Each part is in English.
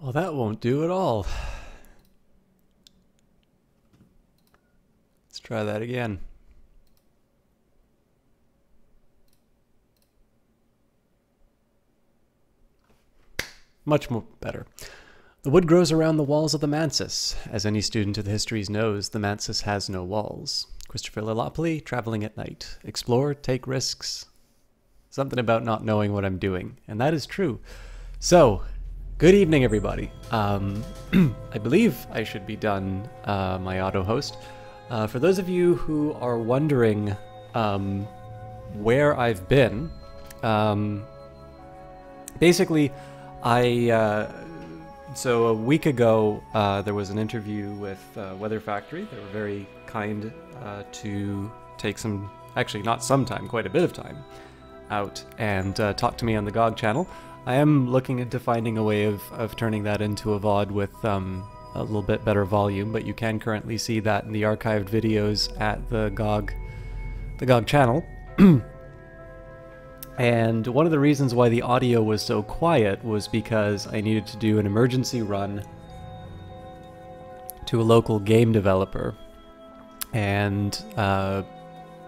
Well, that won't do at all. Let's try that again. Much more better. The wood grows around the walls of the mansis. As any student of the histories knows, the mansis has no walls. Christopher Lillopoli, traveling at night. Explore, take risks. Something about not knowing what I'm doing. And that is true. So, good evening, everybody. I believe I should be done my auto host. For those of you who are wondering where I've been, basically, so a week ago, there was an interview with Weather Factory. They were very kind to take some, actually not some time, quite a bit of time out and talk to me on the GOG channel. I am looking into finding a way of turning that into a VOD with a little bit better volume, but you can currently see that in the archived videos at the GOG channel. And one of the reasons why the audio was so quiet was because I needed to do an emergency run to a local game developer. And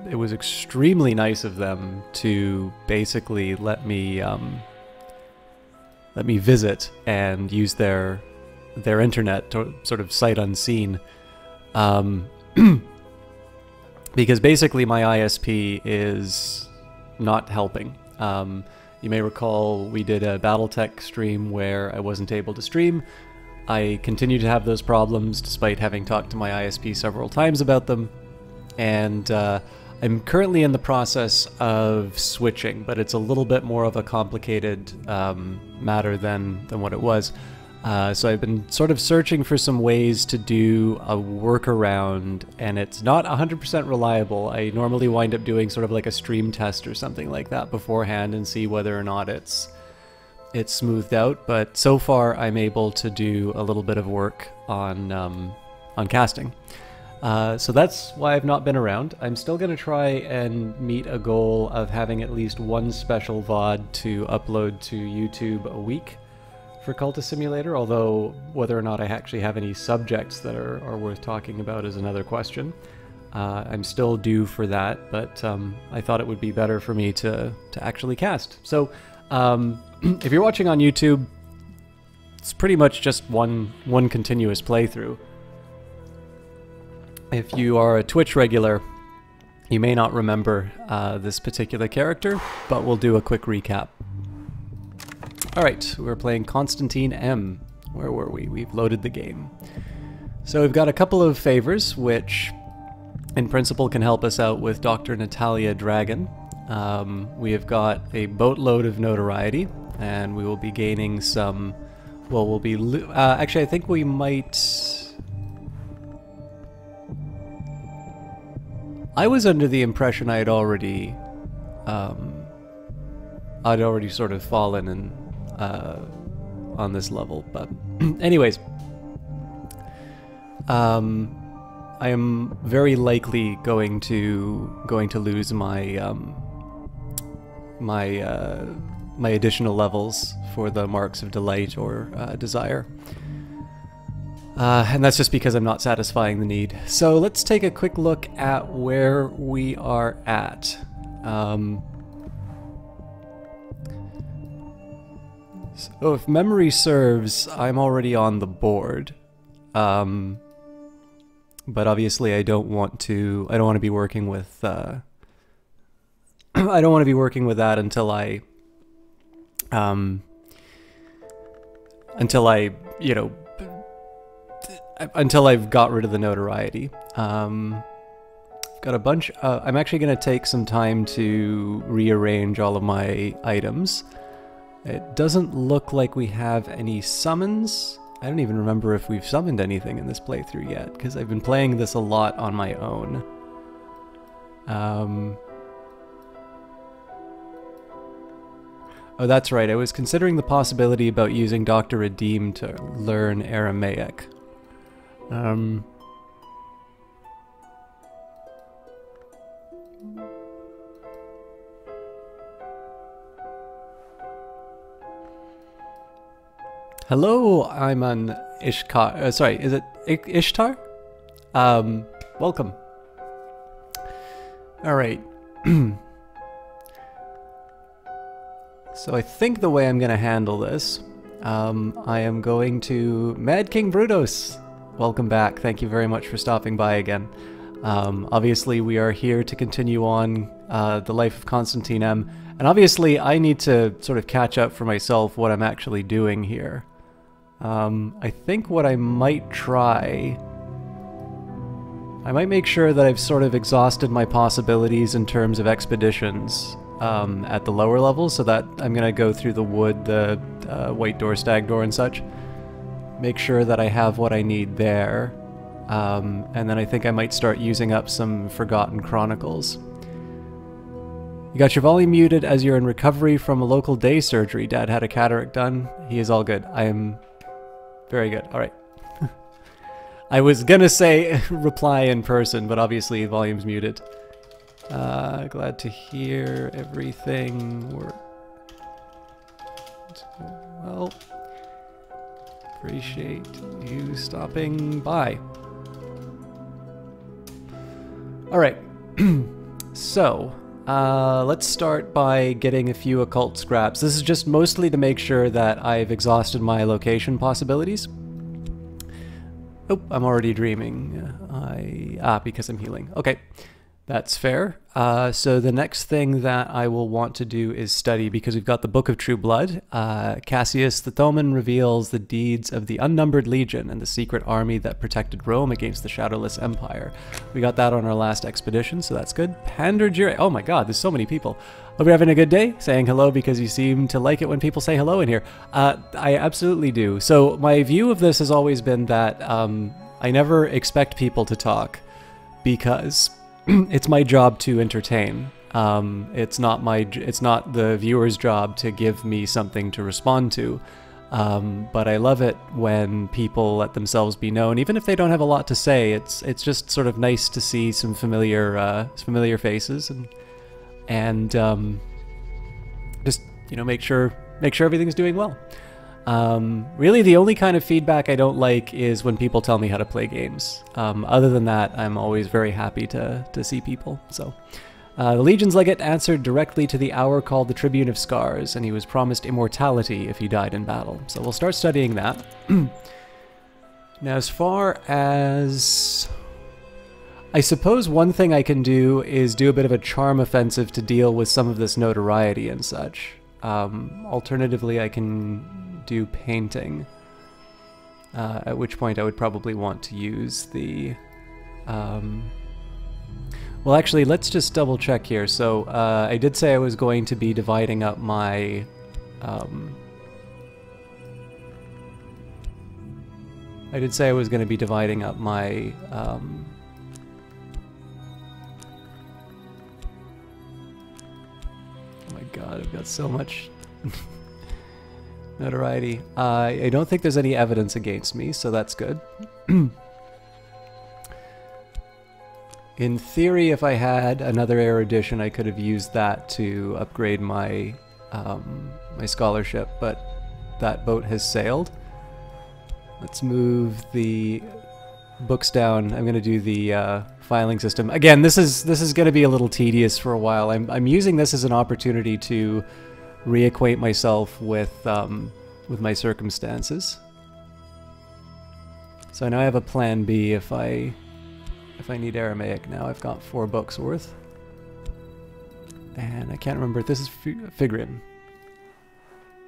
it was extremely nice of them to basically let me visit and use their internet to sort of sight unseen. Because basically my ISP is not helping. You may recall we did a BattleTech stream where I wasn't able to stream. I continue to have those problems despite having talked to my ISP several times about them. And I'm currently in the process of switching, but it's a little bit more of a complicated matter than what it was. So I've been sort of searching for some ways to do a workaround, and it's not 100% reliable. I normally wind up doing sort of like a stream test or something like that beforehand and see whether or not it's smoothed out. But so far, I'm able to do a little bit of work on casting. So that's why I've not been around. I'm still going to try and meet a goal of having at least one special VOD to upload to YouTube a week for Cultist Simulator, although whether or not I actually have any subjects that are worth talking about is another question. I'm still due for that, but I thought it would be better for me to actually cast. So if you're watching on YouTube, it's pretty much just one continuous playthrough. If you are a Twitch regular, you may not remember this particular character, but we'll do a quick recap. Alright, we're playing Constantine M. Where were we? We've loaded the game. So we've got a couple of favors, which in principle can help us out with Dr. Natalia Dragon. We have got a boatload of notoriety, and we will be gaining some... Well, we'll be... actually, I think we might... I was under the impression I'd already sort of fallen and on this level, but anyways, I am very likely going to lose my my additional levels for the Marks of Delight or Desire. And that's just because I'm not satisfying the need. So let's take a quick look at where we are at. So if memory serves, I'm already on the board. But obviously I don't want to be working with I don't want to be working with that until I you know, until I've got rid of the notoriety. I've got a bunch... I'm actually going to take some time to rearrange all of my items. It doesn't look like we have any summons. I don't even remember if we've summoned anything in this playthrough yet, because I've been playing this a lot on my own. Oh, that's right. I was considering the possibility about using Dr. Redeem to learn Aramaic. Hello, I'm an Ishkar. Sorry, is it Ishtar? Welcome. All right. So I think the way I'm going to handle this, I am going to Mad King Brutus. Welcome back. Thank you very much for stopping by again. Obviously, we are here to continue on the life of Constantine M. And obviously, I need to sort of catch up for myself what I'm actually doing here. I think what I might try... I might make sure that I've sort of exhausted my possibilities in terms of expeditions at the lower levels, so that I'm going to go through the wood, the White Door, Stag Door, and such. Make sure that I have what I need there. And then I think I might start using up some Forgotten Chronicles. You got your volume muted as you're in recovery from a local day surgery. Dad had a cataract done. He is all good. I am very good. All right. I was gonna say reply in person, but obviously the volume's muted. Glad to hear everything worked well. Appreciate you stopping by. All right. So, let's start by getting a few occult scraps. This is just mostly to make sure that I've exhausted my location possibilities. Oh, I'm already dreaming. Because I'm healing. Okay, that's fair. So the next thing that I will want to do is study, because we've got the Book of True Blood. Cassius the Thoman reveals the deeds of the unnumbered legion and the secret army that protected Rome against the Shadowless Empire. We got that on our last expedition, so that's good. Panderjure. Oh my god, there's so many people. Hope you're having a good day. Saying hello because you seem to like it when people say hello in here. I absolutely do. So my view of this has always been that I never expect people to talk, because it's my job to entertain. It's not the viewer's job to give me something to respond to. But I love it when people let themselves be known, even if they don't have a lot to say. It's just sort of nice to see some familiar faces and just, you know, make sure everything's doing well. Really, the only kind of feedback I don't like is when people tell me how to play games. Other than that, I'm always very happy to see people. So, the Legion's Legate answered directly to the hour called the Tribune of Scars, and he was promised immortality if he died in battle. So we'll start studying that. Now, as far as... I suppose one thing I can do is do a bit of a charm offensive to deal with some of this notoriety and such. Alternatively, I can do painting, at which point I would probably want to use the... Well, actually, let's just double check here. So, I did say I was going to be dividing up my... I did say I was going to be dividing up my... God, I've got so much notoriety. I don't think there's any evidence against me, so that's good. In theory, if I had another erudition, I could have used that to upgrade my my scholarship, but that boat has sailed. Let's move the books down. I'm going to do the filing system. Again, this is going to be a little tedious for a while. I'm using this as an opportunity to reacquaint myself with my circumstances. So I know I have a plan B if I need Aramaic now. I've got 4 books worth. And I can't remember if this is Figrin.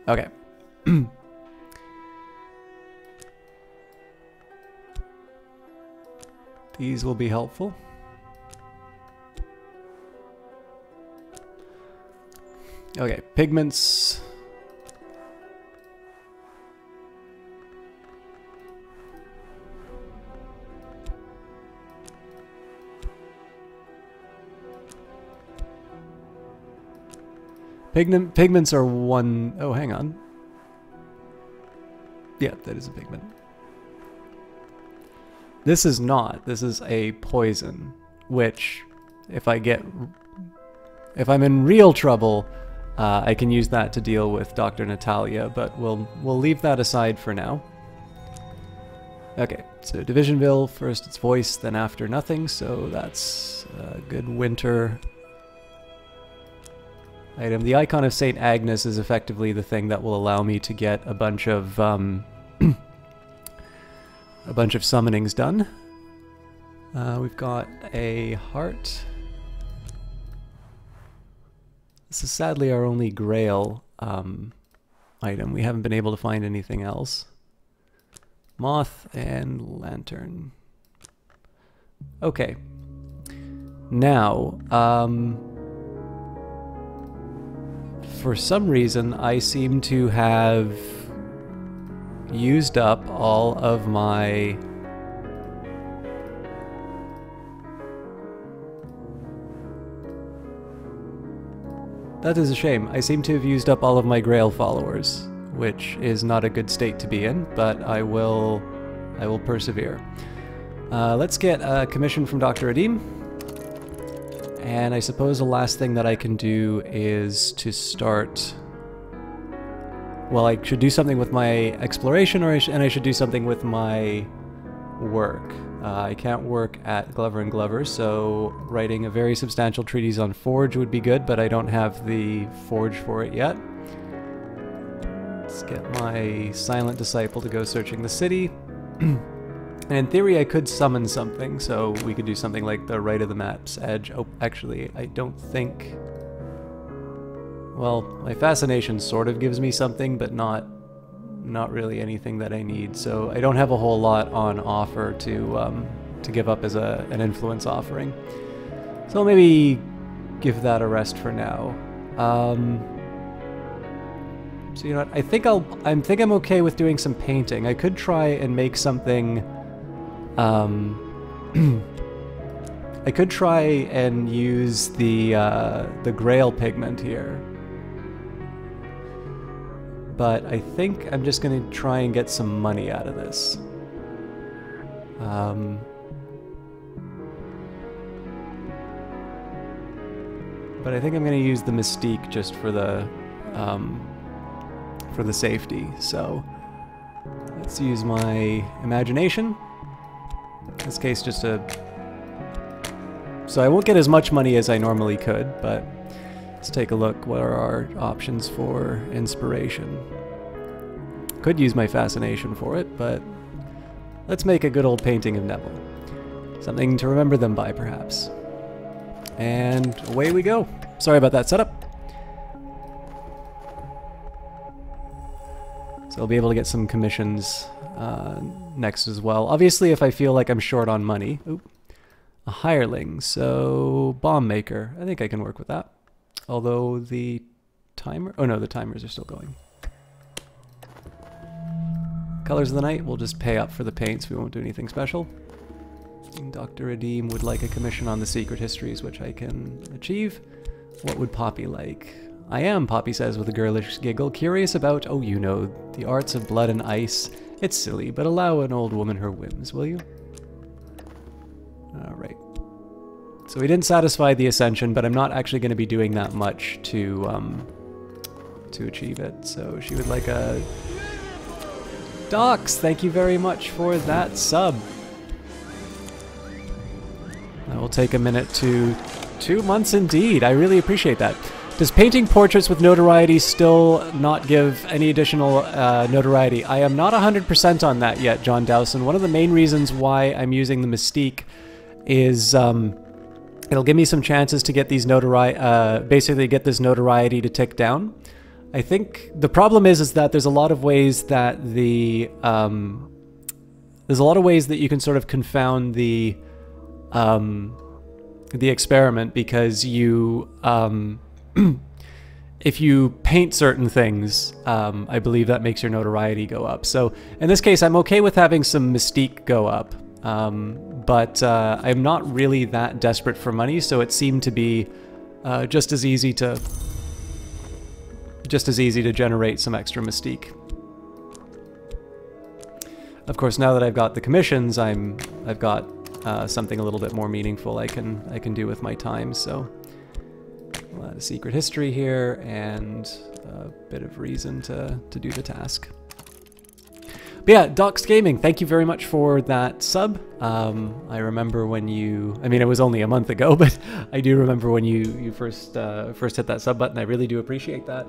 Okay. These will be helpful. Okay, pigments. Pigments are one... Oh, hang on. Yeah, that is a pigment. This is not. This is a poison, which, if I'm in real trouble, I can use that to deal with Dr. Natalia, but we'll leave that aside for now. Okay, so Divisionville, first it's voice, then after nothing, so that's a good winter item. The icon of St. Agnes is effectively the thing that will allow me to get a bunch of a bunch of summonings done. We've got a heart. This is sadly our only Grail item. We haven't been able to find anything else. Moth and lantern. Okay. Now, for some reason, I seem to have used up all of my... That is a shame. I seem to have used up all of my Grail followers, which is not a good state to be in, but I will persevere. Let's get a commission from Dr. Adim. And I suppose the last thing that I can do is to start... Well, I should do something with my exploration, and I should do something with my work. I can't work at Glover & Glover, so writing a very substantial treatise on Forge would be good, but I don't have the Forge for it yet. Let's get my Silent Disciple to go searching the city. And in theory I could summon something, so we could do something like the right of the map's edge. Oh, actually, I don't think... Well, my fascination sort of gives me something, but not really anything that I need. So I don't have a whole lot on offer to give up as an influence offering. So I'll maybe give that a rest for now. So you know what? I think I'm okay with doing some painting. I could try and make something. I could try and use the Grail pigment here. But I think I'm just going to try and get some money out of this. But I think I'm going to use the Mystique just for the safety. So let's use my imagination. In this case, just a... So I won't get as much money as I normally could, but let's take a look. What are our options for inspiration? Could use my fascination for it, but let's make a good old painting of Neville. Something to remember them by, perhaps. And away we go. Sorry about that setup. So I'll be able to get some commissions next as well. Obviously, if I feel like I'm short on money. Oop. A hireling, so bomb maker. I think I can work with that. Although the timer... Oh no, the timers are still going. Colors of the night, we'll just pay up for the paints. We won't do anything special. And Dr. Adim would like a commission on the secret histories, which I can achieve. What would Poppy like? I am, Poppy says with a girlish giggle, curious about, oh you know, the arts of blood and ice. It's silly, but allow an old woman her whims, will you? Alright. So we didn't satisfy the Ascension, but I'm not actually going to be doing that much to achieve it. So she would like a... Docs, thank you very much for that sub. That will take a minute to... 2 months indeed, I really appreciate that. Does painting portraits with notoriety still not give any additional notoriety? I am not 100% on that yet, John Dowson. One of the main reasons why I'm using the Mystique is it'll give me some chances to get these basically get this notoriety to tick down. I think the problem is that there's a lot of ways that you can sort of confound the experiment, because you if you paint certain things, I believe that makes your notoriety go up. So in this case, I'm okay with having some Mystique go up. But I'm not really that desperate for money, so it seemed to be just as easy to generate some extra Mystique. Of course, now that I've got the commissions, I've got something a little bit more meaningful I can do with my time. So We'll add a secret history here and a bit of reason to do the task. But yeah, Docs Gaming, thank you very much for that sub. I remember when you, I mean, it was only a month ago, but I do remember when you first hit that sub button. I really do appreciate that.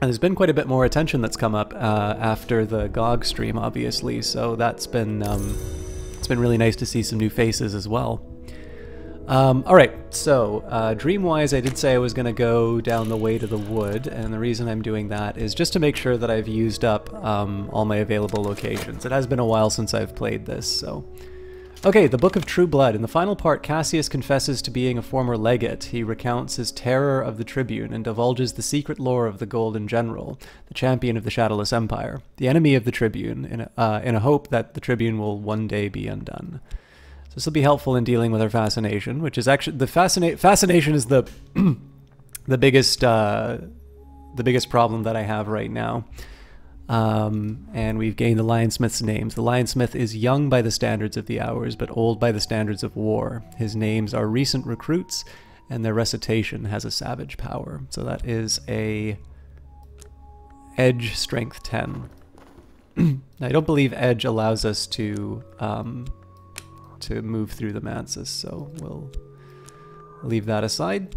And there's been quite a bit more attention that's come up after the GOG stream, obviously. So that's been it's been really nice to see some new faces as well. All right, so dream-wise, I did say I was going to go down the way to the wood, and the reason I'm doing that is just to make sure that I've used up all my available locations. It has been a while since I've played this, so... Okay, the Book of True Blood. In the final part, Cassius confesses to being a former legate. He recounts his terror of the Tribune and divulges the secret lore of the Golden General, the champion of the Shadowless Empire, the enemy of the Tribune, in a hope that the Tribune will one day be undone. So this will be helpful in dealing with our fascination, which is actually the fascination is the the biggest problem that I have right now. And we've gained the Lionsmith's names. The Lionsmith is young by the standards of the hours, but old by the standards of war. His names are recent recruits, and their recitation has a savage power. So that is a Edge Strength 10. I don't believe Edge allows us to move through the Mansis, so we'll leave that aside.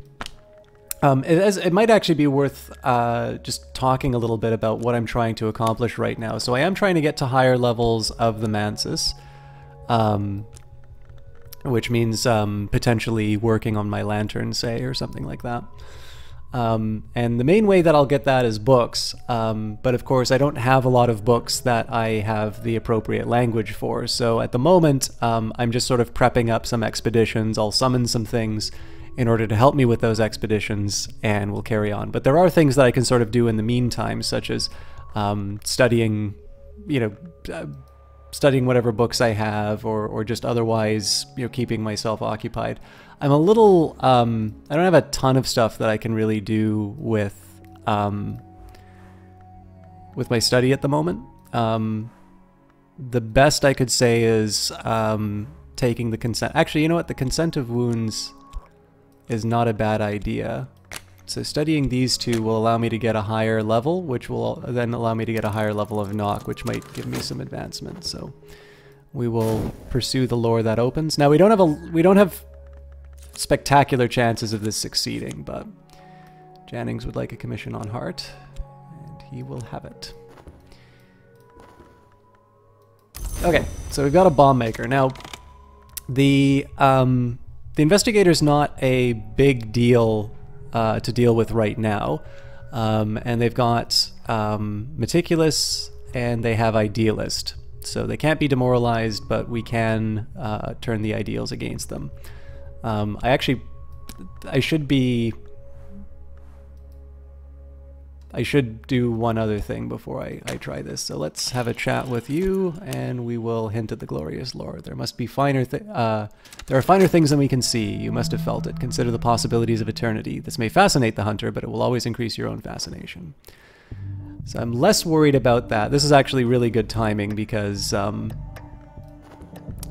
It might actually be worth just talking a little bit about what I'm trying to accomplish right now. So I am trying to get to higher levels of the Mansis, which means potentially working on my lantern, say, or something like that. And the main way that I'll get that is books, but of course I don't have a lot of books that I have the appropriate language for. So at the moment, I'm just sort of prepping up some expeditions. I'll summon some things in order to help me with those expeditions, and we'll carry on. But there are things that I can sort of do in the meantime, such as studying, studying whatever books I have, or just otherwise, keeping myself occupied. I'm a little, I don't have a ton of stuff that I can really do with my study at the moment. The best I could say is taking the consent. Actually, you know what? The consent of wounds is not a bad idea. So studying these two will allow me to get a higher level, which will then allow me to get a higher level of knock, which might give me some advancement. So we will pursue the lore that opens. Now we don't have spectacular chances of this succeeding, but Jannings would like a commission on Heart, and he will have it. Okay, so we've got a bomb maker. Now the investigator's not a big deal to deal with right now, and they've got Meticulous and they have Idealist, so they can't be demoralized, but we can turn the ideals against them. I should do one other thing before I try this. So let's have a chat with you, and we will hint at the glorious lore. There must be there are finer things than we can see. You must have felt it. Consider the possibilities of eternity. This may fascinate the hunter, but it will always increase your own fascination. So I'm less worried about that. This is actually really good timing because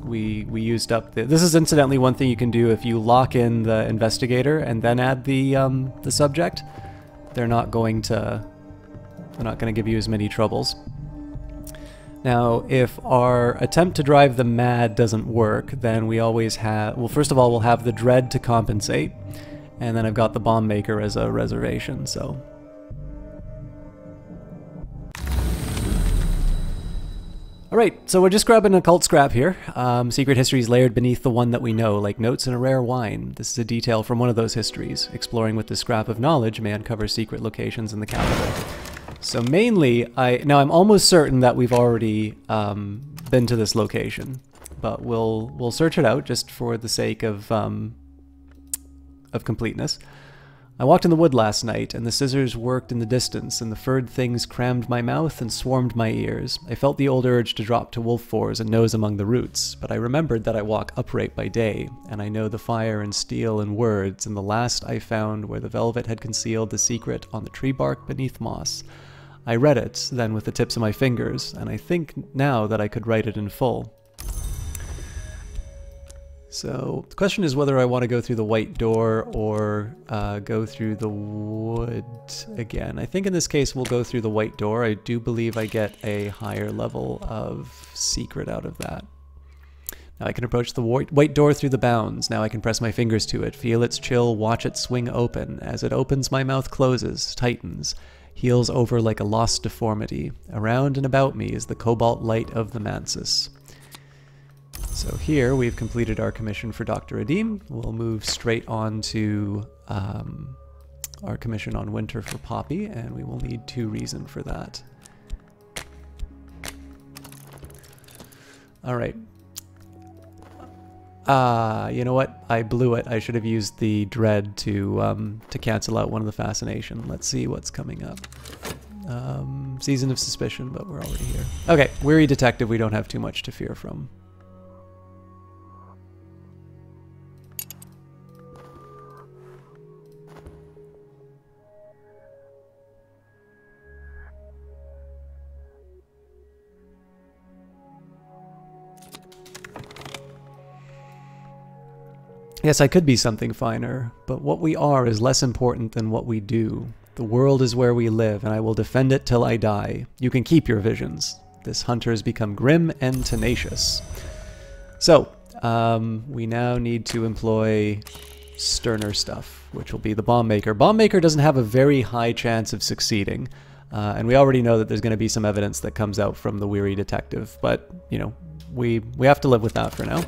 we used up the... This is incidentally one thing you can do if you lock in the investigator and then add the subject. They're not going to give you as many troubles. Now, if our attempt to drive them mad doesn't work, then we always have... Well, first of all, we'll have the dread to compensate, and then I've got the bomb maker as a reservation, so... Alright, so we're just grabbing a occult scrap here. Secret histories layered beneath the one that we know, like notes in a rare wine. This is a detail from one of those histories. Exploring with this scrap of knowledge may uncover secret locations in the capital. So mainly, now I'm almost certain that we've already been to this location, but we'll search it out just for the sake of completeness. I walked in the wood last night, and the scissors worked in the distance, and the furred things crammed my mouth and swarmed my ears. I felt the old urge to drop to wolf fours and nose among the roots, but I remembered that I walk upright by day, and I know the fire and steel and words, and the last I found where the velvet had concealed the secret on the tree bark beneath moss. I read it, then with the tips of my fingers, and I think now that I could write it in full. So the question is whether I want to go through the white door or go through the wood again. I think in this case we'll go through the white door. I do believe I get a higher level of secret out of that. Now I can approach the white door through the bounds. Now I can press my fingers to it, feel its chill, watch it swing open. As it opens, my mouth closes, tightens, heals over like a lost deformity. Around and about me is the cobalt light of the Mansis. So here we've completed our commission for Dr. Adim. We'll move straight on to our commission on Winter for Poppy, and we will need 2 reason for that. All right. You know what? I blew it. I should have used the dread to cancel out one of the fascination. Let's see what's coming up. Season of Suspicion, but we're already here. Okay, Weary Detective, we don't have too much to fear from. Yes, I could be something finer, but what we are is less important than what we do. The world is where we live, and I will defend it till I die. You can keep your visions. This hunter has become grim and tenacious. So, we now need to employ sterner stuff, which will be the Bomb Maker. Bomb Maker doesn't have a very high chance of succeeding, and we already know that there's going to be some evidence that comes out from the Weary Detective, but, you know, we have to live with that for now.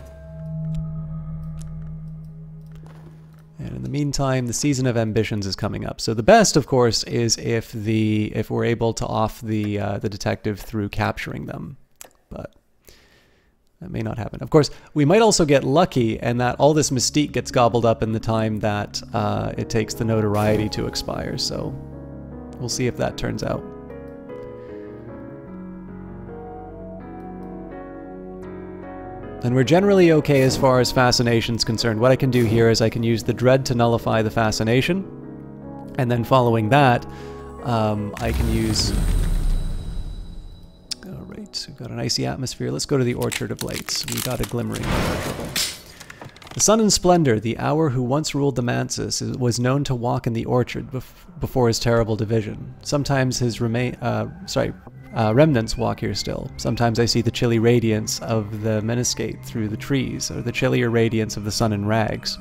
And in the meantime, the Season of Ambitions is coming up. So the best, of course, is if we're able to off the detective through capturing them, but that may not happen. Of course, we might also get lucky, and that all this mystique gets gobbled up in the time that it takes the notoriety to expire. So we'll see if that turns out. And we're generally okay as far as fascination's concerned. What I can do here is I can use the dread to nullify the fascination, and then following that, I can use... Alright, we've got an icy atmosphere. Let's go to the Orchard of Lights. We got a glimmering of trouble. The sun in splendor, the hour who once ruled the Mansis, was known to walk in the orchard before his terrible division. Sometimes his remnants walk here still. Sometimes I see the chilly radiance of the Meniscate through the trees, or the chillier radiance of the sun in rags.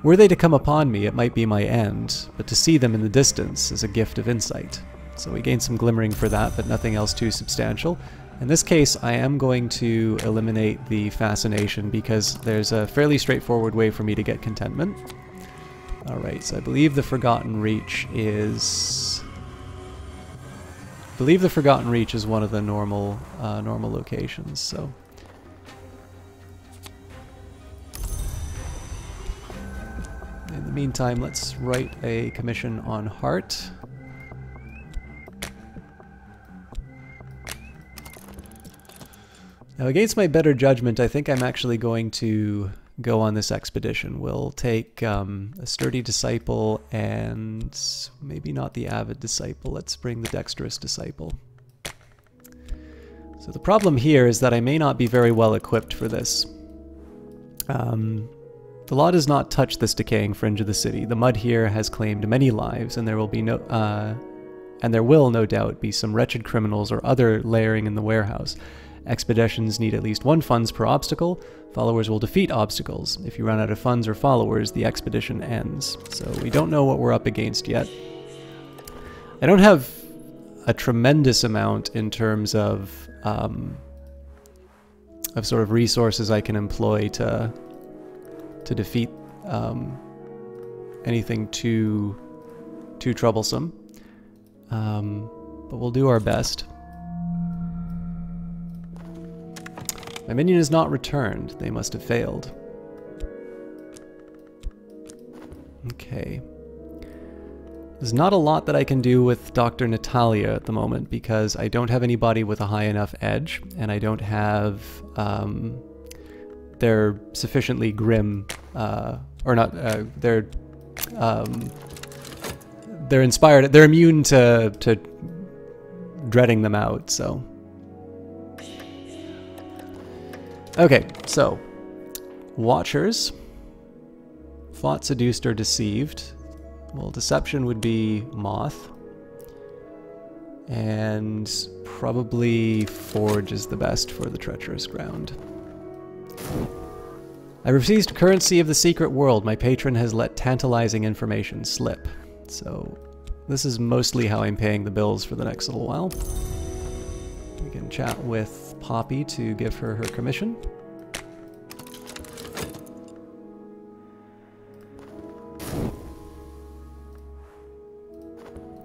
Were they to come upon me, it might be my end, but to see them in the distance is a gift of insight. So we gain some glimmering for that, but nothing else too substantial. In this case, I am going to eliminate the fascination because there's a fairly straightforward way for me to get contentment. Alright, so I believe the Forgotten Reach is... one of the normal locations, so... In the meantime, let's write a commission on Heart. Now, against my better judgment, I think I'm actually going to go on this expedition. We'll take a sturdy disciple and maybe not the avid disciple. Let's bring the dexterous disciple. So the problem here is that I may not be very well equipped for this. The law does not touch this decaying fringe of the city. The mud here has claimed many lives, and there will no doubt be some wretched criminals or other layering in the warehouse. Expeditions need at least 1 funds per obstacle. Followers will defeat obstacles. If you run out of funds or followers, the expedition ends. So we don't know what we're up against yet. I don't have a tremendous amount in terms of sort of resources I can employ to defeat anything too troublesome. But we'll do our best. My minion is not returned. They must have failed. Okay. There's not a lot that I can do with Dr. Natalia at the moment because I don't have anybody with a high enough edge, and I don't have... they're sufficiently grim, or not, they're inspired, they're immune to dreading them out, so... Okay, so Watchers. Fought, seduced, or deceived. Well, deception would be moth. And probably forge is the best for the treacherous ground. I received currency of the secret world. My patron has let tantalizing information slip. So this is mostly how I'm paying the bills for the next little while. We can chat with Poppy to give her her commission.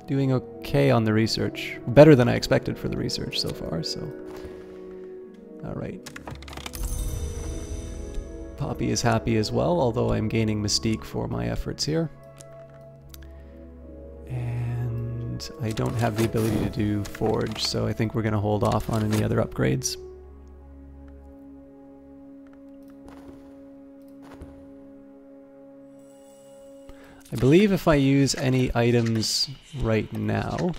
Doing okay on the research. Better than I expected for the research so far, so... Alright. Poppy is happy as well, although I'm gaining mystique for my efforts here. And I don't have the ability to do forge, so I think we're going to hold off on any other upgrades. I believe if I use any items right now...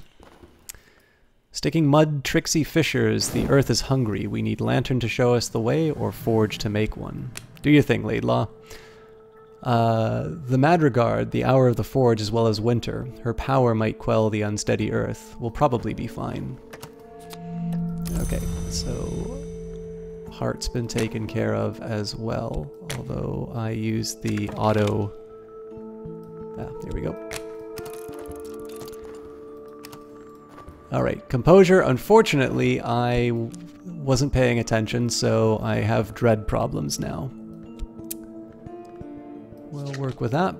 Sticking mud, tricksy fissures, the earth is hungry. We need lantern to show us the way, or forge to make one. Do your thing, Laidlaw. The Madrigard, the hour of the forge as well as winter. Her power might quell the unsteady earth. We'll probably be fine. Okay, so... Heart's been taken care of as well, although I used the auto... Ah, there we go. Alright, composure. Unfortunately, I wasn't paying attention, so I have dread problems now. We'll work with that.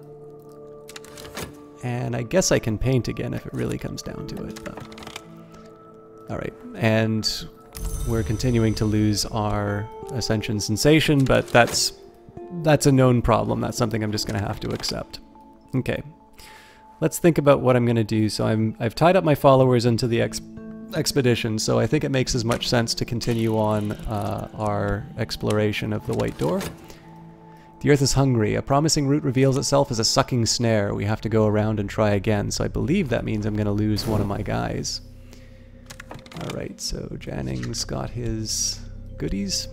And I guess I can paint again if it really comes down to it. Alright, and we're continuing to lose our Ascension Sensation, but that's a known problem. That's something I'm just going to have to accept. Okay, let's think about what I'm going to do. So I've tied up my followers into the expedition, so I think it makes as much sense to continue on our exploration of the White Door. The earth is hungry. A promising route reveals itself as a sucking snare. We have to go around and try again, so I believe that means I'm going to lose one of my guys. Alright, so Janning's got his goodies.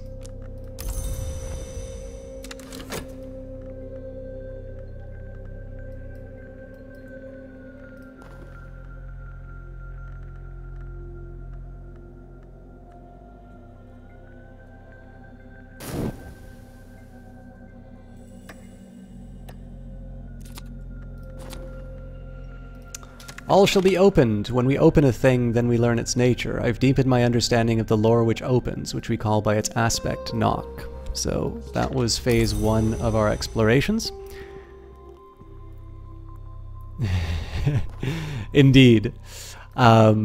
All shall be opened. When we open a thing, then we learn its nature. I've deepened my understanding of the lore which opens, which we call by its aspect, knock. So that was phase 1 of our explorations. Indeed. I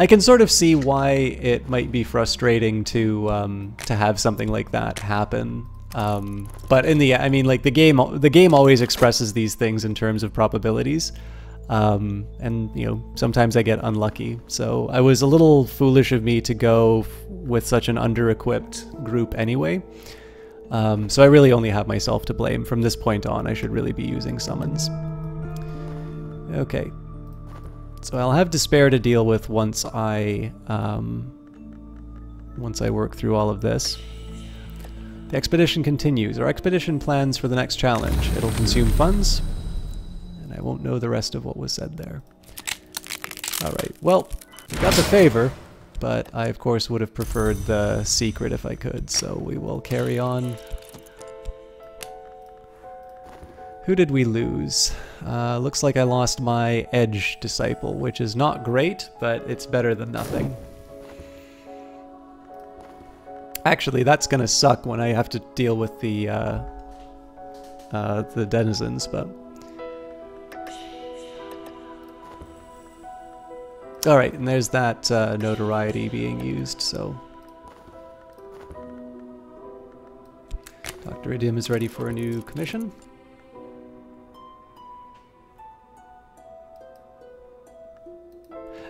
can sort of see why it might be frustrating to have something like that happen. But in the, I mean, like the game always expresses these things in terms of probabilities. And, you know, sometimes I get unlucky. So I was a little foolish of me to go with such an under-equipped group anyway. So I really only have myself to blame. From this point on, I should really be using summons. Okay. So I'll have despair to deal with once I work through all of this. The expedition continues. Our expedition plans for the next challenge. It'll consume funds. I won't know the rest of what was said there. Alright, well, we got the favor, but I of course would have preferred the secret if I could, so we will carry on. Who did we lose? Looks like I lost my Edge Disciple, which is not great, but it's better than nothing. Actually, that's gonna suck when I have to deal with the denizens, but... Alright, and there's that notoriety being used, so... Dr. Idim is ready for a new commission.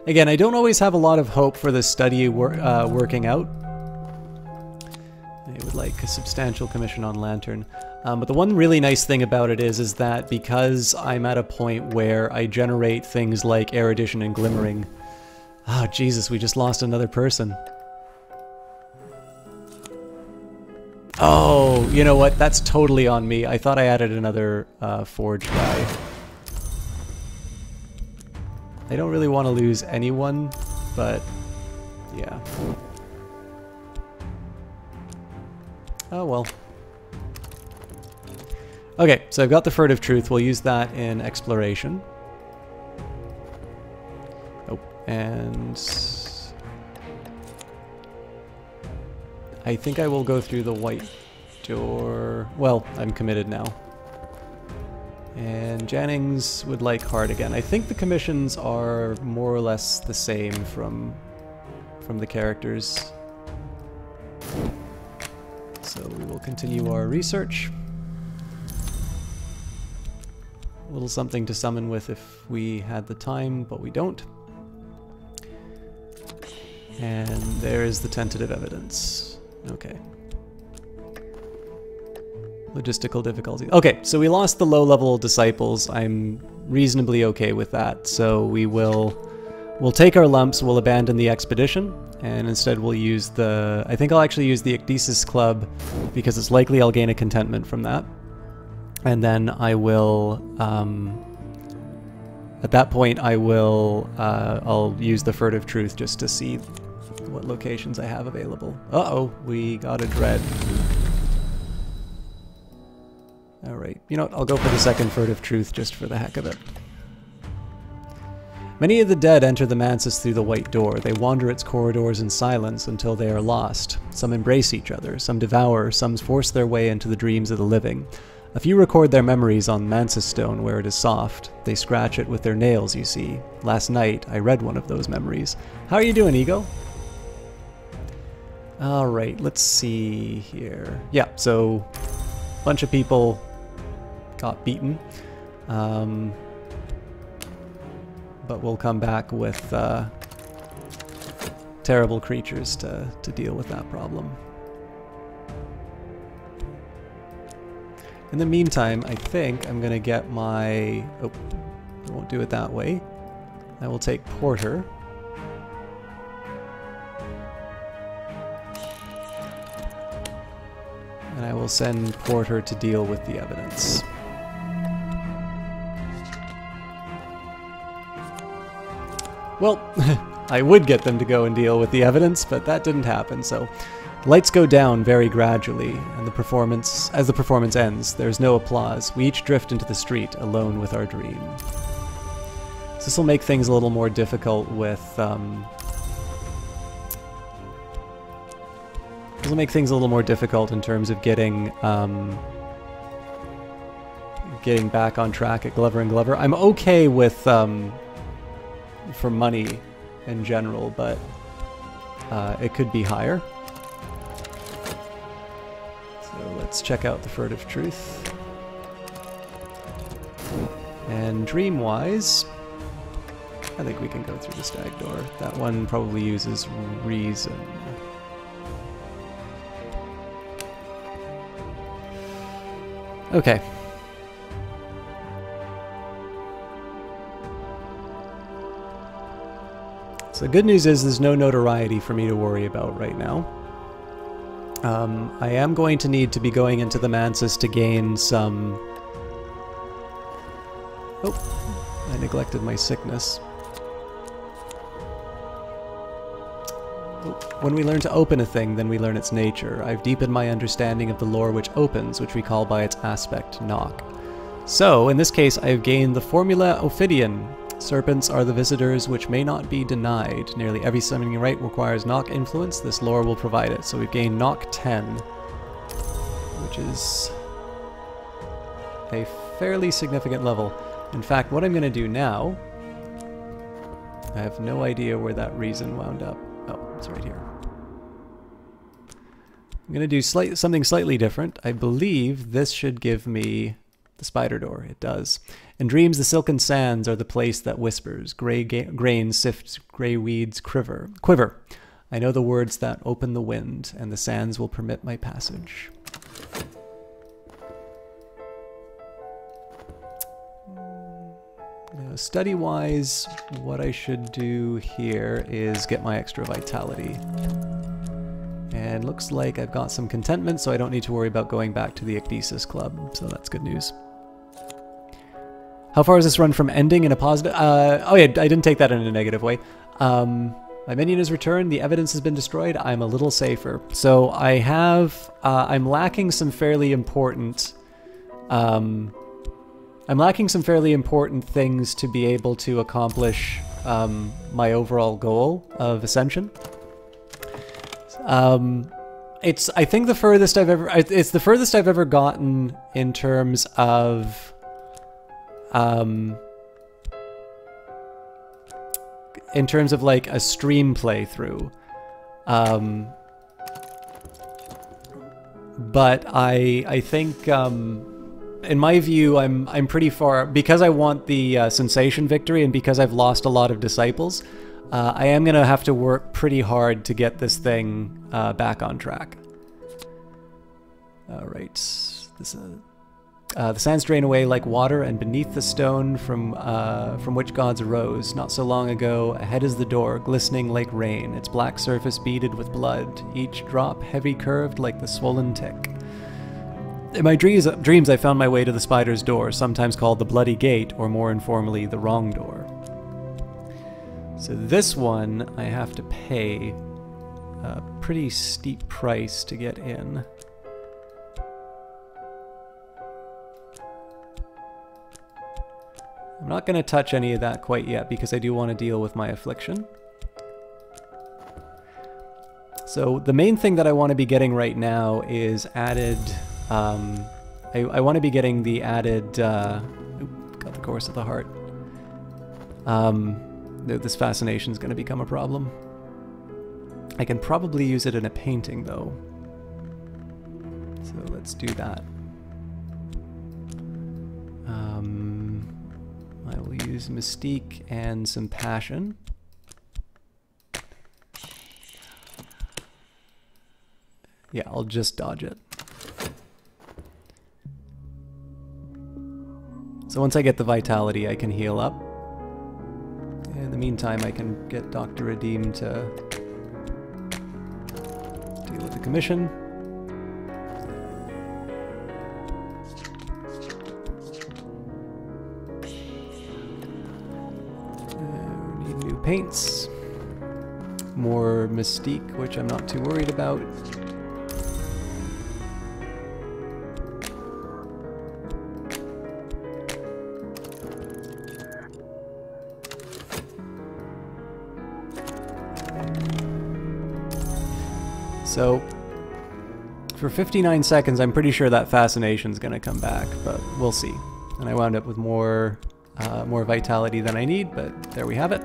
Again, I don't always have a lot of hope for this study working out. I would like a substantial commission on Lantern. But the one really nice thing about it is that because I'm at a point where I generate things like Erudition and Glimmering... Oh, Jesus, we just lost another person. Oh, you know what? That's totally on me. I thought I added another forge guy. I don't really want to lose anyone, but yeah. Oh well. Okay, so I've got the Furtive Truth. We'll use that in exploration. Oh, and I think I will go through the white door. Well, I'm committed now. And Jannings would like hard again. I think the commissions are more or less the same from the characters. So we will continue our research. A little something to summon with if we had the time, but we don't. And there is the tentative evidence. Okay. Logistical difficulties. Okay, so we lost the low-level disciples. I'm reasonably okay with that. So we'll take our lumps, we'll abandon the expedition, and instead we'll use the... I think I'll actually use the Ecdysis Club, because it's likely I'll gain a contentment from that. And then I will... at that point I will... I'll use the Furtive Truth just to see what locations I have available. Uh-oh, we got a dread. Alright, you know what, I'll go for the second Furtive Truth just for the heck of it. Many of the dead enter the Mansis through the white door. They wander its corridors in silence until they are lost. Some embrace each other, some devour, some force their way into the dreams of the living. A few record their memories on Mansis stone where it is soft. They scratch it with their nails, you see. Last night, I read one of those memories. How are you doing, Ego? Alright, let's see here. Yeah, so a bunch of people got beaten. But we'll come back with terrible creatures to deal with that problem. In the meantime, I think I'm going to get my... Oh, I won't do it that way. I will take Porter. And I will send Porter to deal with the evidence. Well, I would get them to go and deal with the evidence, but that didn't happen, so... Lights go down very gradually, and as the performance ends, there's no applause. We each drift into the street, alone with our dream. So this will make things a little more difficult with... This will make things a little more difficult in terms of getting back on track at Glover and Glover. I'm okay with for money in general, but it could be higher. So let's check out the Furtive Truth. And dream-wise, I think we can go through the stag door. That one probably uses reason. Okay. So the good news is there's no notoriety for me to worry about right now. I am going to need to be going into the Mansis to gain some... Oh, I neglected my sickness. When we learn to open a thing, then we learn its nature. I've deepened my understanding of the lore which opens, which we call by its aspect, knock. So, in this case, I've gained the formula Ophidian. Serpents are the visitors which may not be denied. Nearly every summoning rite requires knock influence. This lore will provide it. So we've gained knock 10, which is a fairly significant level. In fact, what I'm going to do now... I have no idea where that reason wound up. Oh, it's right here. I'm going to do something slightly different. I believe this should give me the spider door. It does. In dreams, the silken sands are the place that whispers. Grey grain sifts, grey weeds quiver. I know the words that open the wind, and the sands will permit my passage. Now, study-wise, what I should do here is get my extra vitality. And looks like I've got some contentment, so I don't need to worry about going back to the Ecdysis Club, so that's good news. How far is this run from ending in a positive? Oh yeah, I didn't take that in a negative way. My minion is returned, the evidence has been destroyed, I'm a little safer. So I have, I'm lacking some fairly important, things to be able to accomplish my overall goal of Ascension. It's, I think, the furthest I've ever, it's the furthest I've ever gotten in terms of, like a stream playthrough. But I think, in my view, I'm pretty far, because I want the sensation victory and because I've lost a lot of disciples, I am gonna have to work pretty hard to get this thing back on track. All right, this the sands drain away like water, and beneath the stone from which gods arose, not so long ago, ahead is the door, glistening like rain, its black surface beaded with blood, each drop heavy curved like the swollen tick. In my dreams I found my way to the spider's door, sometimes called the Bloody Gate, or more informally, the Wrong Door. So this one I have to pay a pretty steep price to get in. I'm not going to touch any of that quite yet because I do want to deal with my affliction. So the main thing that I want to be getting right now is added... I want to be getting the added... got the Course of the Heart. This fascination is going to become a problem. I can probably use it in a painting though. So let's do that. I will use Mystique and some Passion. Yeah, I'll just dodge it. So once I get the Vitality, I can heal up. In the meantime, I can get Dr. Redeem to deal with the commission. Paints, more Mystique, which I'm not too worried about. So, for 59 seconds, I'm pretty sure that fascination's gonna come back, but we'll see. And I wound up with more vitality than I need, but there we have it.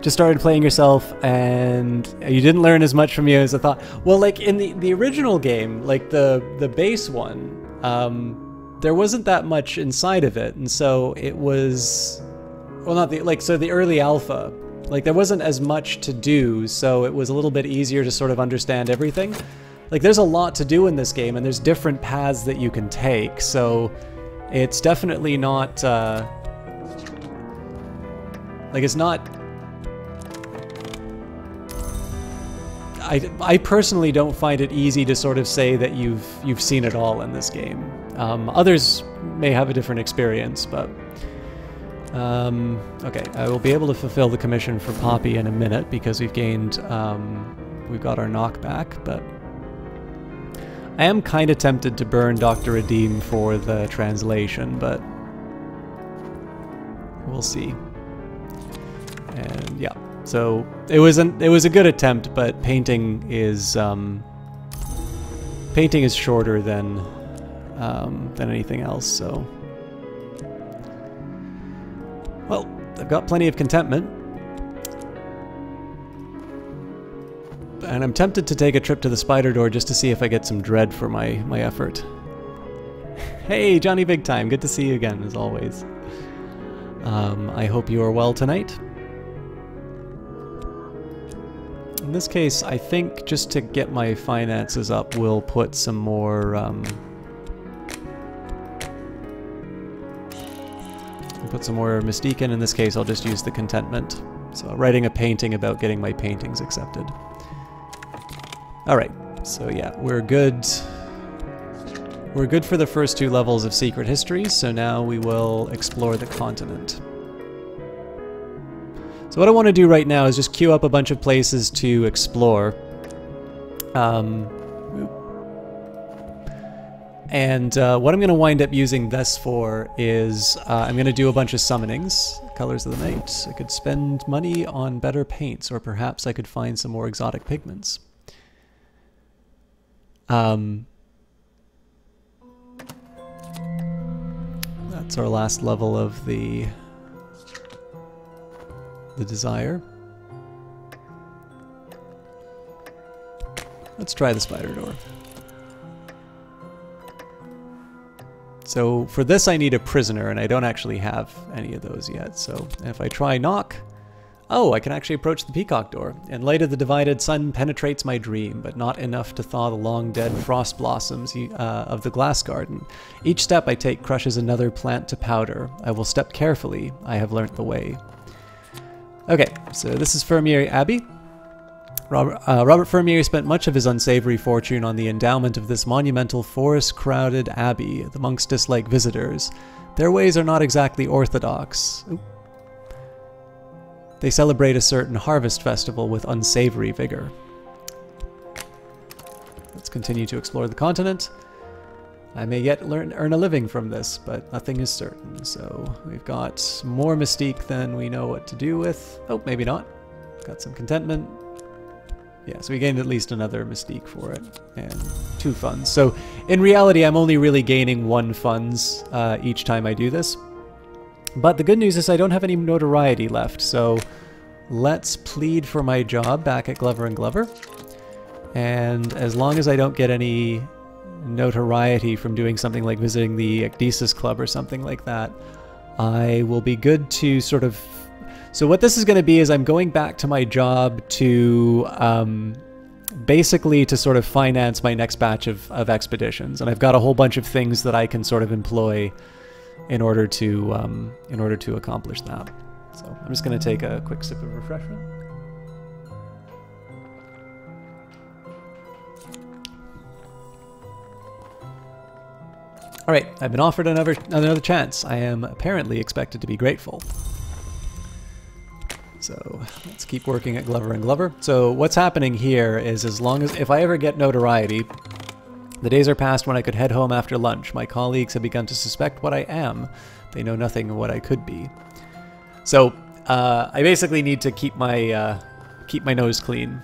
Just started playing yourself, and you didn't learn as much from you as I thought. Well, like in the original game, like the base one, there wasn't that much inside of it, and so it was, well, not the, like, so the early alpha, like there wasn't as much to do, so it was a little bit easier to sort of understand everything. Like there's a lot to do in this game, and there's different paths that you can take, so it's definitely not, like it's not, I personally don't find it easy to sort of say that you've seen it all in this game. Others may have a different experience, but okay, I will be able to fulfill the commission for Poppy in a minute because we've gained we've got our knockback, but I am kind of tempted to burn Dr. Redeem for the translation, but we'll see. And yeah. So it was a good attempt, but painting is shorter than anything else. So, well, I've got plenty of contentment, and I'm tempted to take a trip to the spider door just to see if I get some dread for my effort. Hey, Johnny Big Time, good to see you again as always. I hope you are well tonight. In this case, I think just to get my finances up, we'll put some more, Mystique in. In this case, I'll just use the contentment. So writing a painting about getting my paintings accepted. Alright, so yeah, we're good. We're good for the first 2 levels of Secret Histories, so now we will explore the continent. So what I want to do right now is just queue up a bunch of places to explore. And what I'm going to wind up using this for is I'm going to do a bunch of summonings. Colors of the Night. I could spend money on better paints, or perhaps I could find some more exotic pigments. That's our last level of the desire. Let's try the spider door. So for this I need a prisoner, and I don't actually have any of those yet. So if I try knock, oh, I can actually approach the peacock door. And light of the divided sun penetrates my dream, but not enough to thaw the long dead frost blossoms of the glass garden. Each step I take crushes another plant to powder. I will step carefully. I have learnt the way. Okay, so this is Fermier Abbey. Robert Fermier spent much of his unsavory fortune on the endowment of this monumental forest-crowded abbey. The monks dislike visitors. Their ways are not exactly orthodox. Oop. They celebrate a certain harvest festival with unsavory vigor. Let's continue to explore the continent. I may yet earn a living from this, but nothing is certain. So we've got more mystique than we know what to do with. Oh, maybe not. Got some contentment. Yeah, so we gained at least another mystique for it, and 2 funds. So in reality, I'm only really gaining 1 funds each time I do this. But the good news is I don't have any notoriety left, so let's plead for my job back at Glover & Glover. And as long as I don't get any notoriety from doing something like visiting the Ecdysis Club or something like that, I will be good to sort of... So what this is going to be is I'm going back to my job to basically to sort of finance my next batch of expeditions, and I've got a whole bunch of things that I can sort of employ in order to accomplish that. So I'm just going to take a quick sip of refreshment. All right, I've been offered another chance. I am apparently expected to be grateful. So let's keep working at Glover & Glover. So what's happening here is, as long as, if I ever get notoriety, the days are past when I could head home after lunch. My colleagues have begun to suspect what I am. They know nothing of what I could be. So I basically need to keep my nose clean.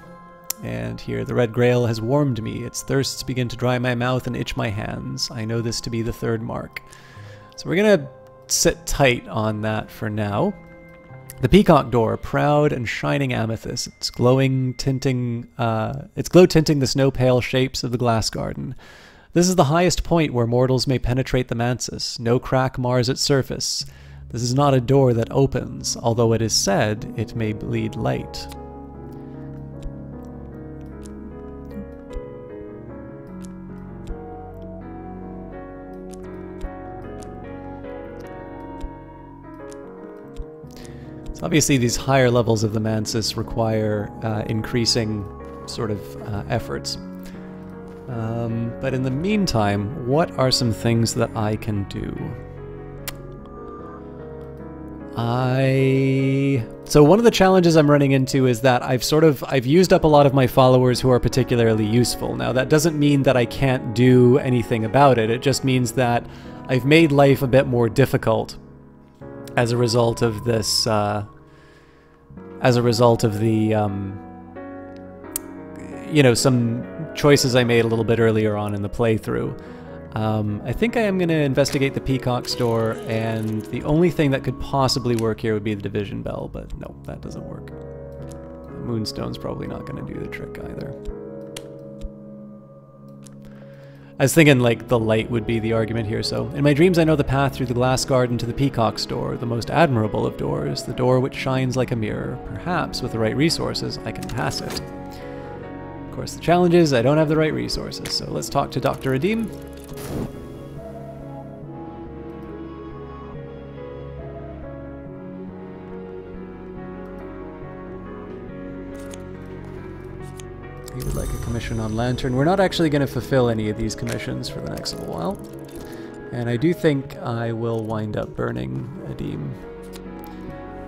And here, the red grail has warmed me. Its thirsts begin to dry my mouth and itch my hands. I know this to be the 3rd mark. So we're gonna sit tight on that for now. The peacock door, proud and shining amethyst, its glow tinting the snow-pale shapes of the glass garden. This is the highest point where mortals may penetrate the mansus. No crack mars its surface. This is not a door that opens, although it is said it may bleed light. Obviously, these higher levels of the mansus require increasing sort of efforts. But in the meantime, what are some things that I can do? So one of the challenges I'm running into is that I've used up a lot of my followers who are particularly useful. Now, that doesn't mean that I can't do anything about it. It just means that I've made life a bit more difficult as a result of this, as a result of the, you know, some choices I made a little bit earlier on in the playthrough. I think I am going to investigate the Peacock store, and the only thing that could possibly work here would be the Division Bell, but no, that doesn't work. The Moonstone's probably not going to do the trick either. I was thinking, like, the light would be the argument here, so... In my dreams I know the path through the glass garden to the Peacock's door, the most admirable of doors, the door which shines like a mirror. Perhaps, with the right resources, I can pass it. Of course, the challenge is I don't have the right resources, so let's talk to Dr. Redeem. He would like a commission on Lantern. We're not actually going to fulfill any of these commissions for the next little while. And I do think I will wind up burning Adim.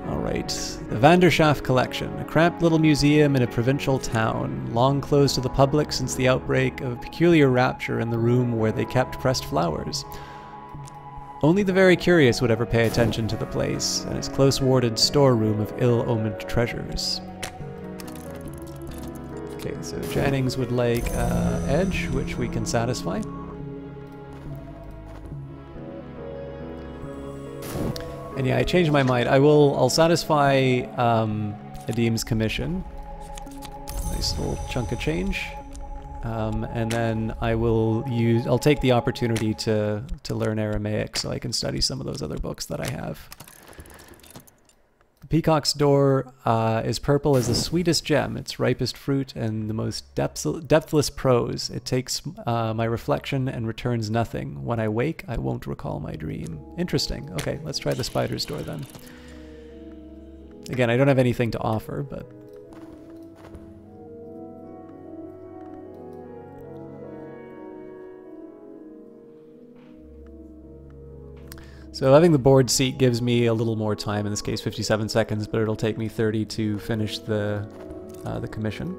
Alright, the Vanderschaft Collection, a cramped little museum in a provincial town, long closed to the public since the outbreak of a peculiar rapture in the room where they kept pressed flowers. Only the very curious would ever pay attention to the place, and its close-warded storeroom of ill-omened treasures. Okay, so Jennings would like Edge, which we can satisfy. And yeah, I changed my mind. I'll satisfy Adim's commission. Nice little chunk of change. And then I'll take the opportunity to learn Aramaic so I can study some of those other books that I have. The Peacock's Door is purple as the sweetest gem, its ripest fruit, and the most depthless prose. It takes my reflection and returns nothing. When I wake, I won't recall my dream. Interesting. Okay, let's try the Spider's Door then. Again, I don't have anything to offer, but... So having the board seat gives me a little more time, in this case 57 seconds, but it'll take me 30 to finish the commission.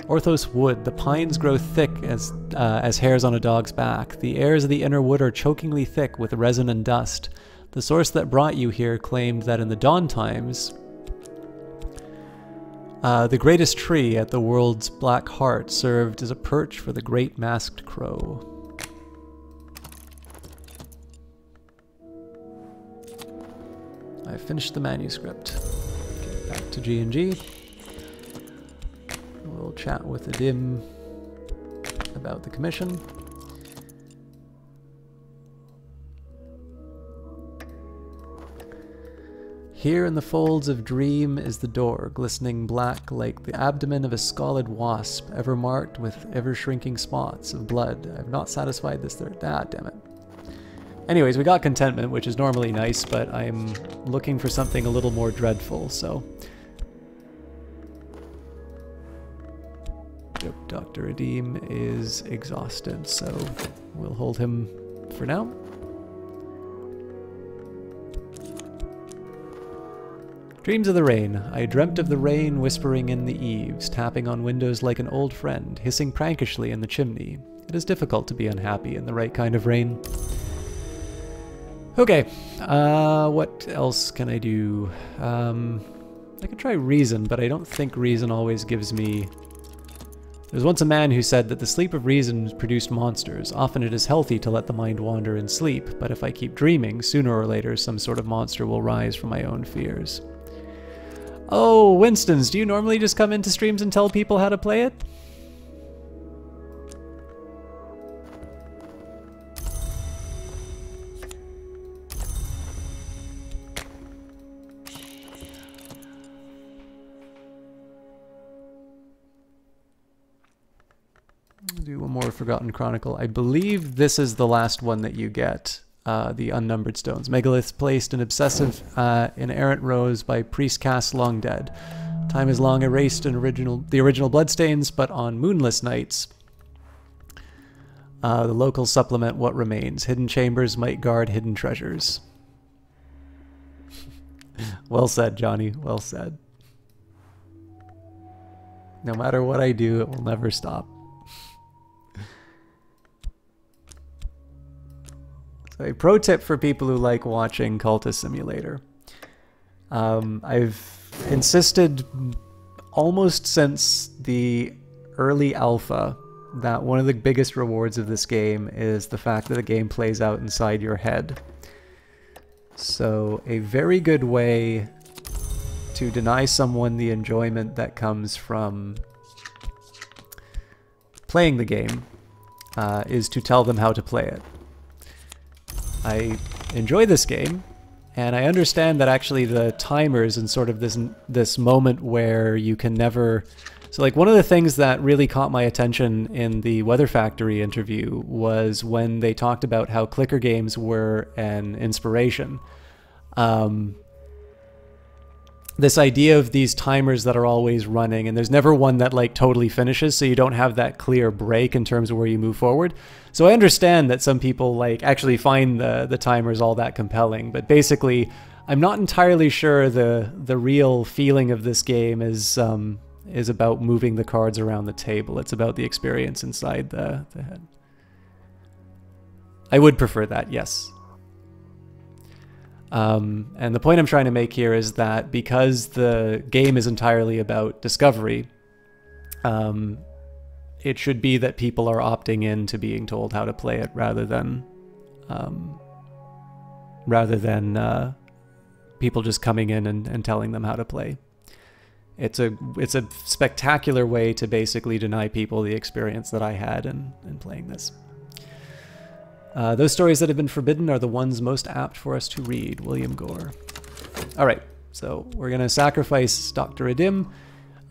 Orthos Wood. The pines grow thick as hairs on a dog's back. The airs of the inner wood are chokingly thick with resin and dust. The source that brought you here claimed that in the dawn times, the greatest tree at the world's black heart served as a perch for the great masked crow. I finished the manuscript. Get back to G&G. We'll chat with Adim about the commission. Here in the folds of dream is the door, glistening black like the abdomen of a scalded wasp, ever marked with ever-shrinking spots of blood. I've not satisfied this third. Ah, damn it. Anyways, we got contentment, which is normally nice, but I'm looking for something a little more dreadful, so... Yep, Dr. Adim is exhausted, so we'll hold him for now. Dreams of the rain. I dreamt of the rain whispering in the eaves, tapping on windows like an old friend, hissing prankishly in the chimney. It is difficult to be unhappy in the right kind of rain. Okay, what else can I do? I could try reason, but I don't think reason always gives me... There was once a man who said that the sleep of reason produced monsters. Often it is healthy to let the mind wander in sleep, but if I keep dreaming, sooner or later some sort of monster will rise from my own fears. Oh, Winston's, do you normally just come into streams and tell people how to play it? Do one more Forgotten Chronicle. I believe this is the last one that you get. The Unnumbered Stones. Megaliths placed in obsessive, inerrant rows by priest casts long dead. Time has long erased the original bloodstains, but on moonless nights, the locals supplement what remains. Hidden chambers might guard hidden treasures. Well said, Johnny. Well said. No matter what I do, it will never stop. A pro tip for people who like watching Cultist Simulator. I've insisted almost since the early alpha that one of the biggest rewards of this game is the fact that the game plays out inside your head. So a very good way to deny someone the enjoyment that comes from playing the game is to tell them how to play it. I enjoy this game, and I understand that actually the timers and sort of this moment where you can never... So like one of the things that really caught my attention in the Weather Factory interview was when they talked about how clicker games were an inspiration. They this idea of these timers that are always running, and there's never one that like totally finishes, so you don't have that clear break in terms of where you move forward. So I understand that some people like actually find the timers all that compelling, but basically I'm not entirely sure the real feeling of this game is about moving the cards around the table. It's about the experience inside the head. I would prefer that, yes. And the point I'm trying to make here is that because the game is entirely about discovery, it should be that people are opting in to being told how to play it rather than people just coming in and telling them how to play. It's a spectacular way to basically deny people the experience that I had in playing this. Those stories that have been forbidden are the ones most apt for us to read. William Gore. All right, so we're going to sacrifice Dr. Adim.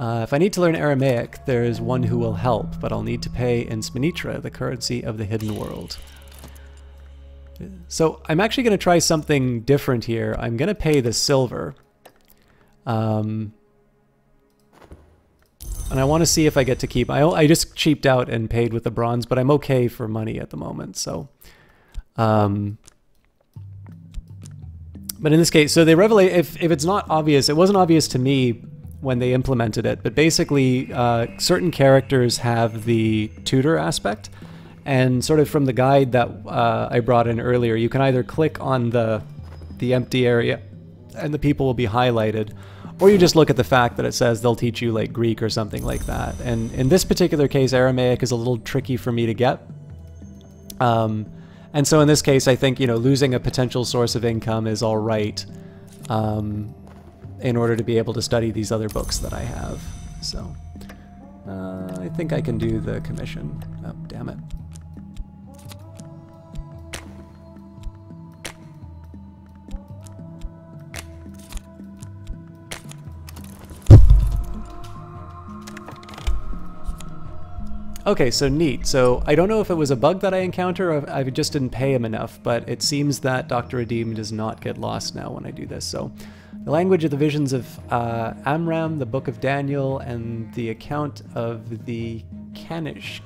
If I need to learn Aramaic, there is one who will help, but I'll need to pay in Stimulator, the currency of the hidden world. So I'm actually going to try something different here. I'm going to pay the silver. And I want to see if I get to keep... I just cheaped out and paid with the bronze, but I'm okay for money at the moment, so... But in this case, so they revelate... If it's not obvious, it wasn't obvious to me when they implemented it, but basically certain characters have the tutor aspect, and sort of from the guide that I brought in earlier, you can either click on the empty area and the people will be highlighted, or you just look at the fact that it says they'll teach you like Greek or something like that. And in this particular case, Aramaic is a little tricky for me to get. And so in this case, I think, you know, losing a potential source of income is all right in order to be able to study these other books that I have. So I think I can do the commission. Oh, damn it. Okay, so neat. So I don't know if it was a bug that I encountered or if I just didn't pay him enough, but it seems that Dr. Adim does not get lost now when I do this. So the language of the visions of Amram, the book of Daniel, and the account of the Kanishk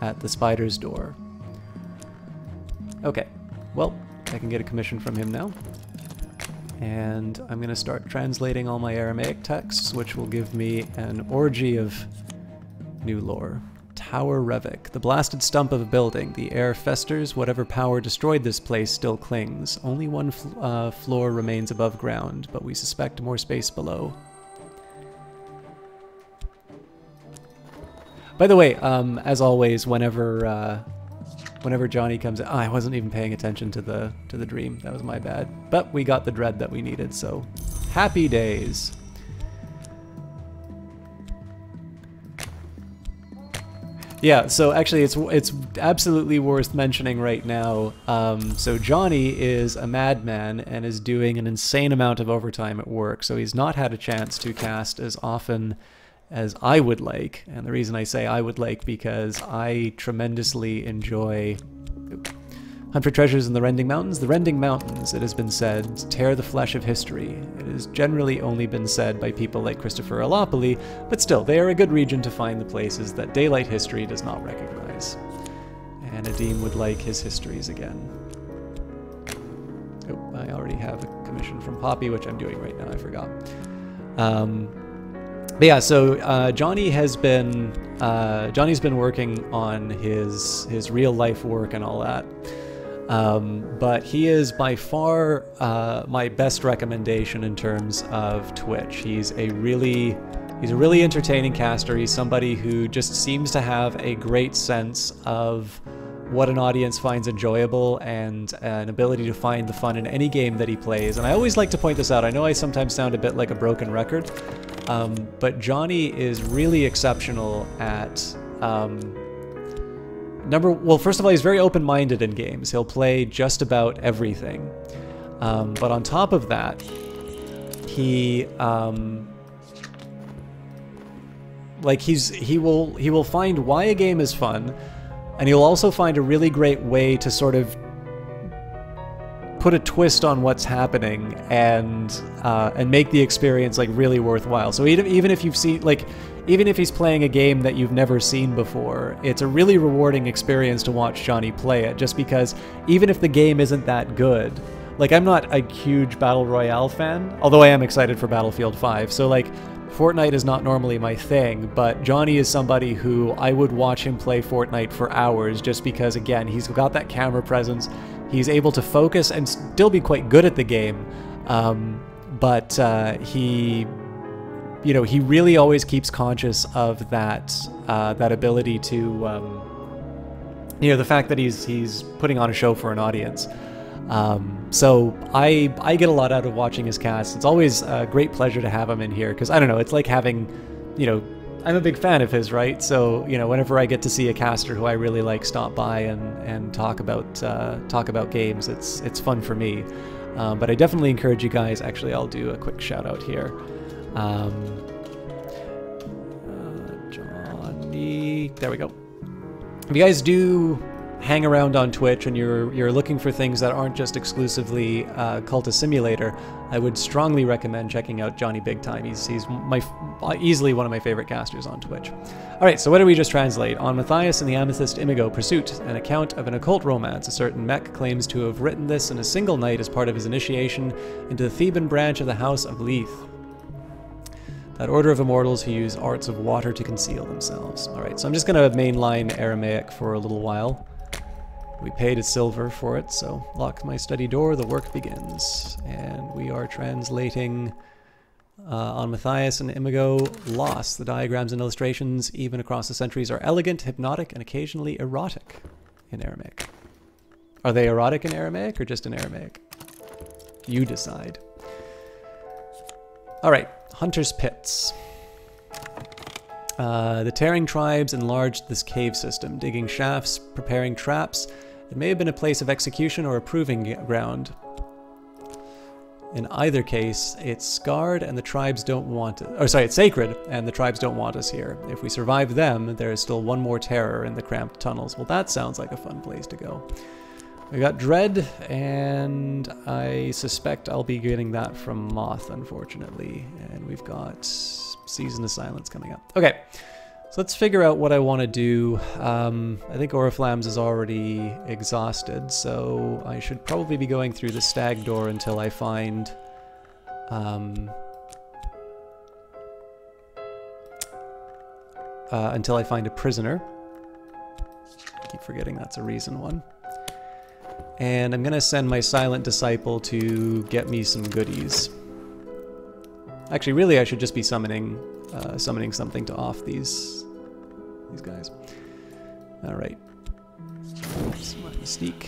at the spider's door. Okay, well, I can get a commission from him now. And I'm going to start translating all my Aramaic texts, which will give me an orgy of new lore. Tower Revik, the blasted stump of a building. The air festers. Whatever power destroyed this place still clings. Only one floor remains above ground, but we suspect more space below. By the way, as always, whenever Johnny comes in, I wasn't even paying attention to the dream. That was my bad. But we got the dread that we needed, so happy days. Yeah, so actually it's absolutely worth mentioning right now. So Johnny is a madman and is doing an insane amount of overtime at work, so he's not had a chance to cast as often as I would like. And the reason I say I would like because I tremendously enjoy Hunt for Treasures in the Rending Mountains. The Rending Mountains, it has been said, tear the flesh of history. It has generally only been said by people like Christopher Alopoli, but still, they are a good region to find the places that daylight history does not recognize. And Adim would like his histories again. Oh, I already have a commission from Poppy, which I'm doing right now, I forgot. But yeah, so Johnny's been working on his real life work and all that. But he is by far my best recommendation in terms of Twitch. He's a really entertaining caster. He's somebody who just seems to have a great sense of what an audience finds enjoyable and an ability to find the fun in any game that he plays. And I always like to point this out. I know I sometimes sound a bit like a broken record, but Johnny is really exceptional at well, first of all, he's very open-minded in games. He'll play just about everything. But on top of that, he will find why a game is fun, and he'll also find a really great way to sort of put a twist on what's happening and make the experience like really worthwhile. So even if you've seen like, even if he's playing a game that you've never seen before, it's a really rewarding experience to watch Johnny play it, just because even if the game isn't that good, like I'm not a huge Battle Royale fan, although I am excited for Battlefield 5, so like Fortnite is not normally my thing, but Johnny is somebody who I would watch him play Fortnite for hours just because, again, he's got that camera presence, he's able to focus and still be quite good at the game, but he really always keeps conscious of that that ability to, the fact that he's putting on a show for an audience. So I get a lot out of watching his cast. It's always a great pleasure to have him in here, because I don't know, it's like having, I'm a big fan of his, right? So, whenever I get to see a caster who I really like stop by and talk about games, it's fun for me. But I definitely encourage you guys. Actually, I'll do a quick shout out here. Johnny, there we go. If you guys do hang around on Twitch and you're looking for things that aren't just exclusively Cultist Simulator, I would strongly recommend checking out Johnny Big Time. He's easily one of my favorite casters on Twitch. Alright, so what did we just translate? On Matthias and the Amethyst Imigo Pursuit, an account of an occult romance. A certain mech claims to have written this in a single night as part of his initiation into the Theban branch of the House of Leith, that order of immortals who use arts of water to conceal themselves. Alright, so I'm just going to mainline Aramaic for a little while. We paid a silver for it, so lock my study door, the work begins. And we are translating on Matthias and Imigo, Lost. The diagrams and illustrations, even across the centuries, are elegant, hypnotic, and occasionally erotic in Aramaic. Are they erotic in Aramaic or just in Aramaic? You decide. Alright, Hunter's Pits. The Tearing tribes enlarged this cave system, digging shafts, preparing traps. It may have been a place of execution or a proving ground. In either case, it's scarred and the tribes don't want it. Or sorry, it's sacred and the tribes don't want us here. If we survive them, there is still one more terror in the cramped tunnels. Well, that sounds like a fun place to go. We got Dread, and I suspect I'll be getting that from Moth, unfortunately. And we've got Season of Silence coming up. Okay, so let's figure out what I want to do. I think Oriflamme's is already exhausted, so I should probably be going through the stag door until I find... a prisoner. I keep forgetting that's a reason one. And I'm gonna send my silent disciple to get me some goodies. Actually, really, I should just be summoning something to off these guys. All right. Oops, my mystique.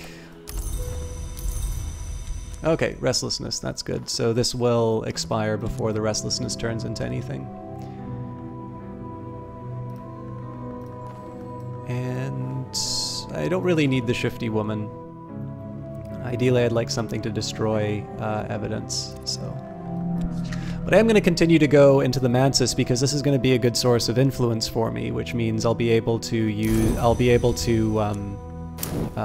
Okay, restlessness. That's good. So this will expire before the restlessness turns into anything. And I don't really need the shifty woman. Ideally, I'd like something to destroy evidence, so... But I am going to continue to go into the Mantis because this is going to be a good source of influence for me, which means I'll be able to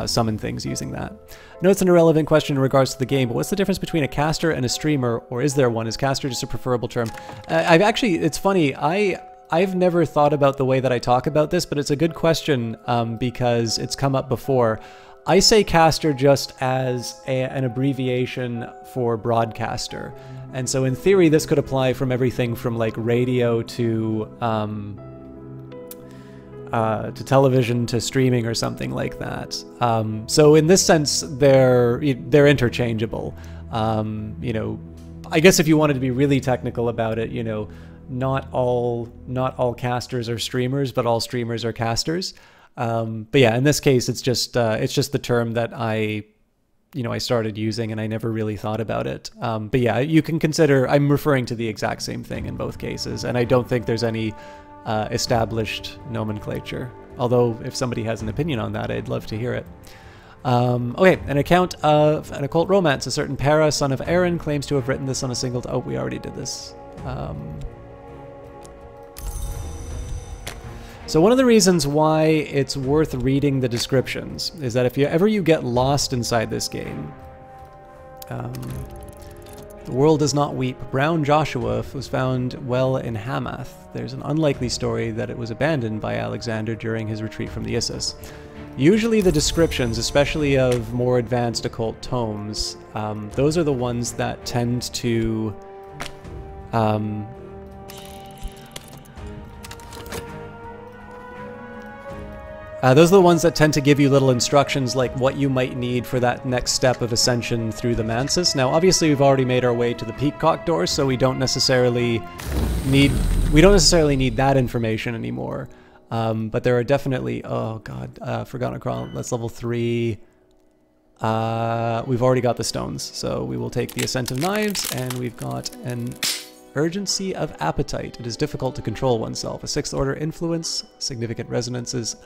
summon things using that. I know it's an irrelevant question in regards to the game, but what's the difference between a caster and a streamer, or is there one? Is caster just a preferable term? It's funny, I've never thought about the way that I talk about this, but it's a good question because it's come up before. I say caster just as an abbreviation for broadcaster. And so in theory, this could apply from everything from like radio to television to streaming or something like that. So in this sense, they're interchangeable. You know, I guess if you wanted to be really technical about it, you know, not all casters are streamers, but all streamers are casters. But yeah, in this case, it's just the term that I started using and I never really thought about it. But yeah, you can consider I'm referring to the exact same thing in both cases, and I don't think there's any established nomenclature. Although if somebody has an opinion on that, I'd love to hear it. Okay, an account of an occult romance. A certain Para, son of Aaron, claims to have written this on a single... Oh, we already did this. So one of the reasons why it's worth reading the descriptions is that if you get lost inside this game, The world does not weep. Brown Joshua was found well in Hamath. There's an unlikely story that it was abandoned by Alexander during his retreat from the Issus. Usually the descriptions, especially of more advanced occult tomes, those are the ones that tend to those are the ones that tend to give you little instructions like what you might need for that next step of ascension through the Mansus. Now, obviously, we've already made our way to the Peacock door, so we don't necessarily need that information anymore. But there are definitely, oh god, Forgotten Crawl. That's level 3. We've already got the stones, so we will take the Ascent of Knives, and we've got an Urgency of Appetite. It is difficult to control oneself. A 6th order influence, significant resonances,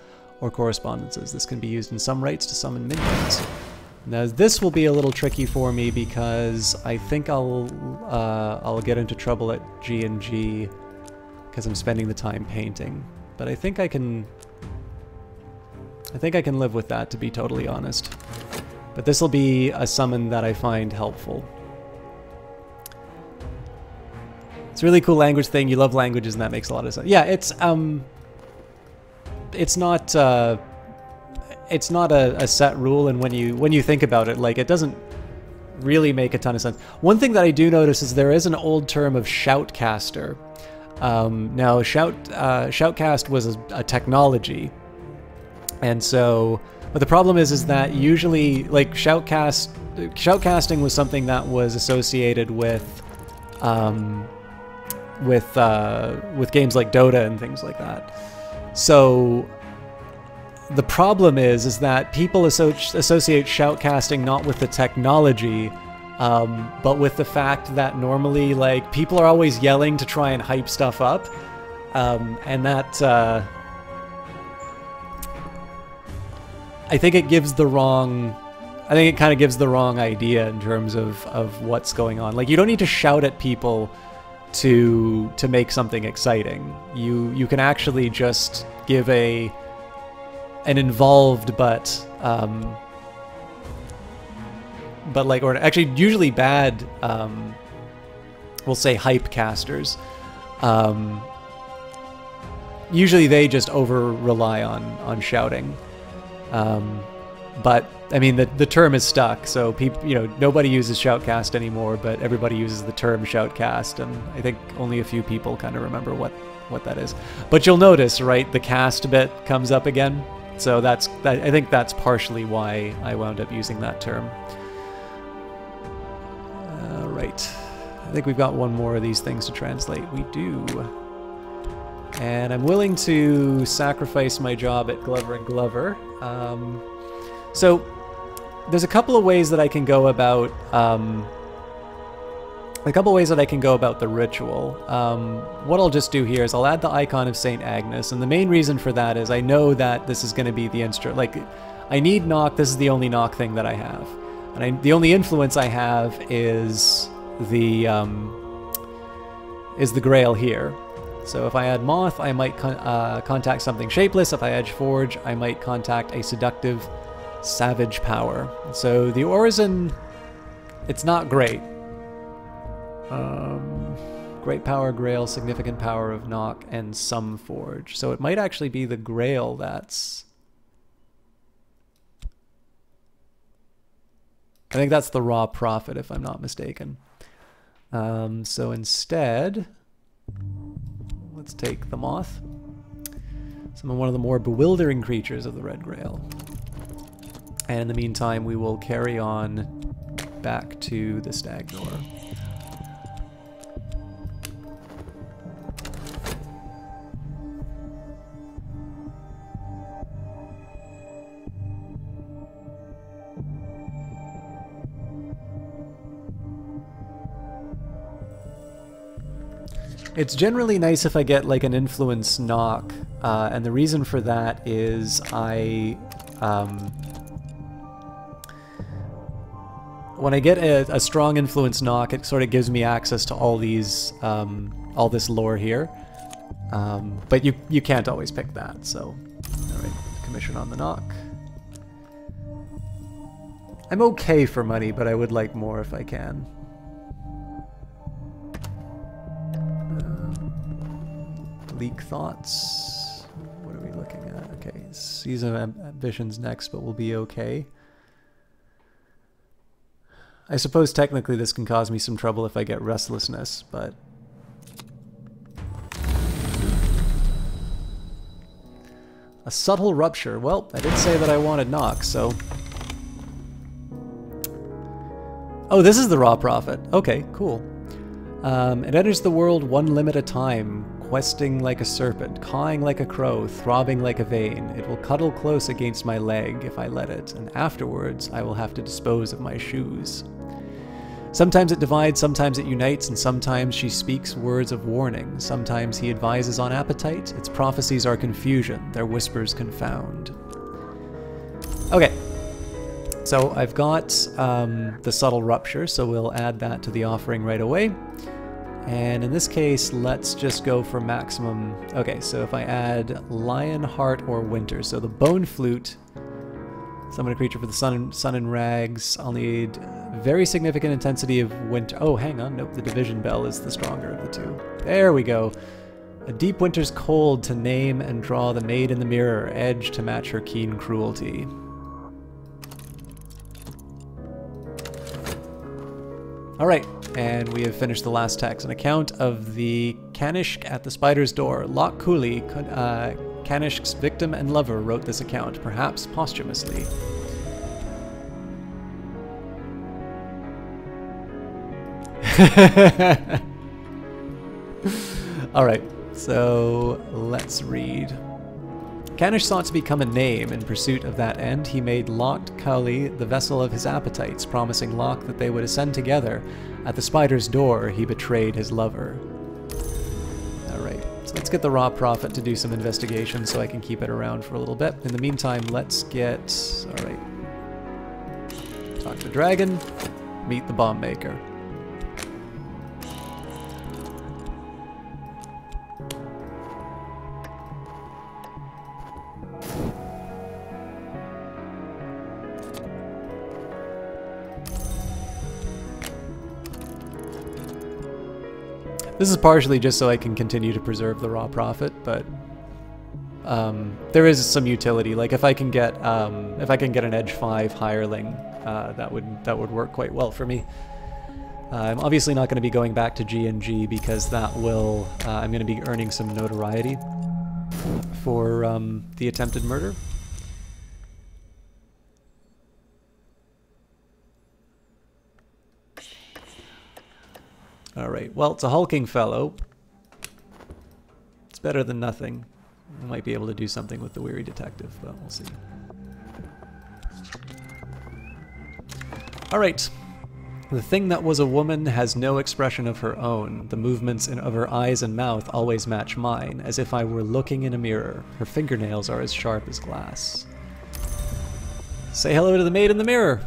or correspondences. This can be used in some rites to summon minions. Now this will be a little tricky for me because I think I'll get into trouble at G&G because I'm spending the time painting. But I think I can live with that, to be totally honest. But this will be a summon that I find helpful. It's a really cool language thing. You love languages, and that makes a lot of sense. Yeah, it's not a set rule, and when you think about it, like, it doesn't really make a ton of sense. One thing that I do notice is there is an old term of shoutcaster. Now shoutcast was a technology, and so, but the problem is that usually, like, shoutcasting was something that was associated with games like Dota and things like that. So the problem is that people associate shoutcasting not with the technology, but with the fact that normally, like, people are always yelling to try and hype stuff up, and that I think it gives the wrong. I think it kind of gives the wrong idea in terms of what's going on. Like, you don't need to shout at people to make something exciting. You can actually just give an involved but like, or actually usually bad, we'll say hype casters. Usually they just over rely on shouting. But I mean, the term is stuck, so people, nobody uses shoutcast anymore, but everybody uses the term shoutcast, and I think only a few people kind of remember what that is. But you'll notice, right, the cast bit comes up again, so I think that's partially why I wound up using that term. Right, I think we've got one more of these things to translate. We do. And I'm willing to sacrifice my job at Glover and Glover. So there's a couple of ways that I can go about the ritual. What I'll just do here is I'll add the icon of Saint Agnes, and the main reason for that is I know that this is going to be the instrument. Like, I need knock. This is the only knock thing that I have, and the only influence I have is the Grail here. So if I add Moth, I might contact something shapeless. If I add Forge, I might contact a seductive savage power. So the Orison, it's not great. Great power, Grail, significant power of Knock, and some Forge. So it might actually be the Grail that's... I think that's the Raw Prophet, if I'm not mistaken. So instead, let's take the Moth. Summon one of the more bewildering creatures of the Red Grail. And in the meantime, we will carry on back to the Stag Door. It's generally nice if I get like an influence knock, and the reason for that is when I get a strong influence knock, it sort of gives me access to all these, all this lore here. But you can't always pick that, so... Alright, commission on the knock. I'm okay for money, but I would like more if I can. Bleak thoughts. What are we looking at? Okay, season of ambitions next, but we'll be okay. I suppose technically this can cause me some trouble if I get restlessness, but... A subtle rupture. Well, I did say that I wanted knock, so... Oh, this is the raw prophet. Okay, cool. It enters the world one limb at a time, questing like a serpent, cawing like a crow, throbbing like a vein. It will cuddle close against my leg if I let it, and afterwards I will have to dispose of my shoes. Sometimes it divides, sometimes it unites, and sometimes she speaks words of warning. Sometimes he advises on appetite. Its prophecies are confusion, their whispers confound. Okay. So I've got the subtle rupture, so we'll add that to the offering right away. And in this case, let's just go for maximum. Okay, so if I add lion, heart, or winter, so the bone flute, summon a creature for the sun and rags. I'll need very significant intensity of winter. Oh, hang on, nope, the division bell is the stronger of the two. There we go. A deep winter's cold to name and draw the maid in the mirror, edge to match her keen cruelty. Alright, and we have finished the last text. An account of the Kanishk at the spider's door. Lok Cooley, Kanishk's victim and lover, wrote this account, perhaps posthumously. Alright, so let's read. Kanish sought to become a name. In pursuit of that end, he made Lok Cooley the vessel of his appetites, promising Lok that they would ascend together. At the spider's door, he betrayed his lover. Alright, so let's get the raw prophet to do some investigation so I can keep it around for a little bit. In the meantime, let's get... Alright. Talk to Dragon. Meet the bomb maker. This is partially just so I can continue to preserve the raw profit, but there is some utility. Like if I can get an edge 5 hireling, that would work quite well for me. I'm obviously not going to be going back to G&G because that will I'm going to be earning some notoriety for the attempted murder. Alright, well, it's a hulking fellow. It's better than nothing. I might be able to do something with the weary detective, but we'll see. Alright. The thing that was a woman has no expression of her own. The movements of her eyes and mouth always match mine, as if I were looking in a mirror. Her fingernails are as sharp as glass. Say hello to the maid in the mirror!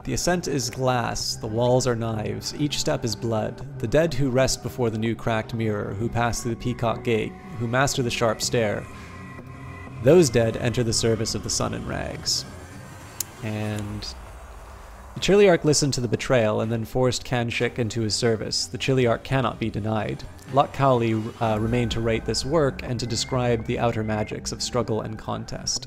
The ascent is glass, the walls are knives, each step is blood. The dead who rest before the new cracked mirror, who pass through the peacock gate, who master the sharp stare, those dead enter the service of the sun in rags. And the Chiliarch listened to the betrayal and then forced Kanshik into his service. The Chiliarch cannot be denied. Lok Cooley remained to write this work and to describe the outer magics of struggle and contest.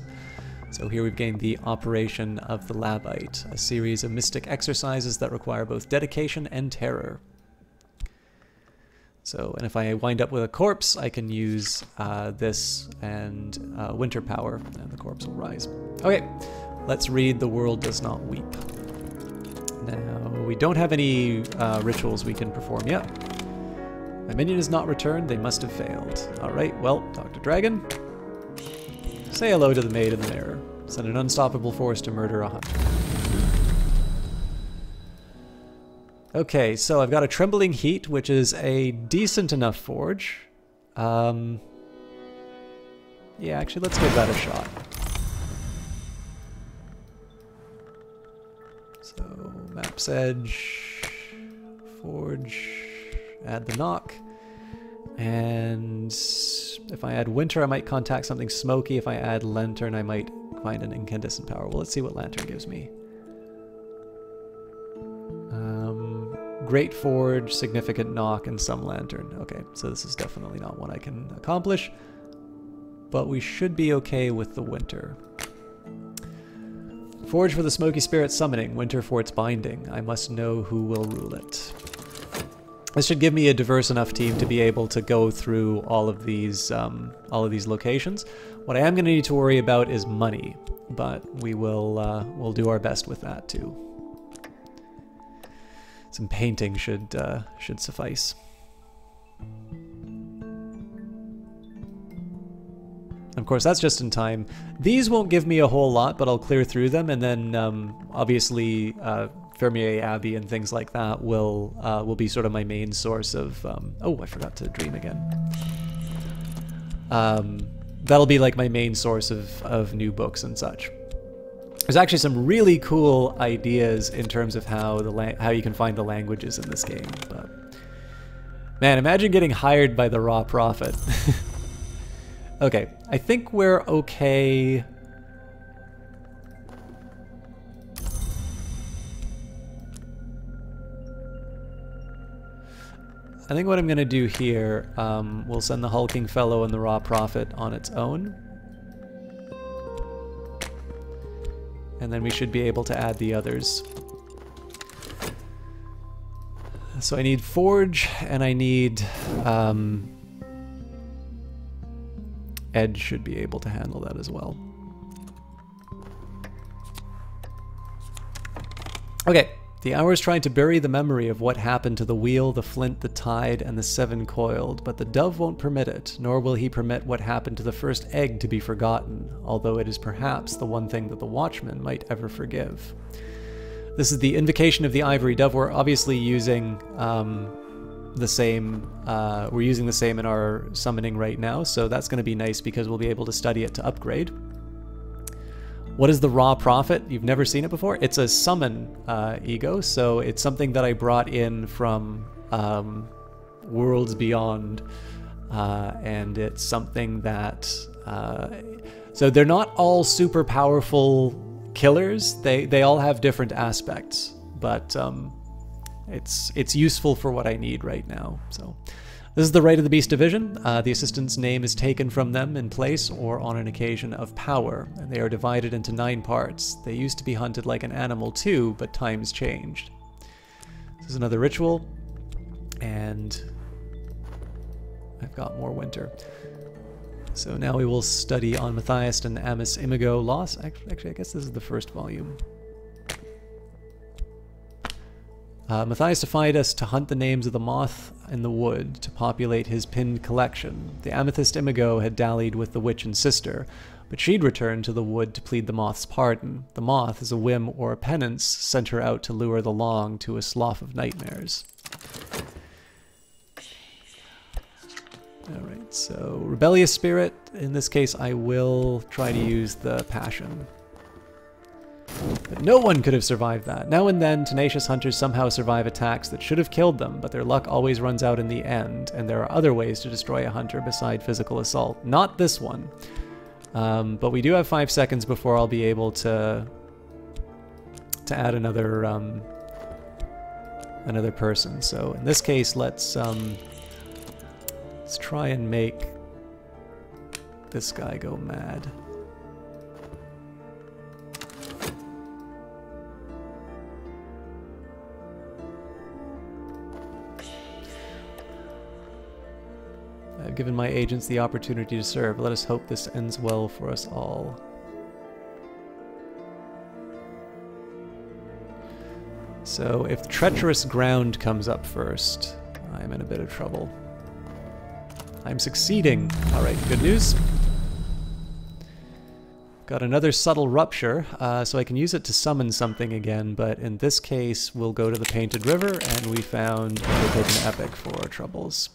So here we've gained the operation of the Labite, a series of mystic exercises that require both dedication and terror. So, and if I wind up with a corpse, I can use this and winter power, and the corpse will rise. Okay, let's read The World Does Not Weep. Now, we don't have any rituals we can perform yet. My minion is not returned, they must have failed. Alright, well, talk to Dragon. Say hello to the maid in the mirror. Send an unstoppable force to murder a hunter. Okay, so I've got a Trembling Heat, which is a decent enough forge. Yeah, actually, let's give that a shot. So, Map's Edge, Forge, add the knock. And if I add Winter, I might contact something smoky. If I add Lantern, I might find an incandescent power. Well, let's see what Lantern gives me. Great Forge, Significant Knock, and some Lantern. Okay, so this is definitely not one I can accomplish, but we should be okay with the Winter. Forge for the Smoky Spirit Summoning, Winter for its Binding. I must know who will rule it. This should give me a diverse enough team to be able to go through all of these locations. What I am going to need to worry about is money, but we'll do our best with that too. Some painting should suffice. Of course, that's just in time. These won't give me a whole lot, but I'll clear through them, and then obviously Fermier Abbey and things like that will be sort of my main source of. Oh, I forgot to dream again. That'll be like my main source of new books and such. There's actually some really cool ideas in terms of how you can find the languages in this game. But man, imagine getting hired by the Raw Prophet. Okay, I think we're okay. I think what I'm going to do here, we'll send the Hulking Fellow and the Raw Prophet on its own. And then we should be able to add the others. So I need Forge, and I need... Edge should be able to handle that as well. Okay, the hour is trying to bury the memory of what happened to the wheel, the flint, the tide, and the seven coiled, but the dove won't permit it, nor will he permit what happened to the first egg to be forgotten, although it is perhaps the one thing that the watchman might ever forgive. This is the Invocation of the Ivory Dove. We're obviously using the same in our summoning right now, so that's going to be nice because we'll be able to study it to upgrade. What is the Raw Prophet? You've never seen it before? It's a summon ego, so it's something that I brought in from Worlds Beyond, and it's something that... so they're not all super powerful killers. They all have different aspects, but it's useful for what I need right now. So this is the Right of the Beast division. The assistant's name is taken from them in place or on an occasion of power, and they are divided into 9 parts. They used to be hunted like an animal too, but times changed. This is another ritual, and I've got more winter. So now we will study on Matthias and Amice Imago Loss. Actually, I guess this is the first volume. Matthias defied us to hunt the names of the moth in the wood to populate his pinned collection. The amethyst Imago had dallied with the witch and sister, but she'd returned to the wood to plead the moth's pardon. The moth, as a whim or a penance, sent her out to lure the long to a slough of nightmares. Alright, so rebellious spirit. In this case, I will try to use the passion. But no one could have survived that. Now and then, tenacious hunters somehow survive attacks that should have killed them, but their luck always runs out in the end, and there are other ways to destroy a hunter beside physical assault. Not this one. But we do have 5 seconds before I'll be able to add another person. So in this case, let's try and make this guy go mad. I've given my agents the opportunity to serve. Let us hope this ends well for us all. So if treacherous ground comes up first, I'm in a bit of trouble. I'm succeeding. Alright, good news. Got another subtle rupture, so I can use it to summon something again, but in this case we'll go to the Painted River, and we found the Hidden Epic for our troubles.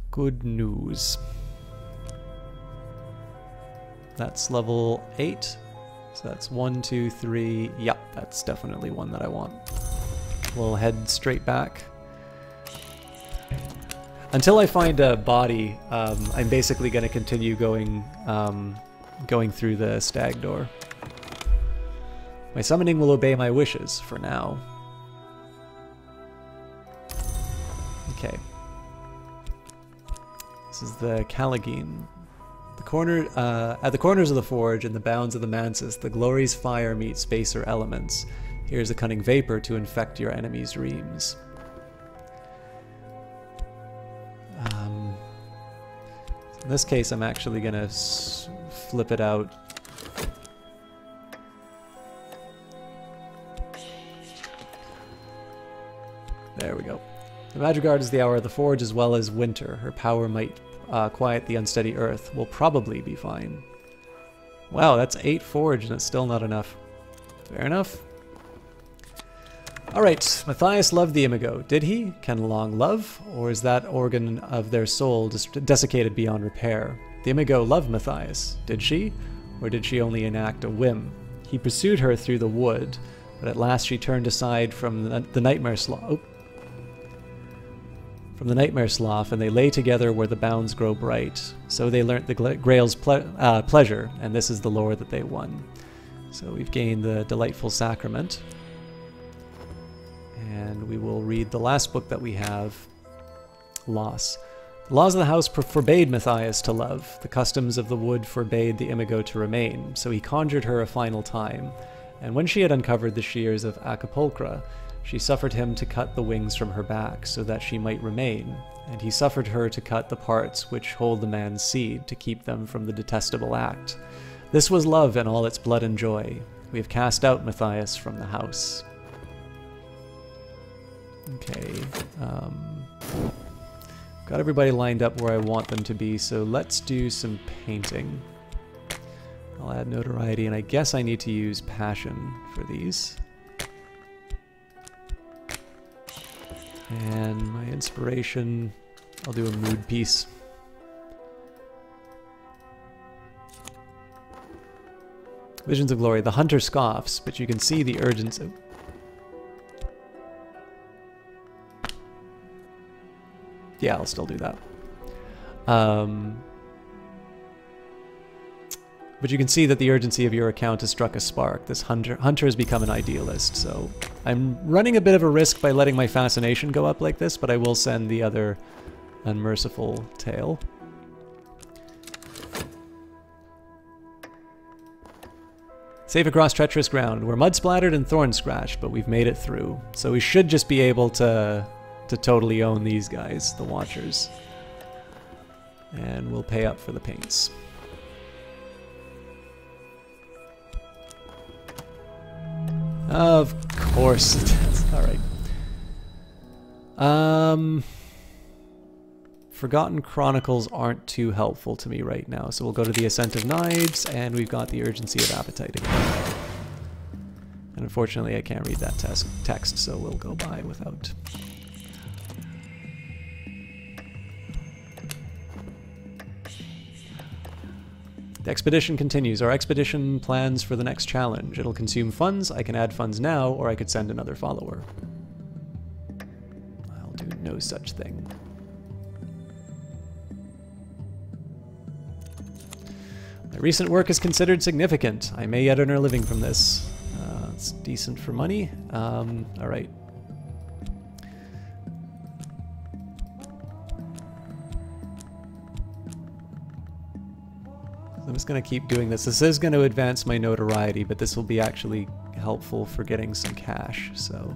Good news. That's level 8. So that's 1, 2, 3. Yep, that's definitely one that I want. We'll head straight back. Until I find a body, I'm basically going to continue going through the stag door. My summoning will obey my wishes for now. Okay. This is the Callagine. The corner, at the corners of the forge and the bounds of the mansis, the glory's fire meets baser elements. Here's a cunning vapor to infect your enemy's reams. In this case, I'm actually going to flip it out. There we go. The Madrigard is the hour of the forge as well as winter. Her power might quiet the unsteady earth. We'll probably be fine. Wow, that's 8 forge and it's still not enough. Fair enough. Alright, Matthias loved the Imago. Did he? Can long love? Or is that organ of their soul desiccated beyond repair? The Imago loved Matthias. Did she? Or did she only enact a whim? He pursued her through the wood, but at last she turned aside from the nightmare slough. Oh. From the nightmare slough, and they lay together where the bounds grow bright. So they learnt the Grail's pleasure, and this is the lore that they won. So we've gained the delightful sacrament. And we will read the last book that we have, Loss. The laws of the house forbade Matthias to love. The customs of the wood forbade the Imago to remain. So he conjured her a final time. And when she had uncovered the shears of Acapulcra, she suffered him to cut the wings from her back, so that she might remain. And he suffered her to cut the parts which hold the man's seed, to keep them from the detestable act. This was love and all its blood and joy. We have cast out Matthias from the house. Okay, got everybody lined up where I want them to be, so let's do some painting. I'll add notoriety, and I guess I need to use passion for these. And my inspiration, I'll do a mood piece. Visions of Glory. The hunter scoffs, but you can see the urgency. Yeah, I'll still do that. But you can see that the urgency of your account has struck a spark. This hunter has become an idealist, so I'm running a bit of a risk by letting my fascination go up like this, but I will send the other unmerciful tale. Safe across treacherous ground. We're mud splattered and thorn scratched, but we've made it through. So we should just be able to totally own these guys, the Watchers. And we'll pay up for the paints. Of course. Alright. Forgotten Chronicles aren't too helpful to me right now, so we'll go to the Ascent of Knives, and we've got the Urgency of Appetite again. And unfortunately I can't read that text, so we'll go by without. The expedition continues. Our expedition plans for the next challenge. It'll consume funds. I can add funds now, or I could send another follower. I'll do no such thing. My recent work is considered significant. I may yet earn a living from this. It's decent for money. Alright. I'm just going to keep doing this. This is going to advance my notoriety, but this will be actually helpful for getting some cash, so.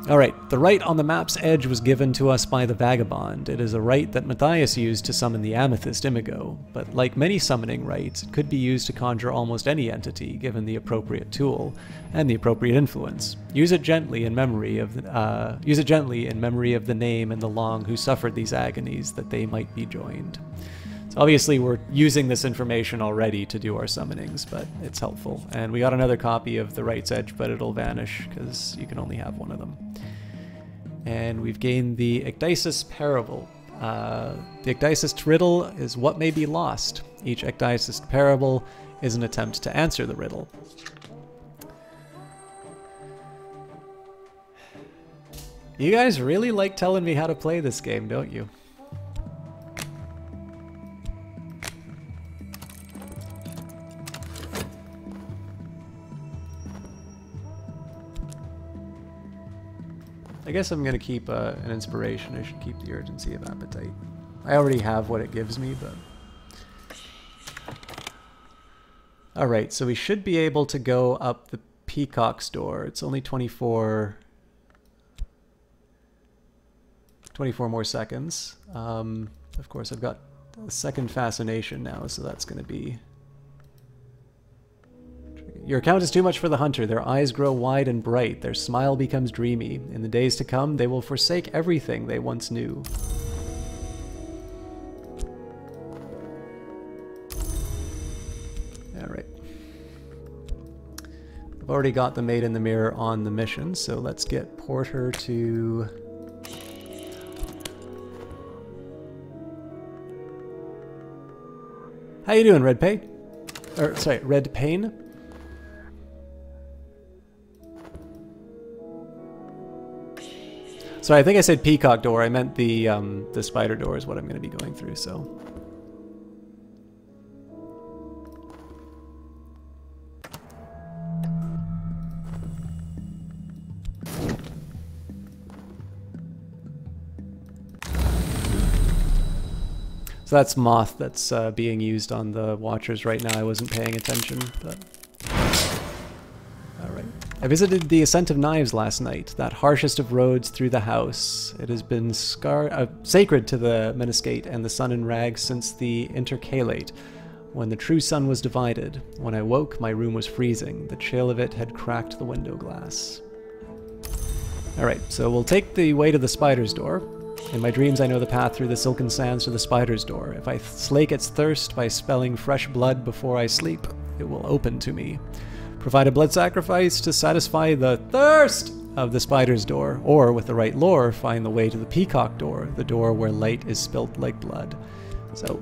Alright, the right on the map's edge was given to us by the Vagabond. It is a right that Matthias used to summon the Amethyst Imago, but like many summoning rites, it could be used to conjure almost any entity, given the appropriate tool and the appropriate influence. Use it gently in memory of the name and the long who suffered these agonies, that they might be joined. So obviously we're using this information already to do our summonings, but it's helpful. And we got another copy of the Right's Edge, but it'll vanish because you can only have one of them. And we've gained the Ecdysis Parable. The Ecdysis riddle is what may be lost. Each Ecdysis Parable is an attempt to answer the riddle. You guys really like telling me how to play this game, don't you? I guess I'm going to keep an inspiration. I should keep the urgency of appetite. I already have what it gives me, but... Alright, so we should be able to go up the Peacock's door. It's only 24 more seconds. Of course, I've got a second fascination now, so that's going to be... Your account is too much for the hunter. Their eyes grow wide and bright. Their smile becomes dreamy. In the days to come, they will forsake everything they once knew. Alright. I've already got the Maid in the Mirror on the mission, so let's get Porter to... How you doing, Red Pain? Or, sorry, Red Pain? So I think I said Peacock door. I meant the spider door is what I'm going to be going through. So that's Moth that's being used on the Watchers right now. I wasn't paying attention, but all right. I visited the Ascent of Knives last night, that harshest of roads through the house. It has been sacred to the Meniscate and the sun in rags since the intercalate, when the true sun was divided. When I woke, my room was freezing. The chill of it had cracked the window glass. Alright, so we'll take the way to the spider's door. In my dreams I know the path through the silken sands to the spider's door. If I slake its thirst by spelling fresh blood before I sleep, it will open to me. Provide a blood sacrifice to satisfy the thirst of the spider's door, or with the right lore, find the way to the Peacock door, the door where light is spilt like blood. So,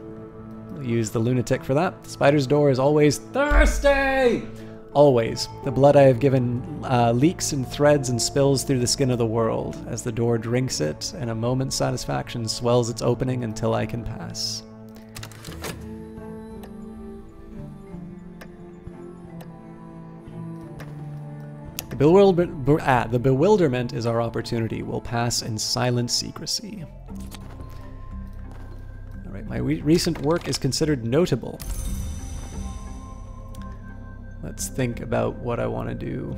we'll use the lunatic for that. The spider's door is always thirsty! Always. The blood I have given leaks and threads and spills through the skin of the world. As the door drinks it, and a moment's satisfaction swells its opening until I can pass. The bewilderment is our opportunity. We'll pass in silent secrecy. Alright, my recent work is considered notable. Let's think about what I want to do.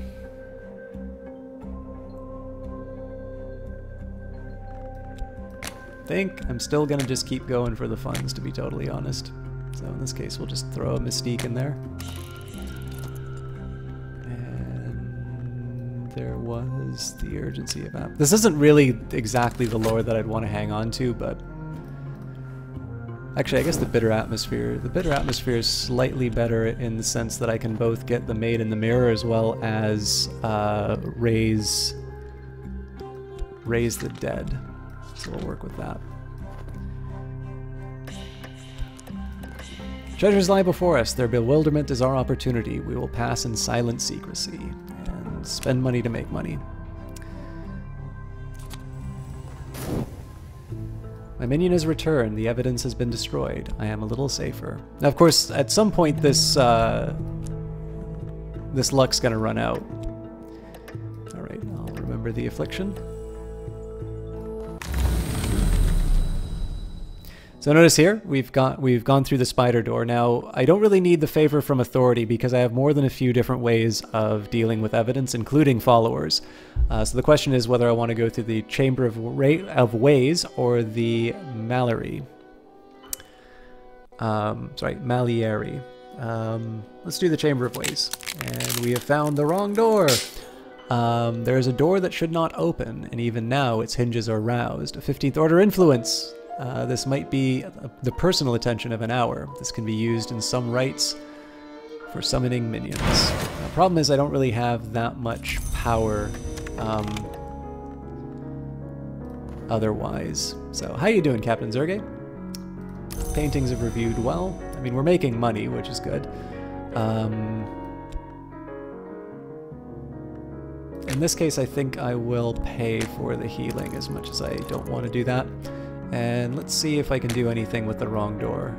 I think I'm still going to just keep going for the funds, to be totally honest. So in this case, we'll just throw a Mystique in there. There was the urgency of app. This isn't really exactly the lore that I'd want to hang on to, but actually I guess the bitter atmosphere is slightly better in the sense that I can both get the Maid in the Mirror as well as raise the dead. So we'll work with that. Treasures lie before us. Their bewilderment is our opportunity. We will pass in silent secrecy. Spend money to make money. My minion has returned. The evidence has been destroyed. I am a little safer. Now, of course, at some point this this luck's gonna run out. All right, I'll remember the affliction. So notice here, we've gone through the spider door. Now, I don't really need the favor from authority because I have more than a few different ways of dealing with evidence, including followers. So the question is whether I want to go through the Chamber of Ways or the Mallery. Malieri. Let's do the Chamber of Ways. And we have found the wrong door. There is a door that should not open, and even now its hinges are roused. A 15th order influence. This might be the personal attention of an hour. This can be used in some rites for summoning minions. The problem is I don't really have that much power otherwise. So, how you doing, Captain Zerge? Paintings have reviewed well. I mean, we're making money, which is good. In this case, I think I will pay for the healing as much as I don't want to do that. And let's see if I can do anything with the wrong door.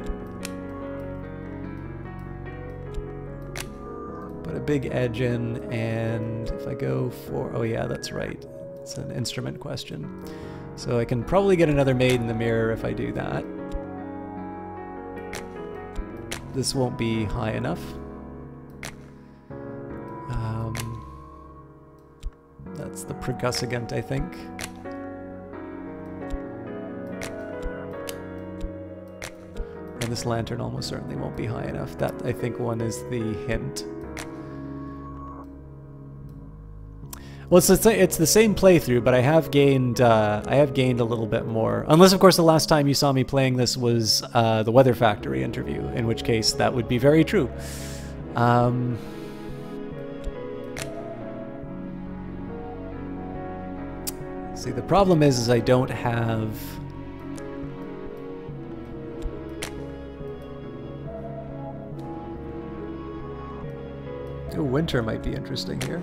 Put a big edge in, and if I go for... Oh yeah, that's right. It's an instrument question. So I can probably get another maid in the mirror if I do that. This won't be high enough. That's the percussigant, I think. And this lantern almost certainly won't be high enough. That, I think, one is the hint. Well, it's the same playthrough, but I have gained a little bit more. Unless, of course, the last time you saw me playing this was the Weather Factory interview, in which case that would be very true. See, the problem is I don't have... Ooh, winter might be interesting here.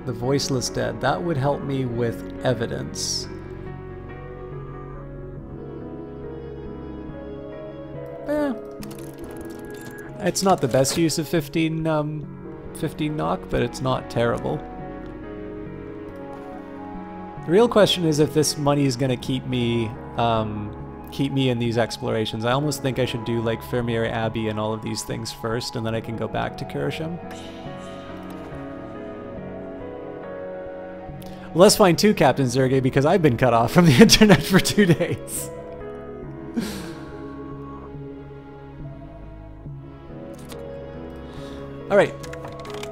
The Voiceless Dead. That would help me with evidence. It's not the best use of 15 knock, but it's not terrible. The real question is if this money is going to keep me in these explorations. I almost think I should do like Fermier Abbey and all of these things first, and then I can go back to Kirisham. Well, let's find two Captain Zerge because I've been cut off from the internet for 2 days. Alright.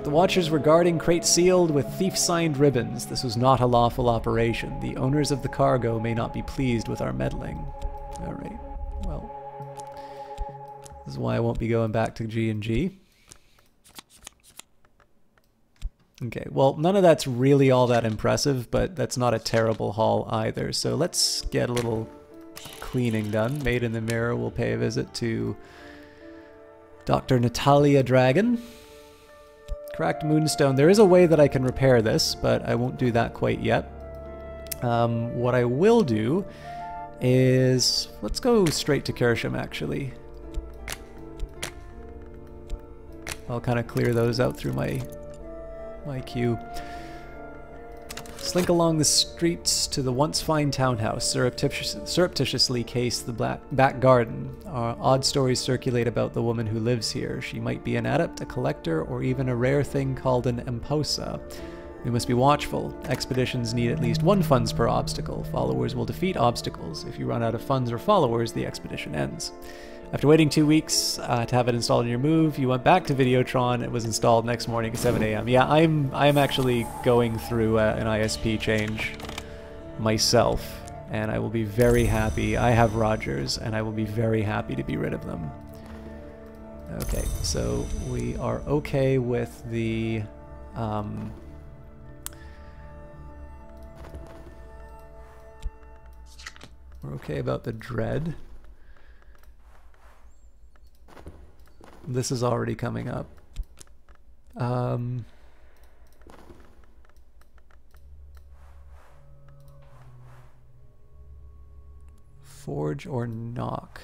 The Watchers were guarding crates sealed with thief-signed ribbons. This was not a lawful operation. The owners of the cargo may not be pleased with our meddling. Alright. Well. This is why I won't be going back to G&G. Okay, well, none of that's really all that impressive, but that's not a terrible haul either. So let's get a little cleaning done. Maid in the Mirror will pay a visit to Dr. Natalia Dragon. Cracked Moonstone. There is a way that I can repair this, but I won't do that quite yet. What I will do is... Let's go straight to Kirisham, actually. I'll kind of clear those out through my queue. Slink along the streets to the once fine townhouse, surreptitiously case the back garden. Odd stories circulate about the woman who lives here. She might be an adept, a collector, or even a rare thing called an emposa. We must be watchful. Expeditions need at least 1 funds per obstacle. Followers will defeat obstacles. If you run out of funds or followers, the expedition ends. After waiting 2 weeks to have it installed in your move, you went back to Videotron. It was installed next morning at 7 AM. Yeah, I'm actually going through an ISP change myself, and I will be very happy. I have Rogers, and I will be very happy to be rid of them. Okay, so we are okay with the... we're okay about the Dread. This is already coming up. Forge or knock?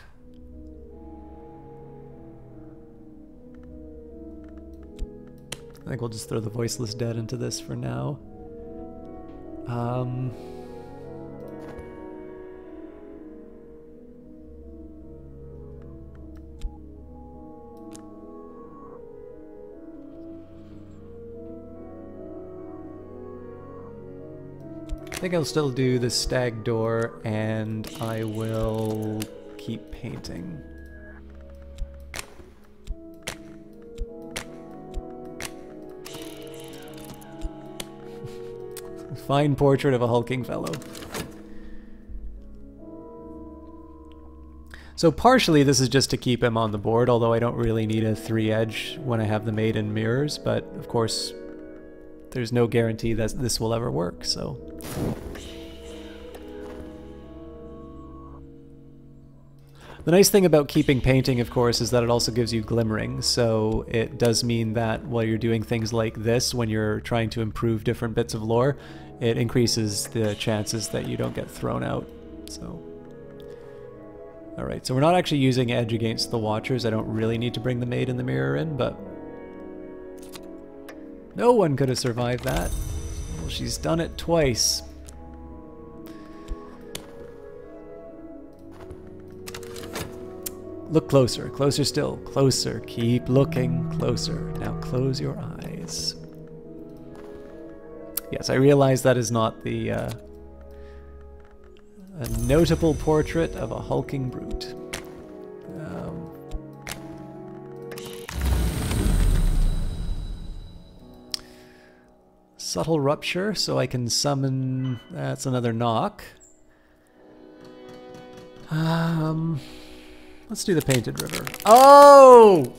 I think we'll just throw the Voiceless Dead into this for now. I think I'll still do the stag door, and I will keep painting. Fine portrait of a hulking fellow. So partially this is just to keep him on the board, although I don't really need a 3-edge when I have the Maid in Mirrors, but of course there's no guarantee that this will ever work, so... The nice thing about keeping painting, of course, is that it also gives you glimmering, so it does mean that while you're doing things like this, when you're trying to improve different bits of lore, it increases the chances that you don't get thrown out, so... Alright, so we're not actually using Edge against the Watchers. I don't really need to bring the Maid in the Mirror in, but... No one could have survived that. Well, she's done it twice. Look closer, closer still, closer. Keep looking closer. Now close your eyes. Yes, I realize that is not the a notable portrait of a hulking brute. Subtle rupture, so I can summon... That's another knock. Let's do the painted river. Oh!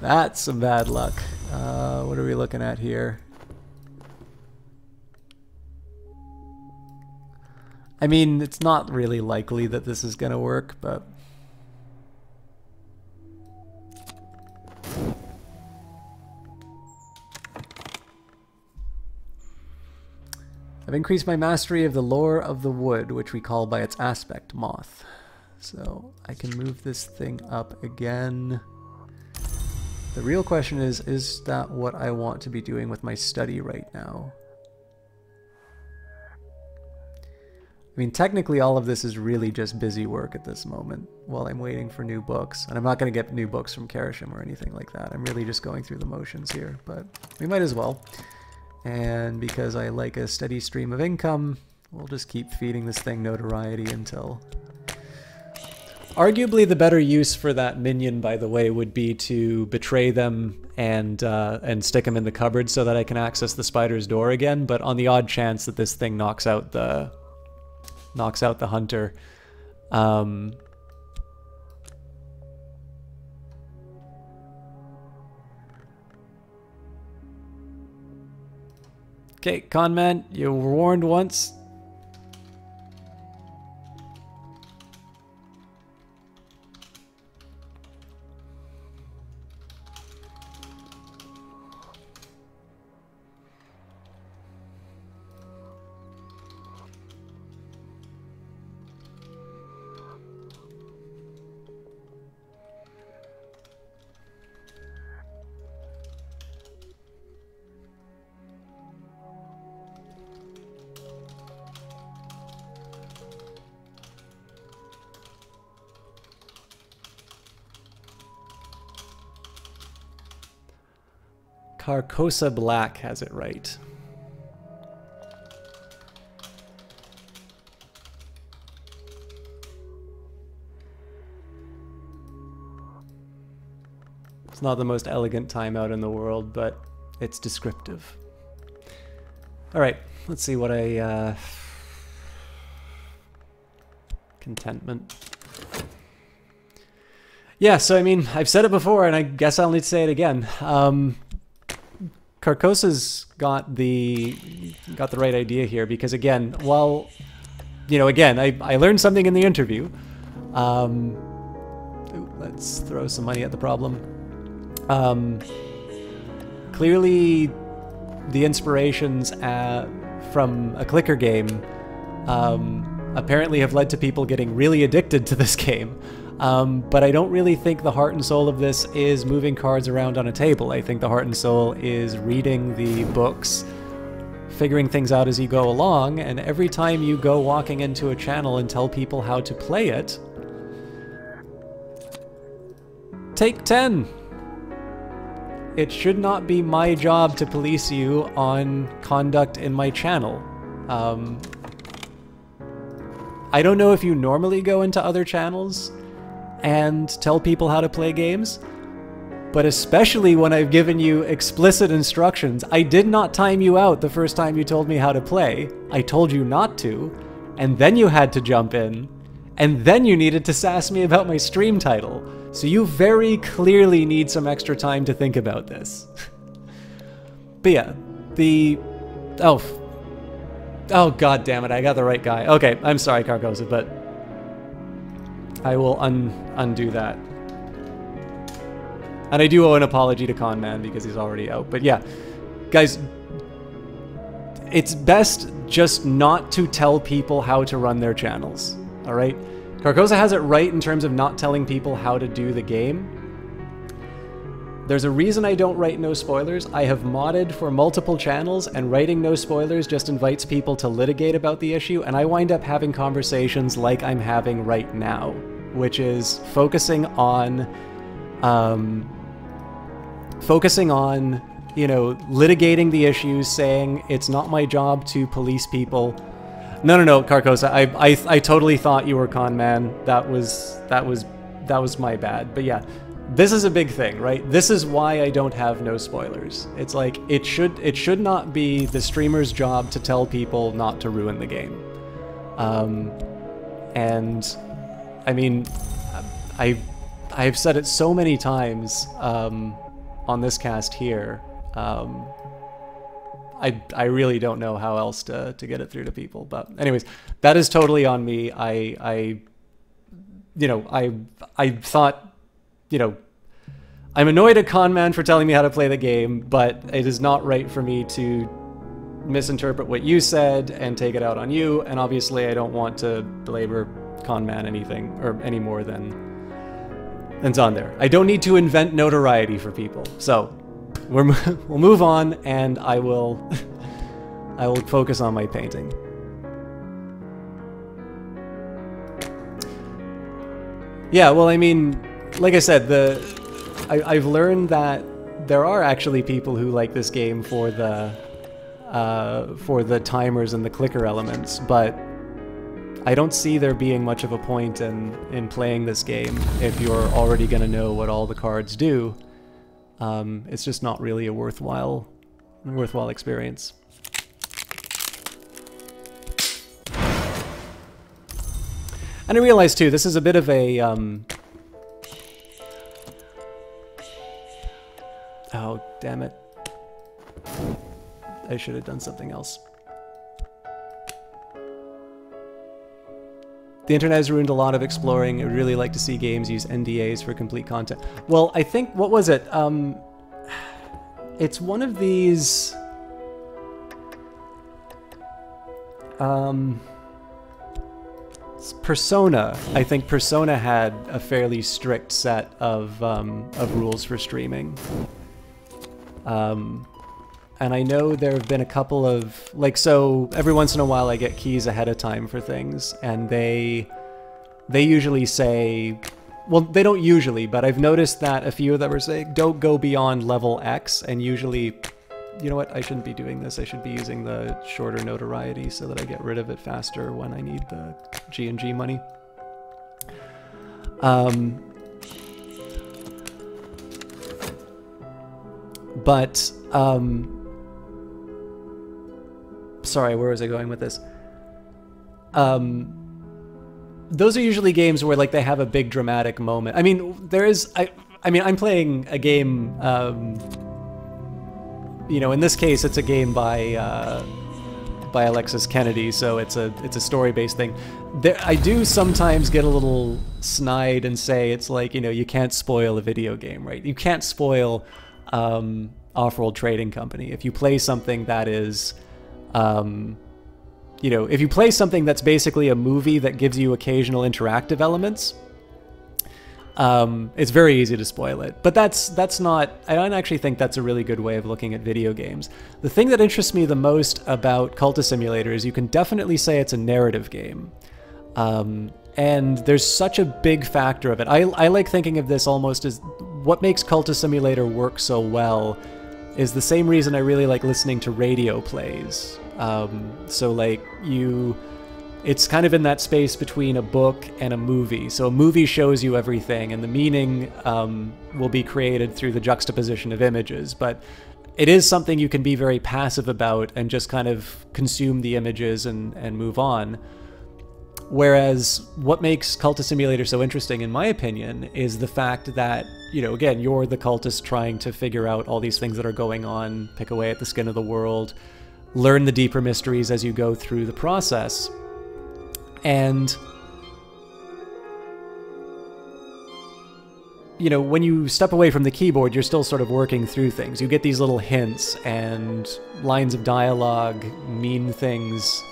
That's some bad luck. What are we looking at here? I mean, it's not really likely that this is gonna work, but... I've increased my mastery of the lore of the wood, which we call by its aspect, moth. So I can move this thing up again. The real question is that what I want to be doing with my study right now? I mean, technically all of this is really just busy work at this moment while I'm waiting for new books. And I'm not going to get new books from Karashim or anything like that. I'm really just going through the motions here, but we might as well. And because I like a steady stream of income, we'll just keep feeding this thing notoriety until... Arguably the better use for that minion, by the way, would be to betray them and stick them in the cupboard so that I can access the spider's door again. But on the odd chance that this thing knocks out the hunter, okay, conman, you were warned once. Carcosa Black has it right. It's not the most elegant timeout in the world, but it's descriptive. Alright, let's see what I... Contentment. Yeah, so I mean, I've said it before, and I guess I'll need to say it again. Carcosa's got the right idea here, because again, while, you know, again, I learned something in the interview. Let's throw some money at the problem. Clearly, the inspirations from a clicker game apparently have led to people getting really addicted to this game. But I don't really think the heart and soul of this is moving cards around on a table. I think the heart and soul is reading the books, figuring things out as you go along, and every time you go walking into a channel and tell people how to play it, take 10. It should not be my job to police you on conduct in my channel. I don't know if you normally go into other channels and tell people how to play games, but especially when I've given you explicit instructions. I did not time you out the first time you told me how to play. I told you not to, and then you had to jump in, and then you needed to sass me about my stream title. So you very clearly need some extra time to think about this. But yeah, oh god damn it, I got the right guy. Okay, I'm sorry, Carcosa, but I will undo that. And I do owe an apology to Conman because he's already out. But yeah, guys, it's best just not to tell people how to run their channels, all right? Carcosa has it right in terms of not telling people how to do the game. There's a reason I don't write no spoilers. I have modded for multiple channels, and writing no spoilers just invites people to litigate about the issue, and I wind up having conversations like I'm having right now, which is focusing on, you know, litigating the issues, saying it's not my job to police people. No, Carcosa, I totally thought you were con man. That was my bad. But yeah, this is a big thing, right? This is why I don't have no spoilers. It's like, it should not be the streamer's job to tell people not to ruin the game. And I mean, I've said it so many times on this cast here. I really don't know how else to get it through to people. But anyways, that is totally on me. I thought, you know, I'm annoyed at Conman for telling me how to play the game, but it is not right for me to misinterpret what you said and take it out on you. And obviously I don't want to belabor Conman anything or any more than's on there. I don't need to invent notoriety for people. So we'll move on, and I will focus on my painting. Yeah, well, I mean, like I said, I've learned that there are actually people who like this game for the timers and the clicker elements, but I don't see there being much of a point in playing this game if you're already going to know what all the cards do. It's just not really a worthwhile experience. And I realize too, this is a bit of a oh, damn it. I should have done something else. The internet has ruined a lot of exploring. I would really like to see games use NDAs for complete content. Well, I think, what was it? It's one of these... Persona. I think Persona had a fairly strict set of rules for streaming. And I know there have been a couple of, like, so every once in a while I get keys ahead of time for things, and they usually say, well, they don't usually, but I've noticed that a few of them are saying, don't go beyond level X, and usually, you know what, I shouldn't be doing this, I should be using the shorter notoriety so that I get rid of it faster when I need the G&G money. Sorry, where was I going with this? Those are usually games where, like, they have a big dramatic moment. I mean, there is... I mean, I'm playing a game... you know, in this case, it's a game by Alexis Kennedy, so it's a story-based thing. I do sometimes get a little snide and say it's like, you know, you can't spoil a video game, right? You can't spoil Off-World Trading Company. If you play something that is... you know, if you play something that's basically a movie that gives you occasional interactive elements, it's very easy to spoil it. But that's not... I don't actually think that's a really good way of looking at video games. The thing that interests me the most about Cultist Simulator is you can definitely say it's a narrative game. And there's such a big factor of it. I like thinking of this almost as... What makes Cultist Simulator work so well is the same reason I really like listening to radio plays. So like it's kind of in that space between a book and a movie. So a movie shows you everything, and the meaning will be created through the juxtaposition of images, but it is something you can be very passive about and just kind of consume the images and move on. Whereas what makes Cultist Simulator so interesting, in my opinion, is the fact that, you know, again, you're the cultist trying to figure out all these things that are going on, pick away at the skin of the world, learn the deeper mysteries as you go through the process. And, you know, when you step away from the keyboard, you're still sort of working through things. You get these little hints and lines of dialogue mean things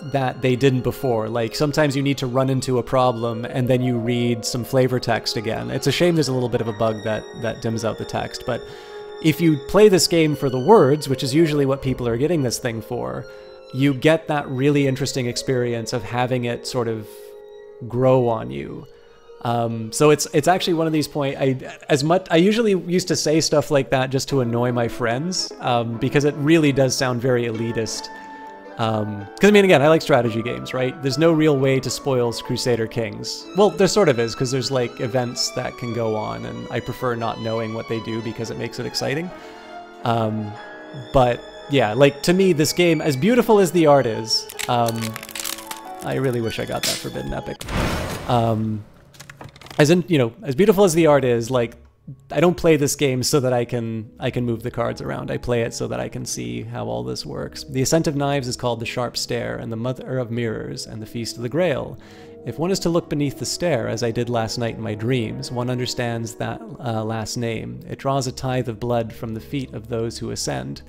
that they didn't before. Like, sometimes you need to run into a problem and then you read some flavor text again. It's a shame there's a little bit of a bug that dims out the text, but if you play this game for the words, which is usually what people are getting this thing for, you get that really interesting experience of having it sort of grow on you. So it's actually one of these points. I usually used to say stuff like that just to annoy my friends, because it really does sound very elitist. Because I mean, again, I like strategy games, right? There's no real way to spoil Crusader Kings. Well, there sort of is, because there's like events that can go on, and I prefer not knowing what they do because it makes it exciting. But yeah, like, to me, this game, as beautiful as the art is, I really wish I got that Forbidden Epic. As in, you know, as beautiful as the art is, like, I don't play this game so that I can move the cards around. I play it so that I can see how all this works. The Ascent of Knives is called the Sharp Stair, and the Mother of Mirrors, and the Feast of the Grail. If one is to look beneath the stair, as I did last night in my dreams, one understands that last name. It draws a tithe of blood from the feet of those who ascend.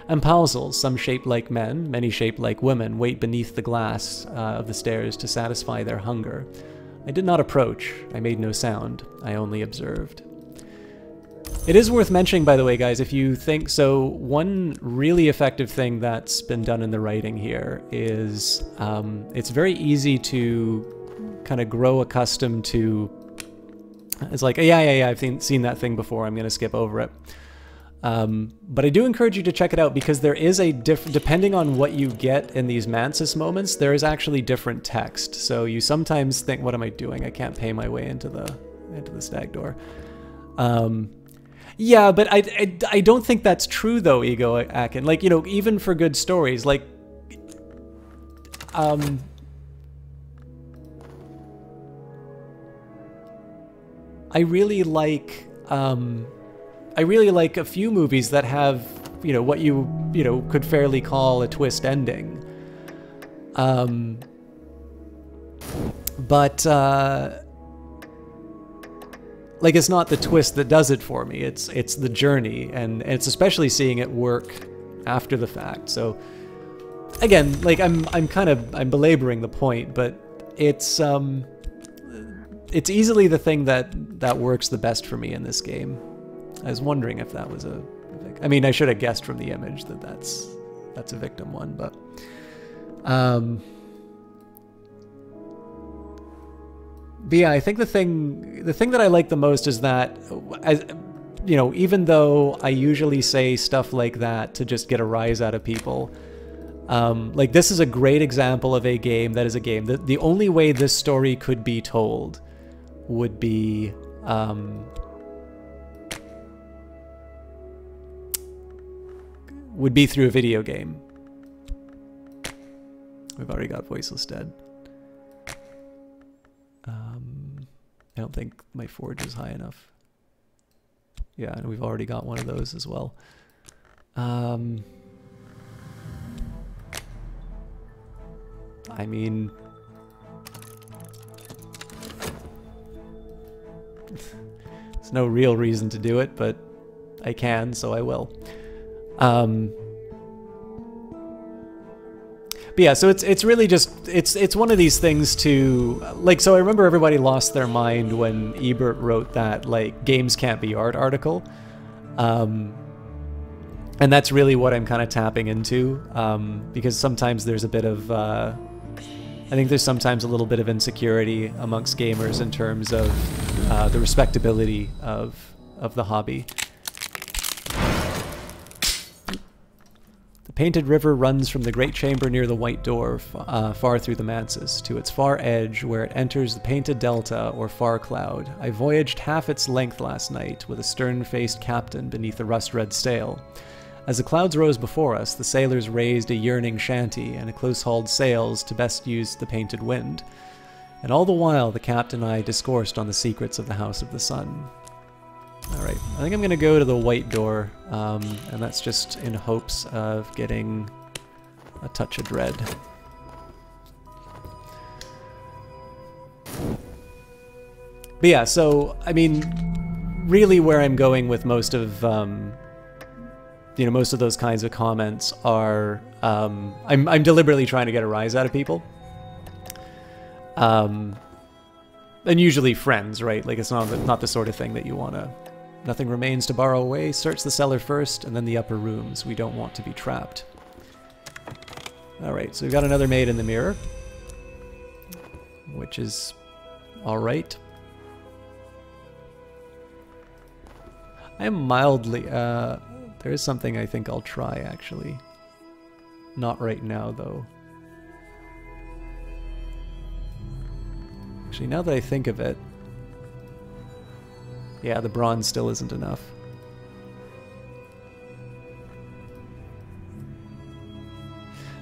And Pausels, some shaped like men, many shaped like women, wait beneath the glass of the stairs to satisfy their hunger. I did not approach. I made no sound. I only observed. It is worth mentioning, by the way, guys, if you think so, one really effective thing that's been done in the writing here is it's very easy to kind of grow accustomed to. It's like, yeah, I've seen that thing before, I'm going to skip over it. But I do encourage you to check it out, because there is a depending on what you get in these Mansis moments, there is actually different text. So you sometimes think, what am I doing? I can't pay my way into the stag door. Yeah, but I don't think that's true though, Ego Akin. Like, you know, even for good stories, like, I really like a few movies that have, you know, what you know, could fairly call a twist ending. Like, it's not the twist that does it for me. It's the journey, and it's especially seeing it work after the fact. So again, like, I'm belaboring the point, but it's easily the thing that works the best for me in this game. I was wondering if that was I mean, I should have guessed from the image that that's a victim one, but yeah, I think the thing that I like the most is that, you know, even though I usually say stuff like that to just get a rise out of people, like, this is a great example of a game that is a game that the only way this story could be told would be through a video game. We've already got Voiceless Dead. I don't think my forge is high enough. Yeah, and we've already got one of those as well. I mean, there's no real reason to do it, but I can, so I will. But yeah, so it's really just, it's one of these things to, like, so I remember everybody lost their mind when Ebert wrote that, like, games can't be art article. And that's really what I'm kind of tapping into, because sometimes there's a bit of, I think there's sometimes a little bit of insecurity amongst gamers in terms of the respectability of the hobby. The painted river runs from the great chamber near the white door far through the manses, to its far edge where it enters the painted delta or far cloud. I voyaged half its length last night with a stern-faced captain beneath a rust-red sail. As the clouds rose before us, the sailors raised a yearning shanty and a close-hauled sails to best use the painted wind. And all the while the captain and I discoursed on the secrets of the House of the Sun. Alright, I think I'm going to go to the white door, and that's just in hopes of getting a touch of dread. But yeah, so, I mean, really where I'm going with most of you know, most of those kinds of comments are, I'm deliberately trying to get a rise out of people. And usually friends, right? Like, it's not the sort of thing that you want to... Nothing remains to borrow away. Search the cellar first, and then the upper rooms. We don't want to be trapped. Alright, so we've got another maid in the mirror. Which is alright. I am mildly... there is something I think I'll try, actually. Not right now, though. Actually, now that I think of it... Yeah, the bronze still isn't enough.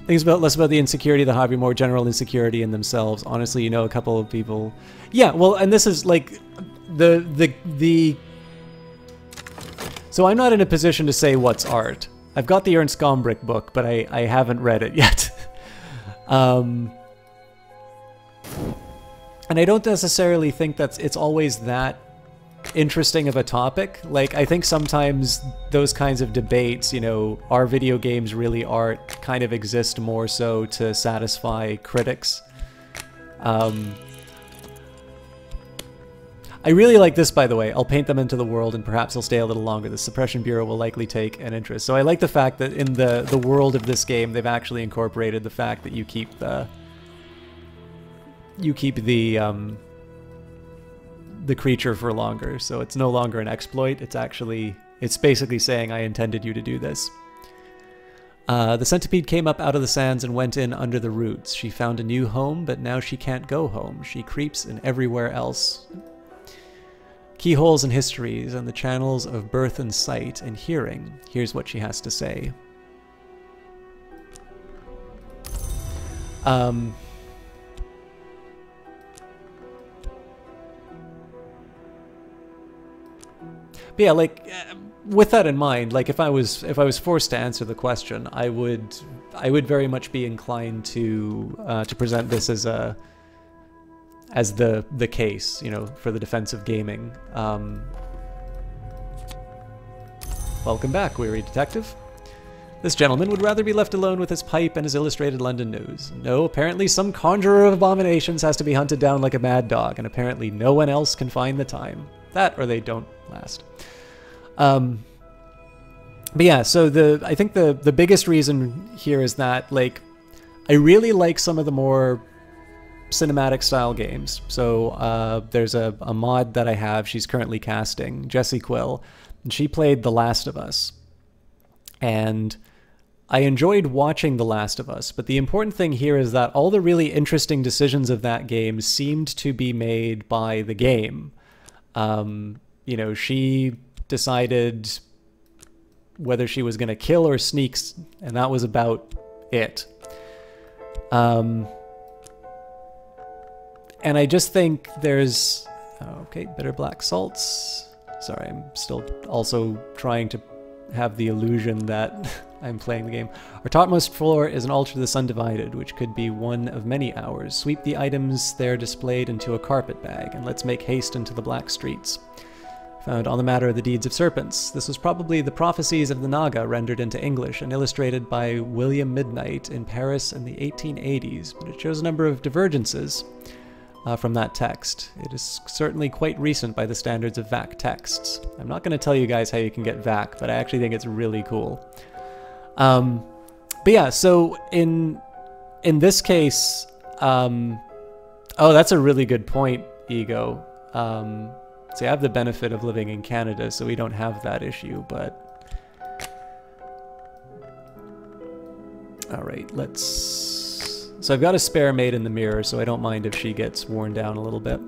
Things less about the insecurity of the hobby, more general insecurity in themselves. Honestly, you know, a couple of people... Yeah, well, and this is, like, the... So I'm not in a position to say what's art. I've got the Ernst Gombrich book, but I haven't read it yet. And I don't necessarily think it's always that interesting of a topic. Like, I think sometimes those kinds of debates, you know, are video games really art, kind of exist more so to satisfy critics. I really like this, by the way. I'll paint them into the world and perhaps they'll stay a little longer. The Suppression Bureau will likely take an interest. So I like the fact that in the world of this game, they've actually incorporated the fact that you keep the creature for longer. So it's no longer an exploit. It's basically saying, I intended you to do this. The centipede came up out of the sands and went in under the roots. She found a new home, but now she can't go home. She creeps in everywhere else. Keyholes and histories and the channels of birth and sight and hearing. Here's what she has to say. But yeah, like, with that in mind, like, if I was forced to answer the question, I would very much be inclined to present this as the case, you know, for the defense of gaming. Welcome back, weary detective. This gentleman would rather be left alone with his pipe and his illustrated London news. No, apparently some conjurer of abominations has to be hunted down like a mad dog, and apparently no one else can find the time. That, or they don't last. But yeah, so I think the biggest reason here is that, like, I really like some of the more cinematic style games. So there's a mod that I have, she's currently casting, Jessie Quill, and she played The Last of Us. And I enjoyed watching The Last of Us, but the important thing here is that all the really interesting decisions of that game seemed to be made by the game. You know, she decided whether she was going to kill or sneak, and that was about it. And I just think there's... Okay, bitter black salts. Sorry, I'm still also trying to have the illusion that I'm playing the game. Our topmost floor is an altar to the sun divided, which could be one of many hours. Sweep the items there displayed into a carpet bag, and let's make haste into the black streets. Found on the matter of the deeds of serpents. This was probably the prophecies of the Naga rendered into English and illustrated by William Midnight in Paris in the 1880s, but it shows a number of divergences from that text. It is certainly quite recent by the standards of VAC texts. I'm not going to tell you guys how you can get VAC, but I actually think it's really cool. But yeah, so in this case, oh, that's a really good point, Ego. See, I have the benefit of living in Canada, so we don't have that issue, but... Alright, let's... So I've got a spare maid in the mirror, so I don't mind if she gets worn down a little bit.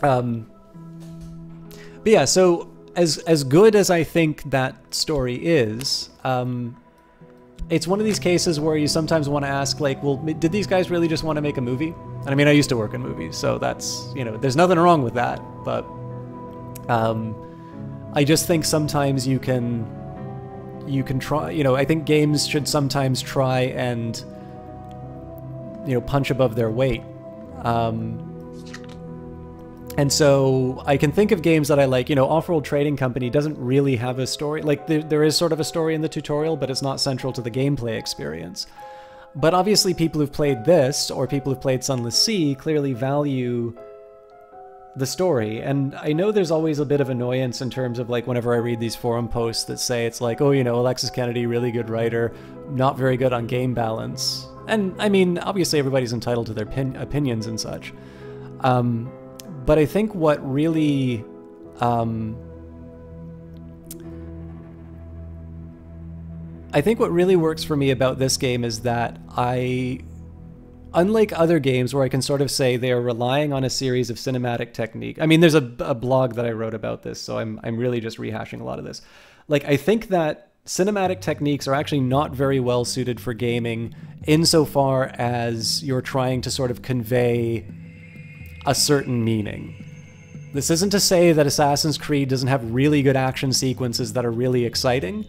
But yeah, so as good as I think that story is, it's one of these cases where you sometimes want to ask, like, well, did these guys really just want to make a movie? And I mean, I used to work in movies, so that's, you know, there's nothing wrong with that, but I just think sometimes you can try, you know, I think games should sometimes try and, you know, punch above their weight. And so I can think of games that I like. You know, Off-World Trading Company doesn't really have a story. Like, there is sort of a story in the tutorial, but it's not central to the gameplay experience. But obviously people who've played this, or people who've played Sunless Sea, clearly value the story. And I know there's always a bit of annoyance in terms of, like, whenever I read these forum posts that say it's like, oh, you know, Alexis Kennedy, really good writer, not very good on game balance. And, I mean, obviously everybody's entitled to their opinions and such. But I think what really, works for me about this game is that unlike other games where I can sort of say they are relying on a series of cinematic technique. I mean, there's a blog that I wrote about this, so I'm really just rehashing a lot of this. Like, I think that cinematic techniques are actually not very well suited for gaming insofar as you're trying to sort of convey a certain meaning. This isn't to say that Assassin's Creed doesn't have really good action sequences that are really exciting,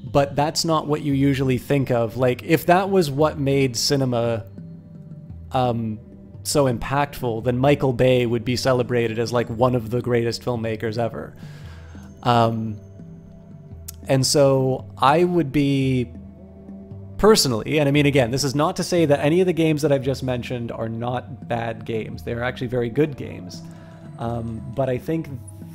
but that's not what you usually think of. Like, if that was what made cinema so impactful, then Michael Bay would be celebrated as like one of the greatest filmmakers ever. And so I would be personally, and I mean, again, this is not to say that any of the games that I've just mentioned are not bad games. They're actually very good games. But I think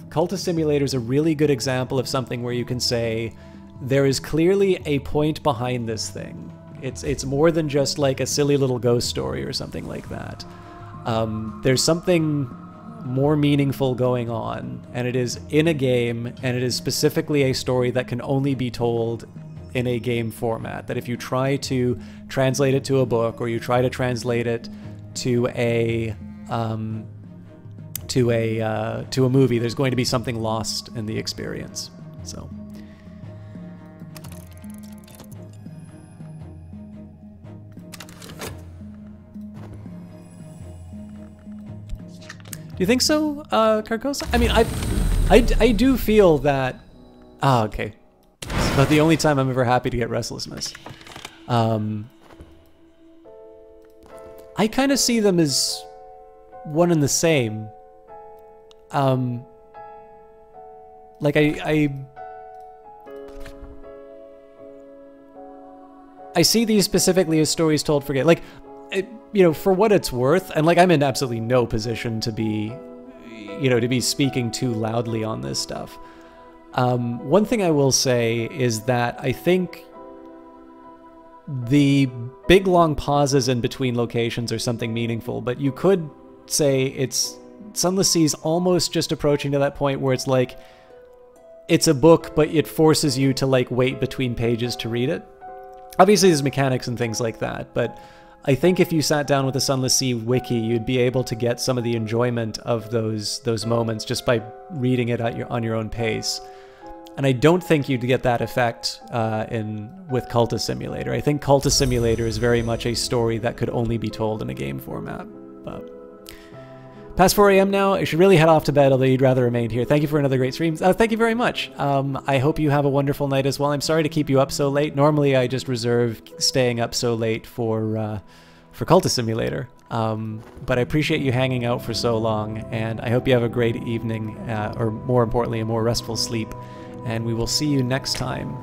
Cultist Simulator is a really good example of something where you can say, there is clearly a point behind this thing. It's more than just like a silly little ghost story or something like that. There's something more meaningful going on, and it is in a game, and it is specifically a story that can only be told in a game format. That if you try to translate it to a book, or you try to translate it to a movie, there's going to be something lost in the experience. So. Do you think so, Carcosa? I mean, I do feel that... Ah, okay. It's about the only time I'm ever happy to get Restlessness. I kind of see them as one and the same. Like, I see these specifically as stories told for game. Like, you know, for what it's worth, and like, I'm in absolutely no position to be, you know, to be speaking too loudly on this stuff. One thing I will say is that I think the big long pauses in between locations are something meaningful, but you could say it's Sunless Sea's almost just approaching to that point where it's like, it's a book, but it forces you to like wait between pages to read it. Obviously there's mechanics and things like that, but I think if you sat down with the Sunless Sea wiki, you'd be able to get some of the enjoyment of those moments just by reading it at on your own pace. And I don't think you'd get that effect with Cultist Simulator. I think Cultist Simulator is very much a story that could only be told in a game format. But past 4 a.m. now, I should really head off to bed, although you'd rather remain here. Thank you for another great stream. Thank you very much. I hope you have a wonderful night as well. I'm sorry to keep you up so late. Normally, I just reserve staying up so late for Cultist Simulator. But I appreciate you hanging out for so long, and I hope you have a great evening, or more importantly, a more restful sleep. And we will see you next time.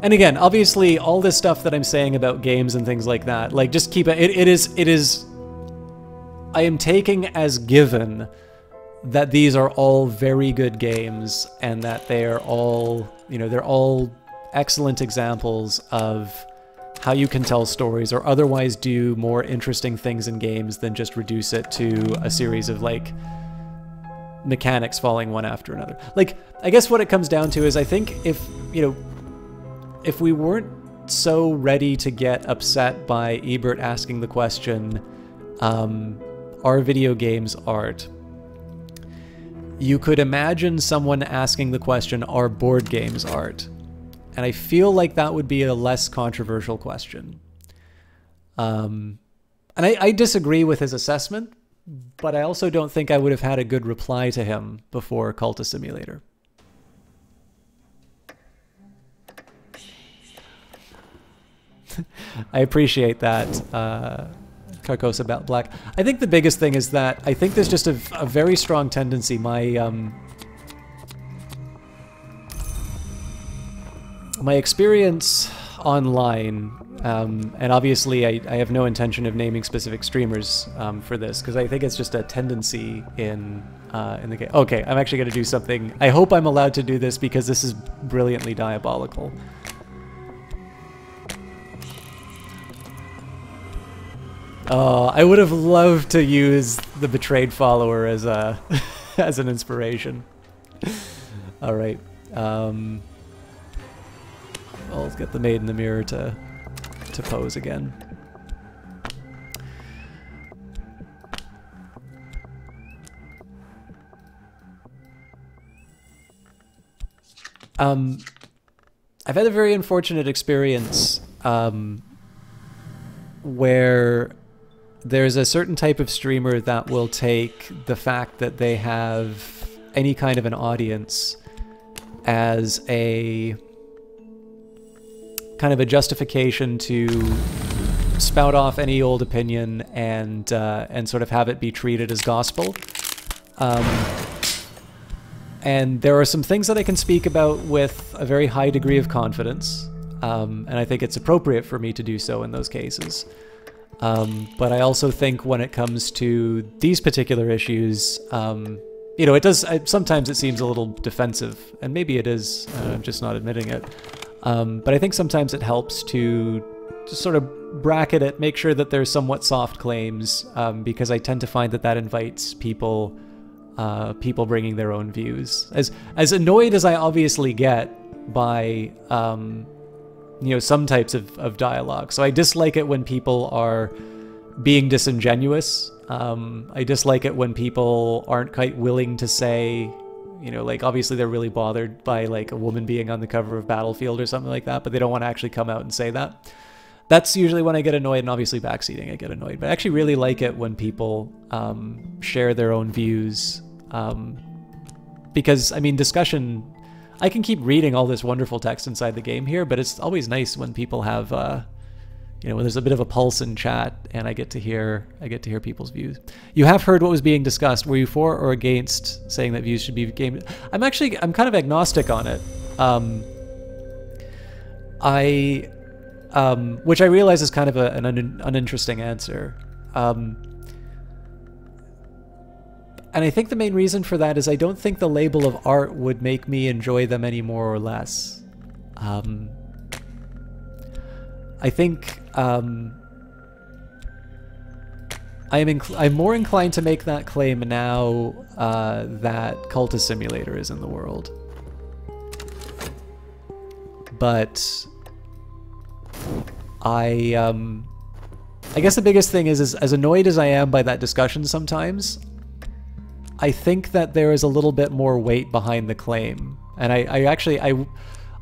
And again, obviously, all this stuff that I'm saying about games and things like that, like, just keep it. It is. I am taking as given that these are all very good games, and that they are all, you know, they're all excellent examples of how you can tell stories or otherwise do more interesting things in games than just reduce it to a series of, like, mechanics falling one after another. Like, I guess what it comes down to is, I think if, you know, if we weren't so ready to get upset by Ebert asking the question, are video games art? You could imagine someone asking the question, are board games art? And I feel like that would be a less controversial question. And I disagree with his assessment, but I also don't think I would have had a good reply to him before Cultist Simulator. I appreciate that, Carcosa Black. I think the biggest thing is that I think there's just a very strong tendency. My experience online, and obviously I have no intention of naming specific streamers for this, because I think it's just a tendency in the game. Okay, I'm actually going to do something. I hope I'm allowed to do this because this is brilliantly diabolical. I would have loved to use the betrayed follower as a as an inspiration. All right. I'll get the maid in the mirror to pose again. I've had a very unfortunate experience where there's a certain type of streamer that will take the fact that they have any kind of an audience as a kind of a justification to spout off any old opinion and sort of have it be treated as gospel. And there are some things that I can speak about with a very high degree of confidence, and I think it's appropriate for me to do so in those cases. But I also think when it comes to these particular issues, you know, sometimes it seems a little defensive, and maybe it is, I'm just not admitting it. But I think sometimes it helps to sort of bracket it, make sure that there's somewhat soft claims, because I tend to find that that invites people bringing their own views. As annoyed as I obviously get by, you know, some types of dialogue. So I dislike it when people are being disingenuous. I dislike it when people aren't quite willing to say, you know, like, obviously they're really bothered by, like, a woman being on the cover of Battlefield or something like that, but they don't want to actually come out and say that. That's usually when I get annoyed, and obviously backseating I get annoyed. But I actually really like it when people share their own views, because, I mean, discussion... I can keep reading all this wonderful text inside the game here, but it's always nice when people have, you know, when there's a bit of a pulse in chat, and I get to hear people's views. You have heard what was being discussed. Were you for or against saying that views should be gamed? I'm kind of agnostic on it. Which I realize is kind of an uninteresting answer. And I think the main reason for that is I don't think the label of art would make me enjoy them any more or less. I think I'm more inclined to make that claim now that Cultist Simulator is in the world. But I guess the biggest thing is as annoyed as I am by that discussion sometimes, I think that there is a little bit more weight behind the claim. And I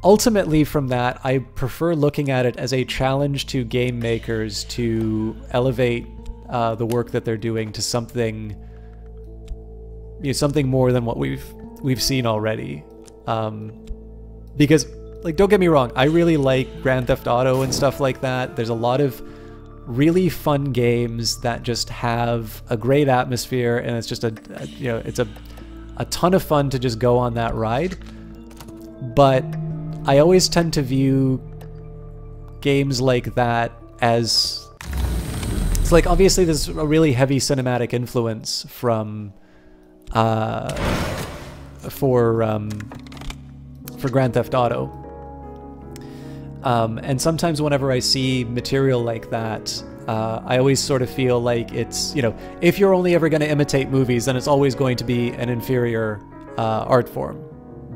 ultimately from that, I prefer looking at it as a challenge to game makers to elevate the work that they're doing to something, you know, something more than what we've seen already. Because, like, don't get me wrong, I really like Grand Theft Auto and stuff like that. There's a lot of really fun games that just have a great atmosphere, and it's just you know, it's a ton of fun to just go on that ride. But I always tend to view games like that as, it's like, obviously there's a really heavy cinematic influence from for Grand Theft Auto. And sometimes whenever I see material like that, I always sort of feel like it's, you know, if you're only ever going to imitate movies, then it's always going to be an inferior art form,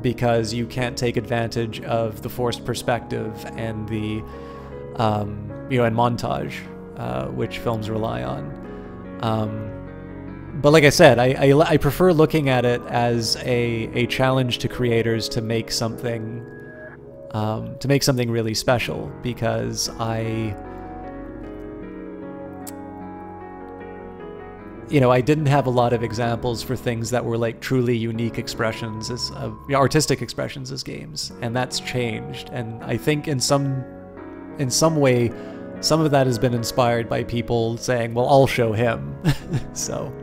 because you can't take advantage of the forced perspective and the, you know, and montage, which films rely on. But like I said, I prefer looking at it as a challenge to creators to make something really special, because you know, I didn't have a lot of examples for things that were like truly unique expressions as artistic expressions as games, and that's changed. And I think in some in some way, some of that has been inspired by people saying, well, I'll show him. So,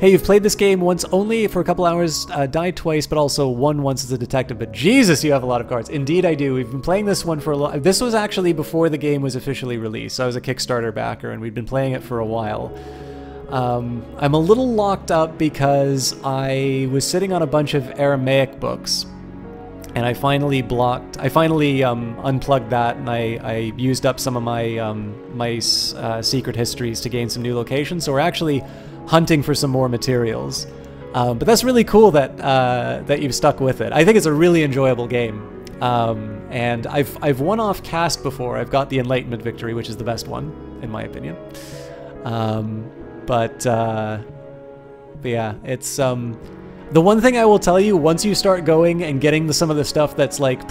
hey, you've played this game once only for a couple hours, died twice, but also won once as a detective. But Jesus, you have a lot of cards. Indeed, I do. We've been playing this one for a lot. This was actually before the game was officially released. So I was a Kickstarter backer, and we'd been playing it for a while. I'm a little locked up because I was sitting on a bunch of Aramaic books, and I finally unplugged that, and I used up some of my secret histories to gain some new locations. So we're actually hunting for some more materials. But that's really cool that that you've stuck with it. I think it's a really enjoyable game. And I've won off cast before. I've got the Enlightenment victory, which is the best one, in my opinion. But yeah, it's the one thing I will tell you, once you start going and getting some of the stuff that's like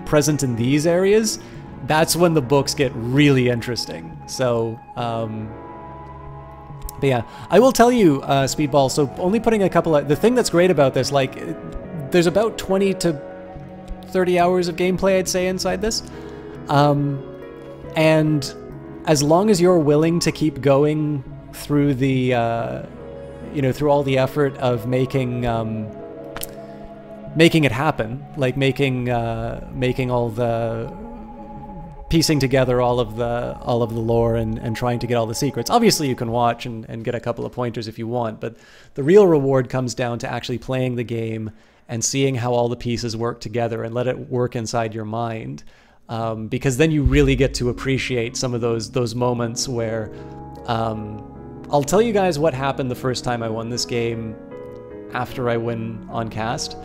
present in these areas, that's when the books get really interesting. So, but yeah, I will tell you, Speedball, so only putting a couple of... The thing that's great about this, like, there's about 20 to 30 hours of gameplay, I'd say, inside this. And as long as you're willing to keep going through the... you know, through all the effort of making it happen, like making all the, piecing together all of the lore and trying to get all the secrets. Obviously you can watch and get a couple of pointers if you want, but the real reward comes down to actually playing the game and seeing how all the pieces work together and let it work inside your mind, because then you really get to appreciate some of those moments where I'll tell you guys what happened the first time I won this game after I win on cast.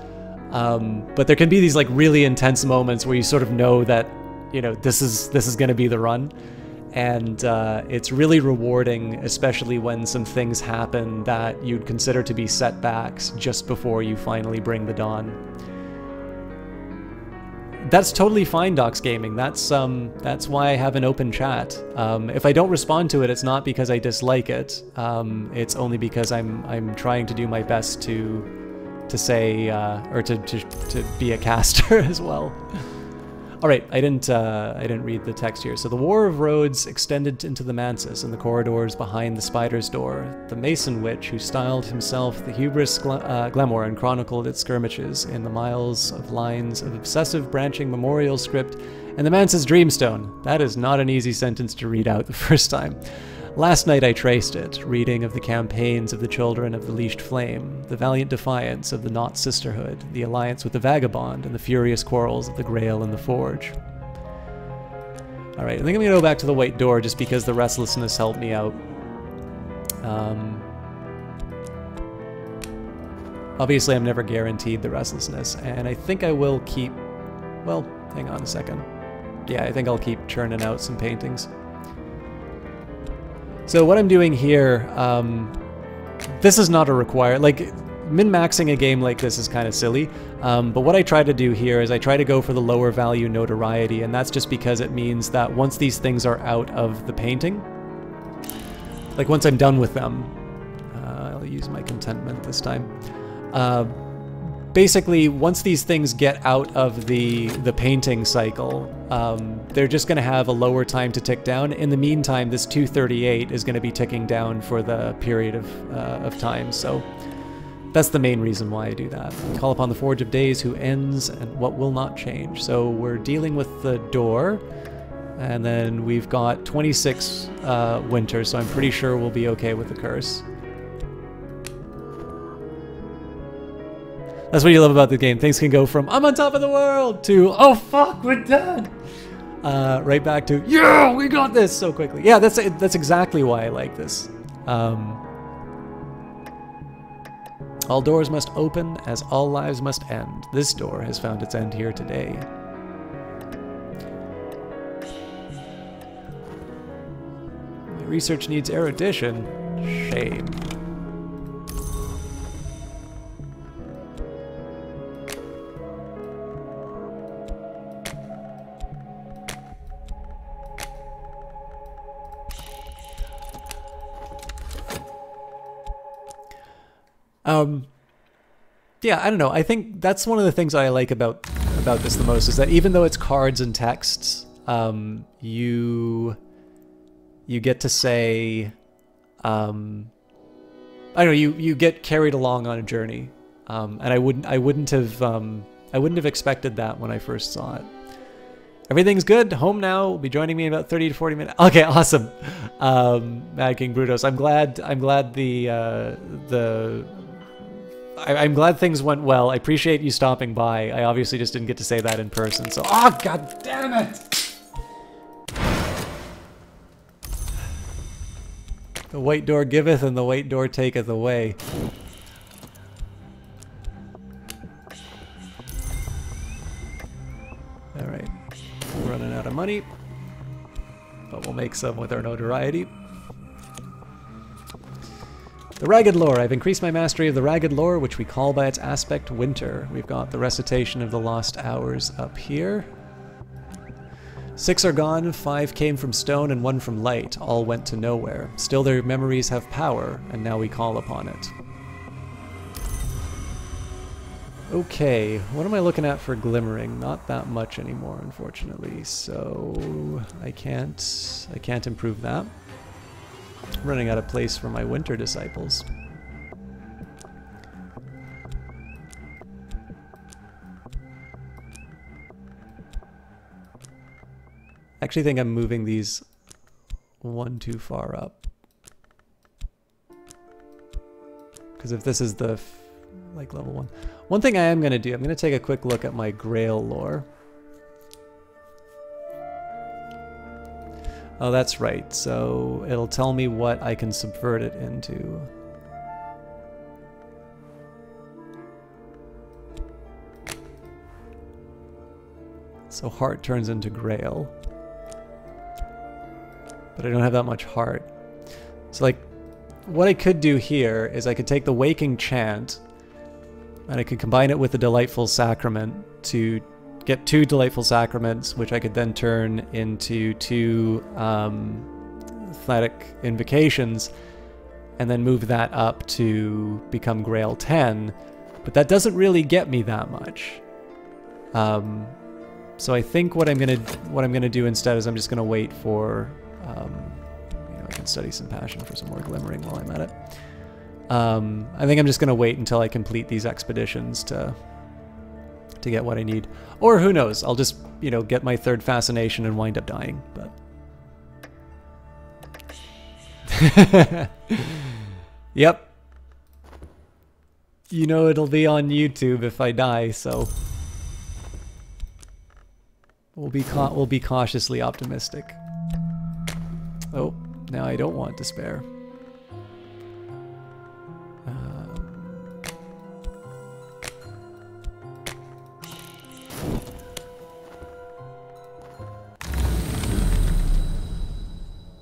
But there can be these like really intense moments where you sort of know that, you know, this is going to be the run. And it's really rewarding, especially when some things happen that you'd consider to be setbacks just before you finally bring the dawn. That's totally fine, Docs Gaming. That's why I have an open chat. If I don't respond to it, it's not because I dislike it. It's only because I'm trying to do my best to say or to be a caster as well. All right, I didn't read the text here. So the War of Roads extended into the Mansus and the corridors behind the Spider's Door. The Mason Witch, who styled himself the Hubris Glamour and chronicled its skirmishes in the miles of lines of obsessive branching memorial script, and the Mansus Dreamstone. That is not an easy sentence to read out the first time. Last night I traced it, reading of the campaigns of the Children of the Leashed Flame, the valiant defiance of the Knot Sisterhood, the alliance with the Vagabond, and the furious quarrels of the Grail and the Forge. Alright, I think I'm going to go back to the White Door just because the restlessness helped me out. Obviously I'm never guaranteed the restlessness, and I think I will keep... Well, hang on a second. Yeah, I think I'll keep churning out some paintings. So what I'm doing here, this is not a required, like, min-maxing a game like this is kind of silly, but what I try to do here is I try to go for the lower value notoriety, and that's just because it means that once these things are out of the painting, like once I'm done with them, I'll use my contentment this time, basically once these things get out of the painting cycle, they're just going to have a lower time to tick down. In the meantime, this 238 is going to be ticking down for the period of time, so that's the main reason why I do that. Call upon the Forge of Days, who ends and what will not change. So we're dealing with the door, and then we've got 26 winters, so I'm pretty sure we'll be okay with the curse. That's what you love about the game. Things can go from, I'm on top of the world, to, oh fuck, we're done! Right back to, yeah, we got this so quickly. Yeah, that's exactly why I like this. All doors must open, as all lives must end. This door has found its end here today. My research needs erudition. Shame. Yeah, I don't know. I think that's one of the things I like about this the most, is that even though it's cards and texts, you get to say, I don't know, you get carried along on a journey, and I wouldn't have expected that when I first saw it. Everything's good. Home now. Will be joining me in about 30 to 40 minutes. Okay, awesome. Mad King Brutus. I'm glad I'm glad things went well. I appreciate you stopping by. I obviously just didn't get to say that in person. So, oh god damn it! The white door giveth and the white door taketh away. All right. Running out of money, but we'll make some with our notoriety. The Ragged Lore. I've increased my mastery of the Ragged Lore, which we call by its aspect Winter. We've got the Recitation of the Lost Hours up here. 6 are gone, 5 came from stone and 1 from light. All went to nowhere. Still their memories have power, and now we call upon it. Okay, what am I looking at for glimmering? Not that much anymore, unfortunately. So I can't improve that. I'm running out of place for my winter disciples. I actually think I'm moving these one too far up. Because if this is the like level 1. One thing I am going to do, I'm going to take a quick look at my Grail lore. Oh, that's right. So it'll tell me what I can subvert it into. So heart turns into Grail. But I don't have that much heart. So like, what I could do here is I could take the Waking Chant, and I could combine it with the Delightful Sacrament to get 2 Delightful Sacraments, which I could then turn into 2 Thanatic Invocations, and then move that up to become Grail 10. But that doesn't really get me that much. So I think what I'm gonna do instead is I'm just gonna wait for, you know, I can study some passion for some more glimmering while I'm at it. I think I'm just gonna wait until I complete these expeditions to get what I need. Or who knows, I'll just, you know, get my 3rd fascination and wind up dying, but... Yep. You know it'll be on YouTube if I die, so... We'll be cautiously optimistic. Oh, now I don't want despair.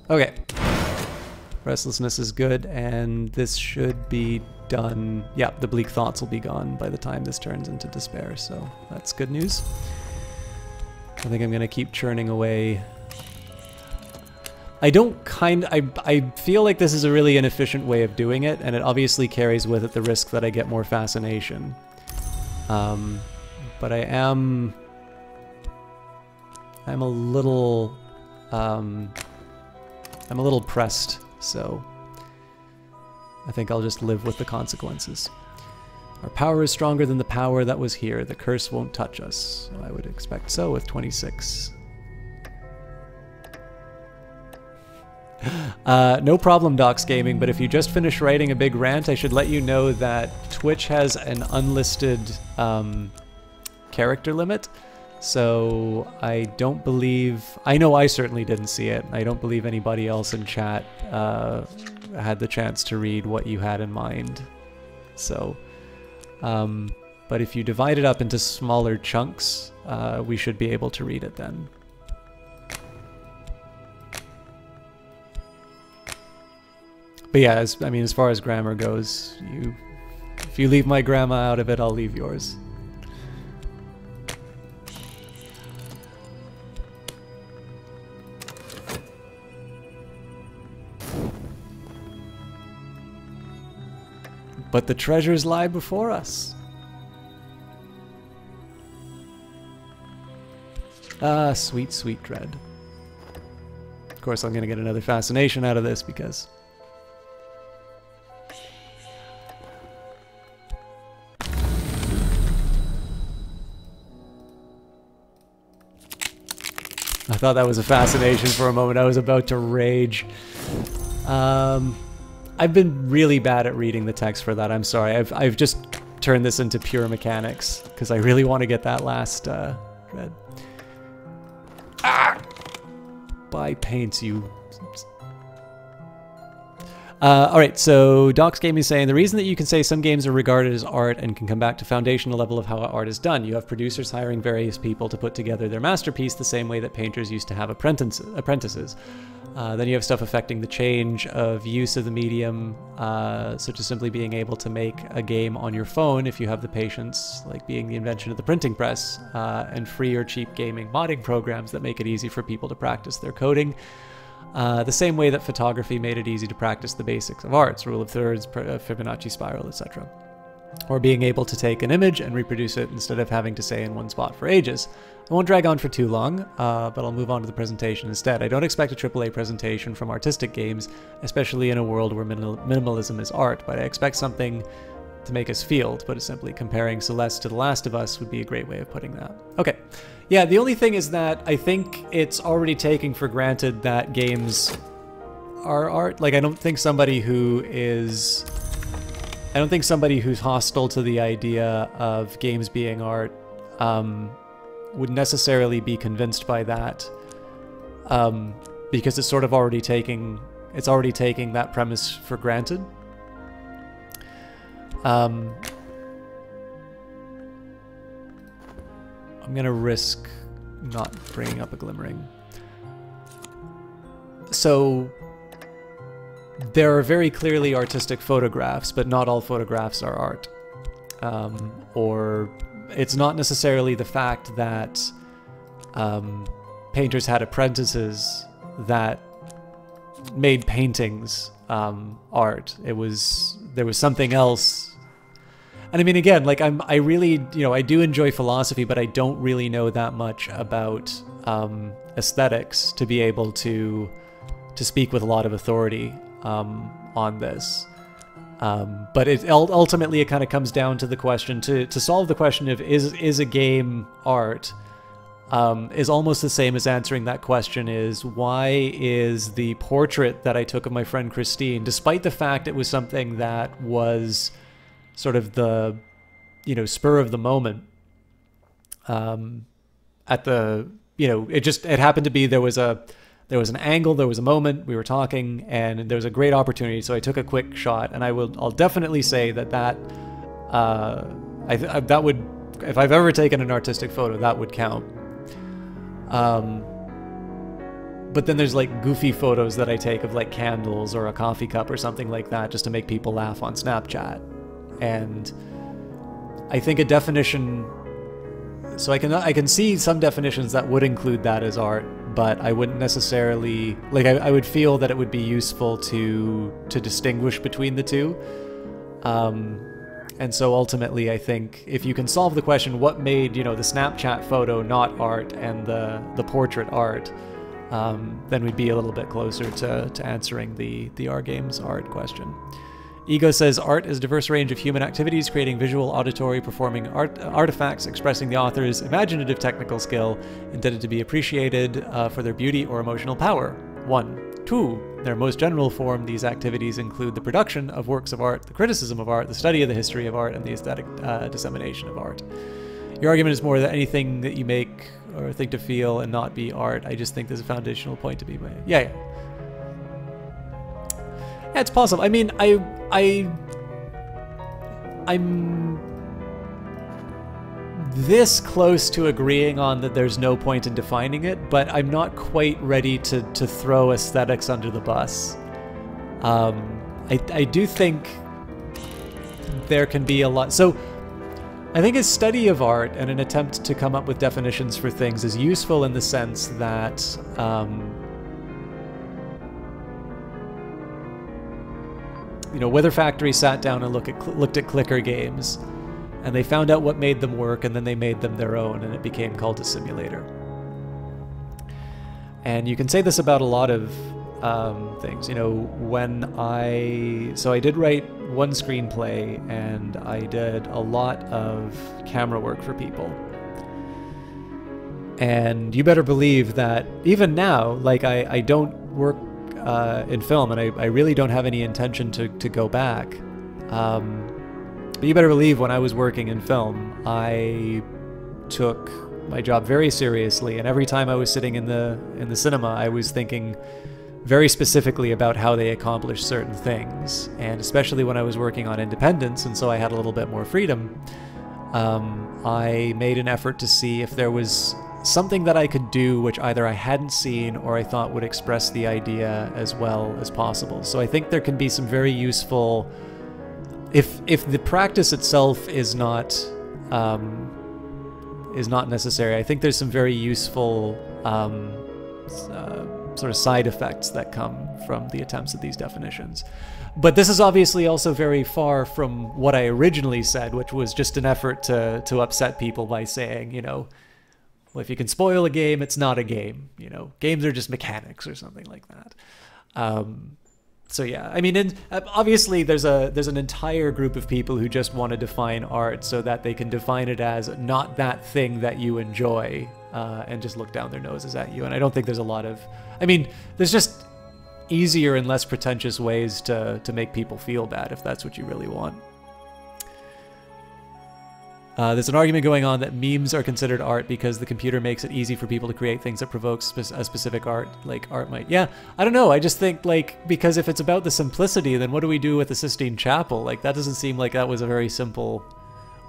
Okay. Restlessness is good, and this should be done. Yeah, the bleak thoughts will be gone by the time this turns into despair, so that's good news. I think I'm gonna keep churning away. I feel like this is a really inefficient way of doing it, and it obviously carries with it the risk that I get more fascination. But I'm a little pressed, so I think I'll just live with the consequences. Our power is stronger than the power that was here. The curse won't touch us. I would expect so with 26. No problem, Docs Gaming, but if you just finished writing a big rant, I should let you know that Twitch has an unlisted character limit. So I don't believe... I know I certainly didn't see it. I don't believe anybody else in chat had the chance to read what you had in mind. So... but if you divide it up into smaller chunks, we should be able to read it then. But yeah, as far as grammar goes, if you leave my grammar out of it, I'll leave yours. But the treasures lie before us. Ah, sweet, sweet dread. Of course, I'm going to get another fascination out of this because... I thought that was a fascination for a moment. I was about to rage. I've been really bad at reading the text for that. I'm sorry. I've just turned this into pure mechanics because I really want to get that last dread. Ah! Buy paints, you... Alright, so Doc's Game is saying, the reason that you can say some games are regarded as art and can come back to foundational level of how art is done. You have producers hiring various people to put together their masterpiece the same way that painters used to have apprentices. Then you have stuff affecting the change of use of the medium, such as simply being able to make a game on your phone if you have the patience, like being the invention of the printing press, and free or cheap gaming modding programs that make it easy for people to practice their coding. The same way that photography made it easy to practice the basics of arts, rule of thirds, Fibonacci spiral, etc. Or being able to take an image and reproduce it instead of having to stay in one spot for ages. I won't drag on for too long, but I'll move on to the presentation instead. I don't expect a AAA presentation from artistic games, especially in a world where minimalism is art, but I expect something to make us feel. To put it simply, comparing Celeste to The Last of Us would be a great way of putting that. Okay. Yeah, the only thing is that I think it's already taking for granted that games are art. Like, I don't think somebody who's hostile to the idea of games being art would necessarily be convinced by that, because it's sort of already taking that premise for granted. I'm gonna risk not bringing up a glimmering. So there are very clearly artistic photographs, but not all photographs are art. Or it's not necessarily the fact that painters had apprentices that made paintings art. There was something else. And I mean, again, like I really, I do enjoy philosophy, but I don't really know that much about aesthetics to be able to speak with a lot of authority on this. But ultimately it kind of comes down to the question, to solve the question of is a game art, is almost the same as answering that question is, why is the portrait that I took of my friend Christine, despite the fact it was something that was sort of the, spur of the moment, at the, it happened to be, there was an angle, there was a moment, we were talking, and there was a great opportunity, so I took a quick shot, and I'll definitely say that that would, if I've ever taken an artistic photo, that would count. But then there's like goofy photos that I take of like candles or a coffee cup or something like that just to make people laugh on Snapchat. And I think a definition, so I can see some definitions that would include that as art, but I wouldn't necessarily, like I would feel that it would be useful to distinguish between the two. And so ultimately I think if you can solve the question, what made, the Snapchat photo not art and the portrait art, then we'd be a little bit closer to answering the Our Games art question. Ego says, art is a diverse range of human activities, creating visual, auditory, performing artifacts, expressing the author's imaginative technical skill, intended to be appreciated for their beauty or emotional power. 1. 2. Their most general form, these activities include the production of works of art, the criticism of art, the study of the history of art, and the aesthetic dissemination of art. Your argument is more that anything that you make or think to feel and not be art. I just think there's a foundational point to be made. Yeah. Yeah, it's possible. I mean, I'm this close to agreeing on that there's no point in defining it, but I'm not quite ready to throw aesthetics under the bus. I do think there can be a lot. So I think a study of art and an attempt to come up with definitions for things is useful in the sense that Weather Factory sat down and looked at clicker games, and they found out what made them work, and then they made them their own, and it became called a simulator. And you can say this about a lot of things. You know, so I did write one screenplay, and I did a lot of camera work for people. And you better believe that even now, like, I don't work in film, and I really don't have any intention to go back. But you better believe when I was working in film, I took my job very seriously, and every time I was sitting in the cinema, I was thinking very specifically about how they accomplished certain things. And especially when I was working on independence, and so I had a little bit more freedom, I made an effort to see if there was something that I could do which either I hadn't seen or I thought would express the idea as well as possible. So I think there can be some very useful, if the practice itself is not necessary, I think there's some very useful sort of side effects that come from the attempts at these definitions. But this is obviously also very far from what I originally said, which was just an effort to upset people by saying, you know, well, if you can spoil a game, it's not a game. You know, games are just mechanics or something like that. So yeah, I mean, obviously there's an entire group of people who just want to define art so that they can define it as not that thing that you enjoy, and just look down their noses at you. And I don't think there's a lot of, I mean, there's just easier and less pretentious ways to make people feel bad if that's what you really want. There's an argument going on that memes are considered art because the computer makes it easy for people to create things that provoke a specific art, like art might. Yeah, I don't know. I just think, like, because if it's about the simplicity, then what do we do with the Sistine Chapel? Like, that doesn't seem like that was a very simple,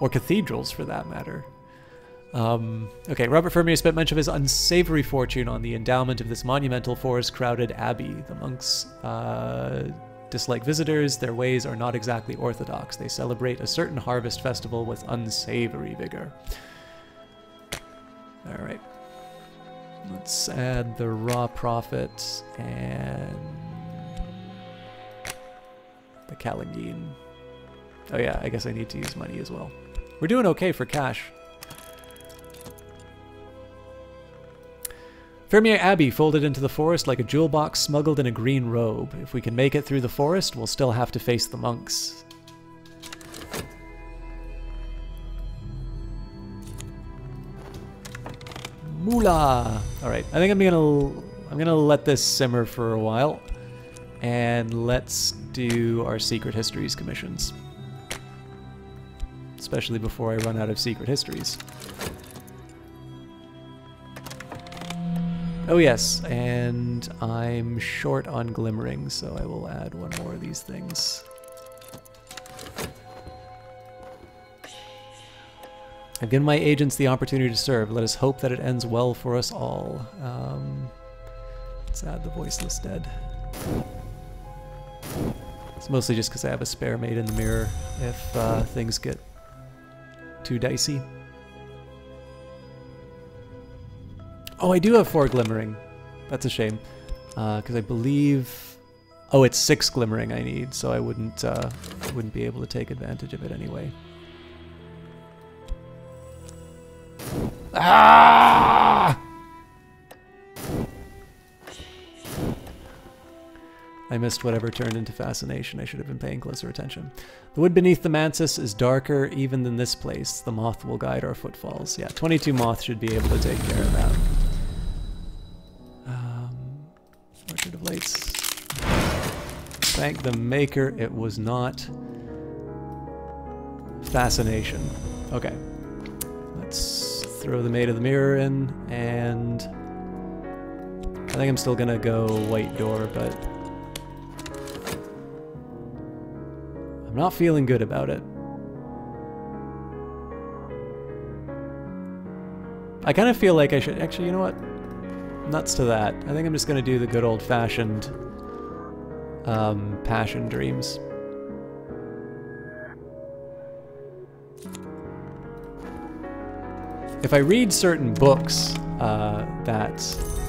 or cathedrals for that matter. Okay, Robert Fermier spent much of his unsavory fortune on the endowment of this monumental forest-crowded abbey. The monks dislike visitors. Their ways are not exactly orthodox. They celebrate a certain harvest festival with unsavory vigor. All right. Let's add the raw profit and the Caligine. Oh yeah, I guess I need to use money as well. We're doing okay for cash. Fermier Abbey folded into the forest like a jewel box smuggled in a green robe. If we can make it through the forest, we'll still have to face the monks. Moolah! Alright, I think I'm gonna let this simmer for a while. And let's do our Secret Histories commissions. Especially before I run out of Secret Histories. Oh yes, and I'm short on glimmering, so I will add one more of these things. I've given my agents the opportunity to serve. Let us hope that it ends well for us all. Let's add the Voiceless Dead. It's mostly just because I have a spare made in the mirror if things get too dicey. Oh, I do have 4 glimmering. That's a shame, because I believe, oh, it's 6 glimmering I need, so I wouldn't be able to take advantage of it anyway. Ah! I missed whatever turned into fascination. I should have been paying closer attention. The wood beneath the mantis is darker even than this place. The moth will guide our footfalls. Yeah, 22 moth should be able to take care of that. Orchard of Lights. Thank the maker, it was not fascination. Okay. Let's throw the Maid of the Mirror in, and I think I'm still gonna go white door, but I'm not feeling good about it. I kind of feel like I should, actually, you know what? Nuts to that. I think I'm just gonna do the good old-fashioned passion dreams. If I read certain books, that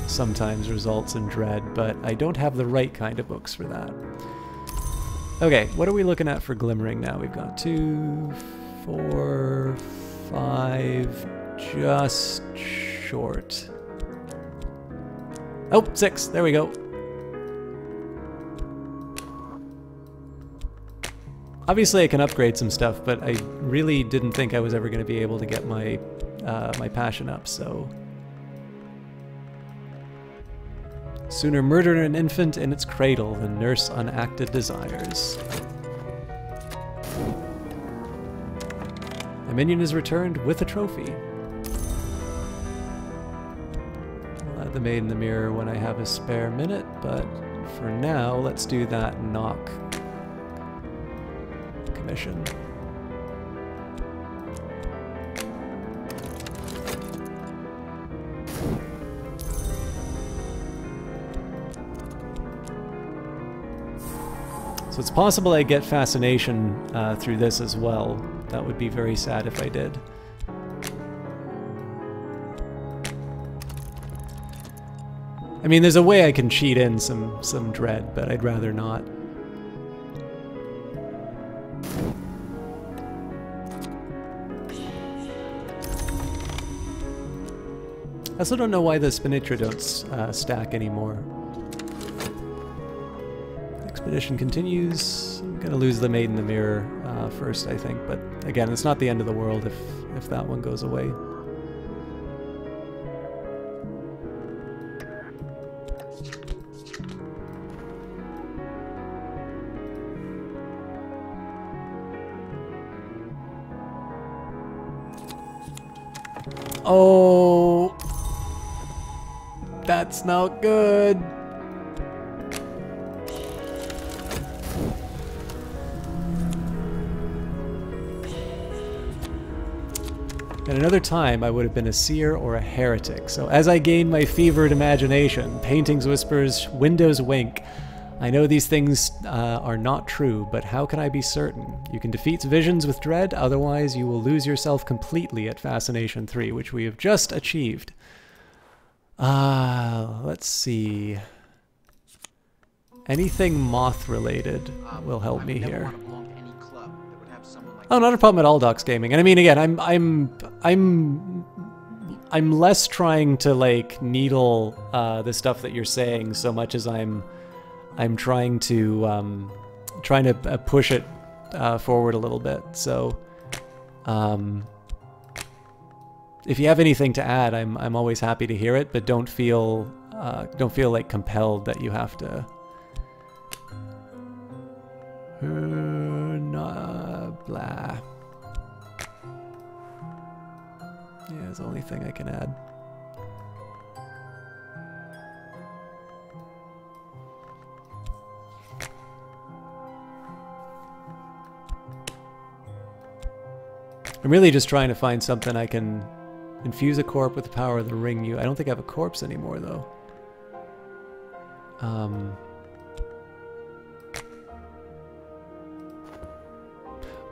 sometimes results in dread, but I don't have the right kind of books for that. Okay, what are we looking at for glimmering now? We've got 2, 4, 5, just short. Oh, 6. There we go. Obviously, I can upgrade some stuff, but I really didn't think I was ever going to be able to get my my passion up, so... Sooner murder an infant in its cradle than nurse unacted desires. A minion is returned with a trophy. I'll add the Maid in the Mirror when I have a spare minute, but for now, let's do that knock commission. So it's possible I get fascination through this as well. That would be very sad if I did. I mean, there's a way I can cheat in some dread, but I'd rather not. I also don't know why the Stimulator don't stack anymore. Expedition continues. I'm gonna lose the Maid in the Mirror first, I think, but again, it's not the end of the world if that one goes away. Oh, that's not good. At another time, I would have been a seer or a heretic. So as I gain my fevered imagination, paintings whispers, windows wink. I know these things are not true, but how can I be certain? You can defeat visions with dread, otherwise you will lose yourself completely at Fascination 3, which we have just achieved. Let's see. Anything moth related will help me here. Oh, not a problem at all, Docs Gaming. And I mean, again, I'm less trying to like needle the stuff that you're saying so much as I'm trying to push it forward a little bit. So, if you have anything to add, I'm always happy to hear it. But don't feel like compelled that you have to. Blah. Yeah, it's the only thing I can add. I'm really just trying to find something I can infuse a corpse with the power of the ring. I don't think I have a corpse anymore, though.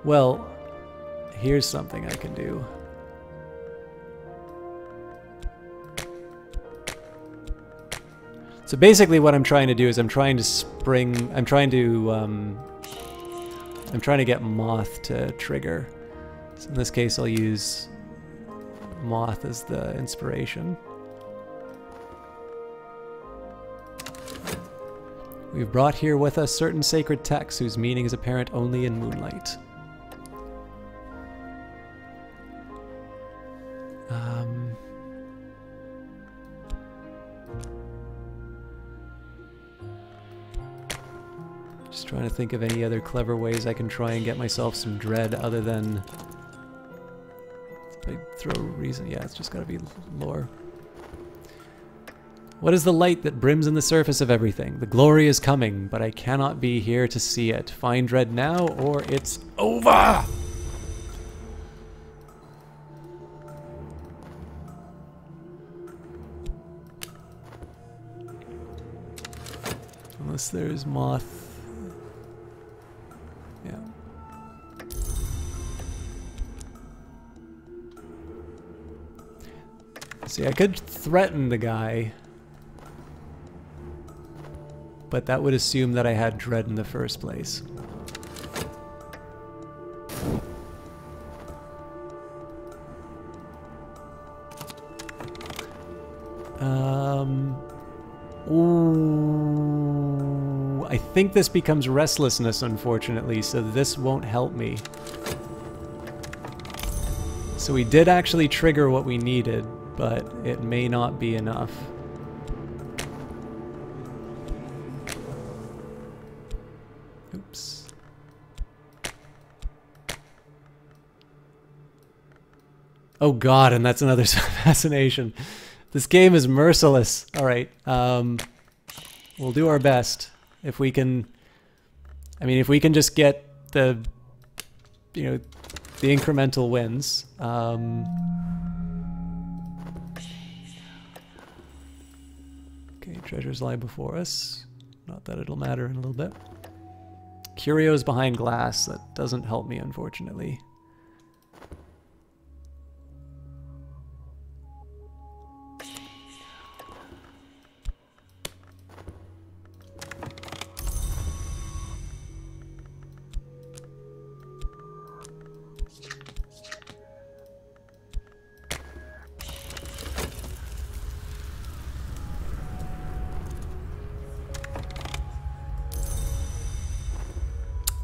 Well, here's something I can do. So basically what I'm trying to do is I'm trying to get Moth to trigger. So in this case I'll use Moth as the inspiration. We've brought here with us certain sacred texts whose meaning is apparent only in moonlight. Just trying to think of any other clever ways I can try and get myself some dread other than... If I throw reason... Yeah, it's just gotta be lore. What is the light that brims in the surface of everything? The glory is coming, but I cannot be here to see it. Find dread now, or it's over! Unless there's Moth. Yeah. See, I could threaten the guy, but that would assume that I had dread in the first place. Ooh, I think this becomes restlessness, unfortunately, so this won't help me. So we did actually trigger what we needed, but it may not be enough. Oops. Oh god, and that's another fascination. This game is merciless. Alright, we'll do our best. If we can... I mean, if we can just get the... you know, the incremental wins. Okay, treasures lie before us. Not that it'll matter in a little bit. Curios behind glass. That doesn't help me, unfortunately.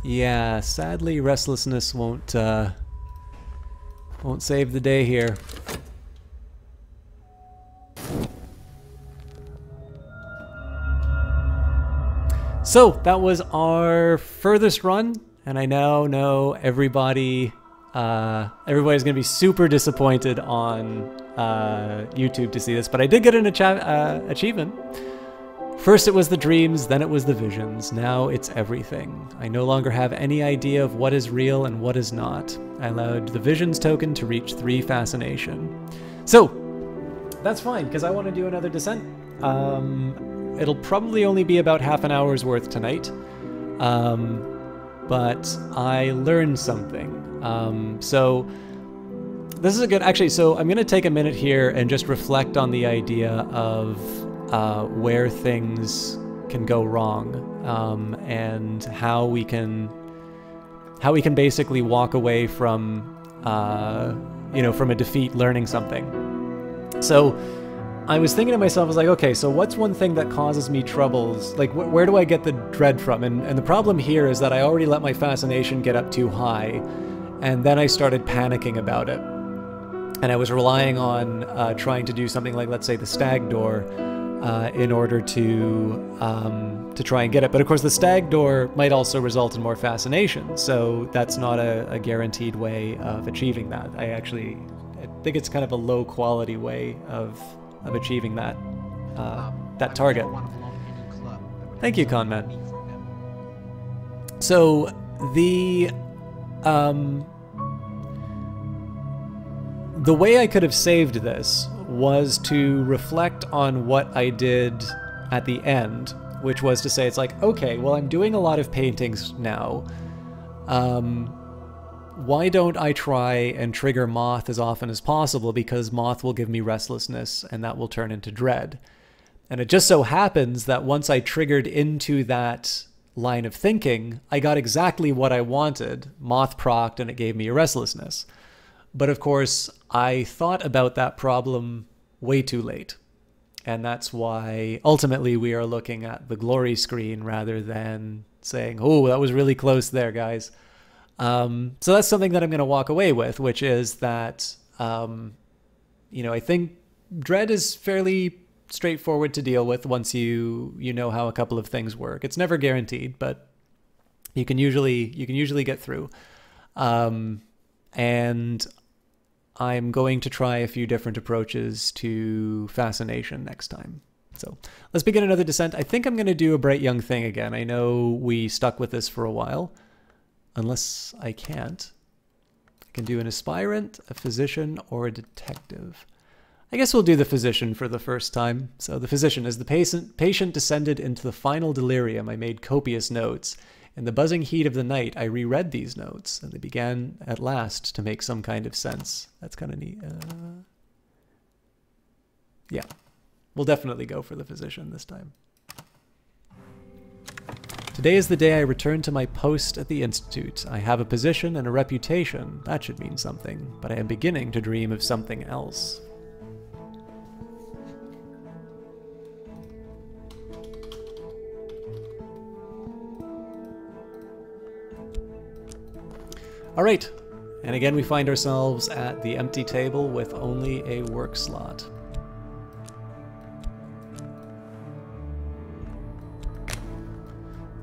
Yeah, sadly, restlessness won't save the day here. So that was our furthest run, and I now know everybody's going to be super disappointed on YouTube to see this, but I did get an achievement. First it was the dreams, then it was the visions. Now it's everything. I no longer have any idea of what is real and what is not. I allowed the visions token to reach 3 fascination. So, that's fine, because I want to do another descent. It'll probably only be about half an hour's worth tonight. But I learned something. So, this is a good... Actually, so I'm going to take a minute here and just reflect on the idea of... where things can go wrong, and how we can basically walk away from you know, from a defeat learning something. So I was thinking to myself, I was like, okay, so what's one thing that causes me troubles? Like, where do I get the dread from? And the problem here is that I already let my fascination get up too high, and then I started panicking about it. And I was relying on trying to do something like, let's say, the stag door, in order to try and get it. But of course the stag door might also result in more fascination, so that's not a guaranteed way of achieving that. I think it's kind of a low quality way of achieving that that target. Thank you, Conman. So the way I could have saved this was to reflect on what I did at the end, which was to say, it's like, okay, well, I'm doing a lot of paintings now. Why don't I try and trigger Moth as often as possible, because Moth will give me restlessness, and that will turn into dread. And it just so happens that once I triggered into that line of thinking, I got exactly what I wanted. Moth procced, and it gave me a restlessness. But of course, I thought about that problem way too late. And that's why ultimately we are looking at the glory screen rather than saying, oh, that was really close there, guys. So that's something that I'm going to walk away with, which is that, you know, I think dread is fairly straightforward to deal with once you know how a couple of things work. It's never guaranteed, but you can usually get through. And I'm going to try a few different approaches to fascination next time. So let's begin another descent. I think I'm going to do a Bright Young Thing again. I know we stuck with this for a while. Unless I can't. I can do an aspirant, a physician, or a detective. I guess we'll do the physician for the first time. So the physician, as the patient descended into the final delirium, I made copious notes. In the buzzing heat of the night, I reread these notes, and they began at last to make some kind of sense. That's kind of neat. Yeah, we'll definitely go for the physician this time. Today is the day I return to my post at the Institute. I have a position and a reputation. That should mean something, but I am beginning to dream of something else. Alright, and again we find ourselves at the empty table with only a work slot.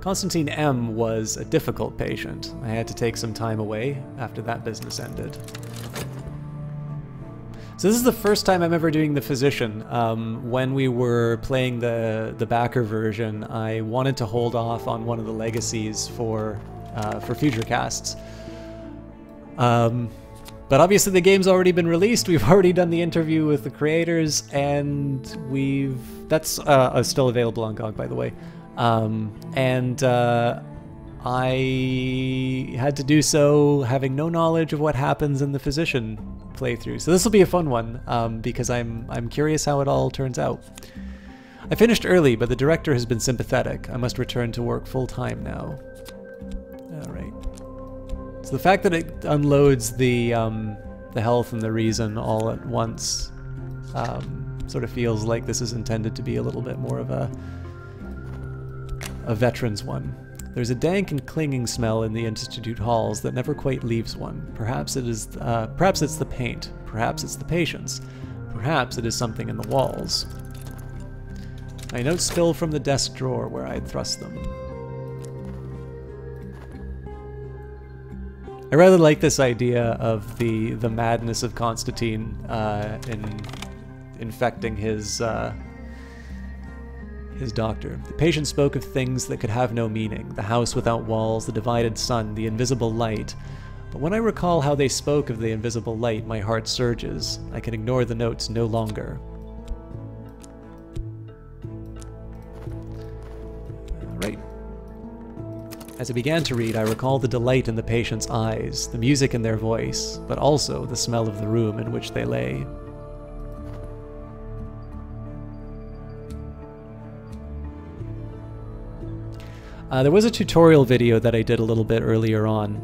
Constantine M. was a difficult patient. I had to take some time away after that business ended. So this is the first time I'm ever doing the physician. When we were playing the backer version, I wanted to hold off on one of the legacies for future casts. But obviously the game's already been released. We've already done the interview with the creators, and that's still available on GOG, by the way. I had to do so having no knowledge of what happens in the physician playthrough. So this will be a fun one, because I'm curious how it all turns out. I finished early, but the director has been sympathetic. I must return to work full-time now. Alright. So the fact that it unloads the health and the reason all at once sort of feels like this is intended to be a little bit more of a veteran's one. There's a dank and clinging smell in the Institute halls that never quite leaves one. Perhaps it's the paint. Perhaps it's the patients. Perhaps it is something in the walls. My notes spill from the desk drawer where I'd thrust them. I rather like this idea of the madness of Constantine in infecting his doctor. The patient spoke of things that could have no meaning, the house without walls, the divided sun, the invisible light. But when I recall how they spoke of the invisible light, my heart surges. I can ignore the notes no longer. Alright. As I began to read, I recall the delight in the patient's eyes, the music in their voice, but also the smell of the room in which they lay. There was a tutorial video that I did a little bit earlier on,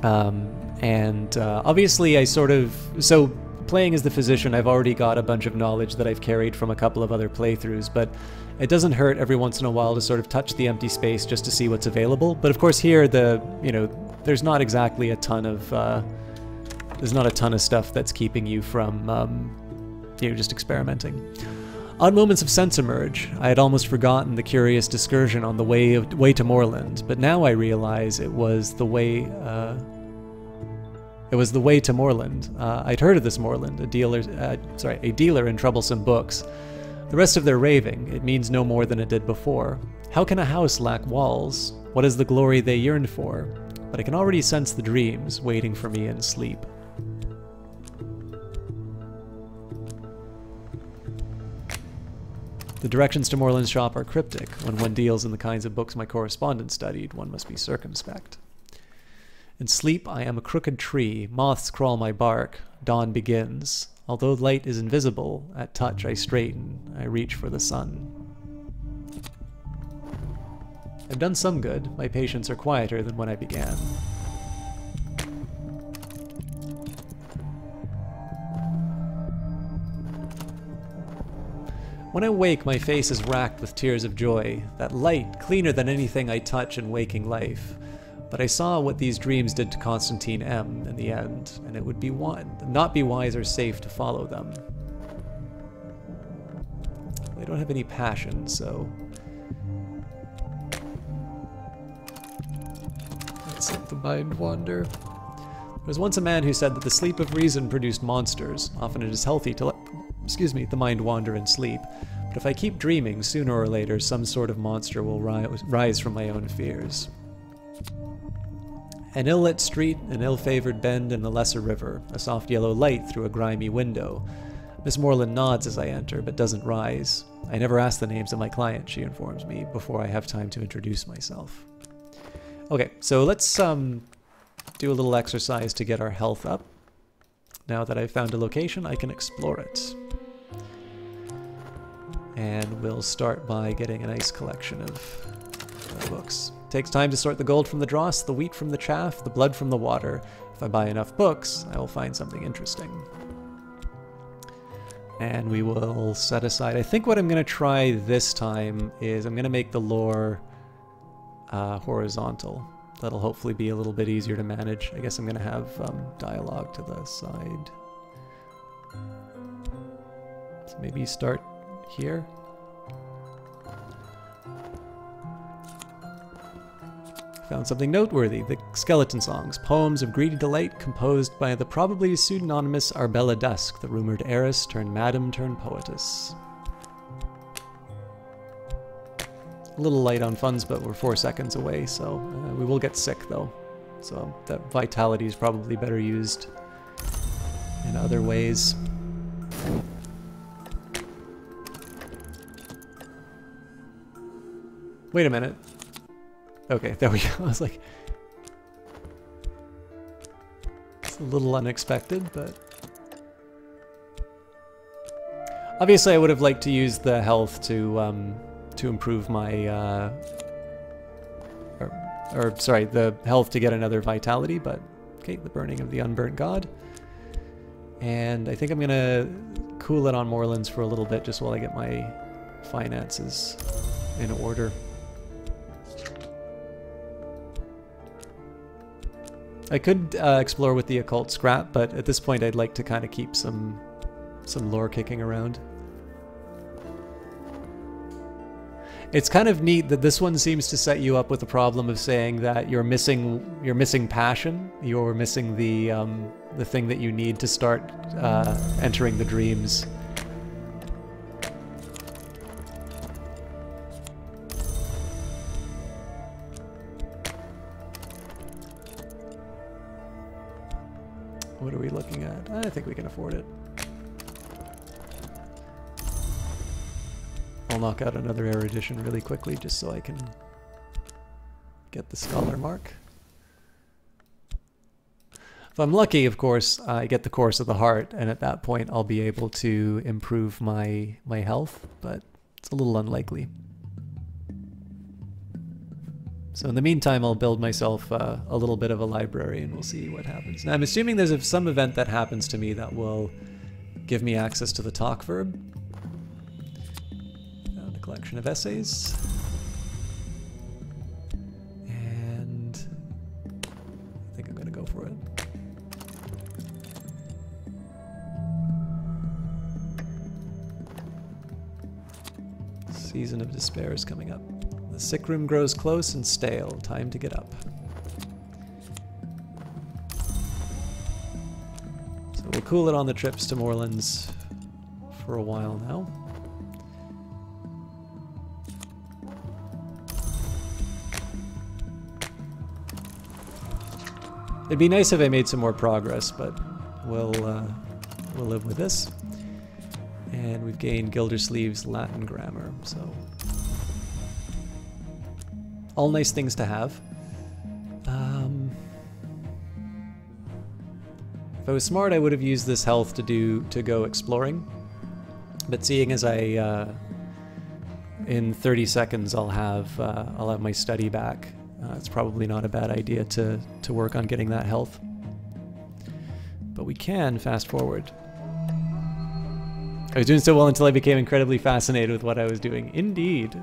obviously I so playing as the physician, I've already got a bunch of knowledge that I've carried from a couple of other playthroughs, but it doesn't hurt every once in a while to sort of touch the empty space just to see what's available. But of course here, there's not exactly a ton of stuff that's keeping you from, just experimenting. Odd moments of sense emerge. I had almost forgotten the curious excursion on the way to Moorland, but now I realize it was the way to Moorland. I'd heard of this Moorland, a dealer in troublesome books. The rest of their raving, it means no more than it did before. How can a house lack walls? What is the glory they yearned for? But I can already sense the dreams waiting for me in sleep. The directions to Moorland's shop are cryptic. When one deals in the kinds of books my correspondent studied, one must be circumspect. In sleep, I am a crooked tree. Moths crawl my bark. Dawn begins. Although light is invisible, at touch I straighten. I reach for the sun. I've done some good. My patients are quieter than when I began. When I wake, my face is racked with tears of joy. That light, cleaner than anything I touch in waking life. But I saw what these dreams did to Constantine M. in the end, and it would not be wise or safe to follow them. They don't have any passion, so... let's let the mind wander. There was once a man who said that the sleep of reason produced monsters. Often it is healthy to let the mind wander in sleep. But if I keep dreaming, sooner or later some sort of monster will rise from my own fears. An ill-lit street, an ill-favored bend in the lesser river, a soft yellow light through a grimy window. Miss Moorland nods as I enter, but doesn't rise. I never ask the names of my clients, she informs me, before I have time to introduce myself. Okay, so let's do a little exercise to get our health up. Now that I've found a location, I can explore it. And we'll start by getting a nice collection of books. Takes time to sort the gold from the dross, the wheat from the chaff, the blood from the water. If I buy enough books, I will find something interesting. And we will set aside... I think what I'm going to try this time is I'm going to make the lore horizontal. that'll hopefully be a little bit easier to manage. I guess I'm going to have dialogue to the side. So maybe start here. Found something noteworthy. The Skeleton Songs, poems of greedy delight composed by the probably pseudonymous Arbella Dusk, the rumored heiress turned madam turned poetess. A little light on funds, but we're 4 seconds away, so we will get sick though. So that vitality is probably better used in other ways. Wait a minute. Okay, there we go. I was like, it's a little unexpected, but obviously I would have liked to use the health to improve my, sorry, the health to get another vitality, but okay, the burning of the unburnt god. And I think I'm gonna cool it on Moorlands for a little bit just while I get my finances in order. I could explore with the occult scrap, but at this point I'd like to kind of keep some lore kicking around. It's kind of neat that this one seems to set you up with the problem of saying that you're missing passion, you're missing the thing that you need to start entering the dreams. What are we looking at? I think we can afford it. I'll knock out another erudition really quickly just so I can get the scholar mark. If I'm lucky, of course, I get the Course of the Heart, and at that point I'll be able to improve my health, but it's a little unlikely. So in the meantime, I'll build myself a little bit of a library and we'll see what happens. Now I'm assuming there's some event that happens to me that will give me access to the talk verb. Found a collection of essays. And I think I'm going to go for it. Season of Despair is coming up. The sick room grows close and stale. Time to get up. So we'll cool it on the trips to Moorlands for a while now. It'd be nice if I made some more progress, but we'll live with this. And we've gained Gildersleeve's Latin grammar, so all nice things to have. If I was smart, I would have used this health to go exploring. But seeing as in 30 seconds I'll have my study back, it's probably not a bad idea to work on getting that health. But we can fast forward. I was doing so well until I became incredibly fascinated with what I was doing. Indeed.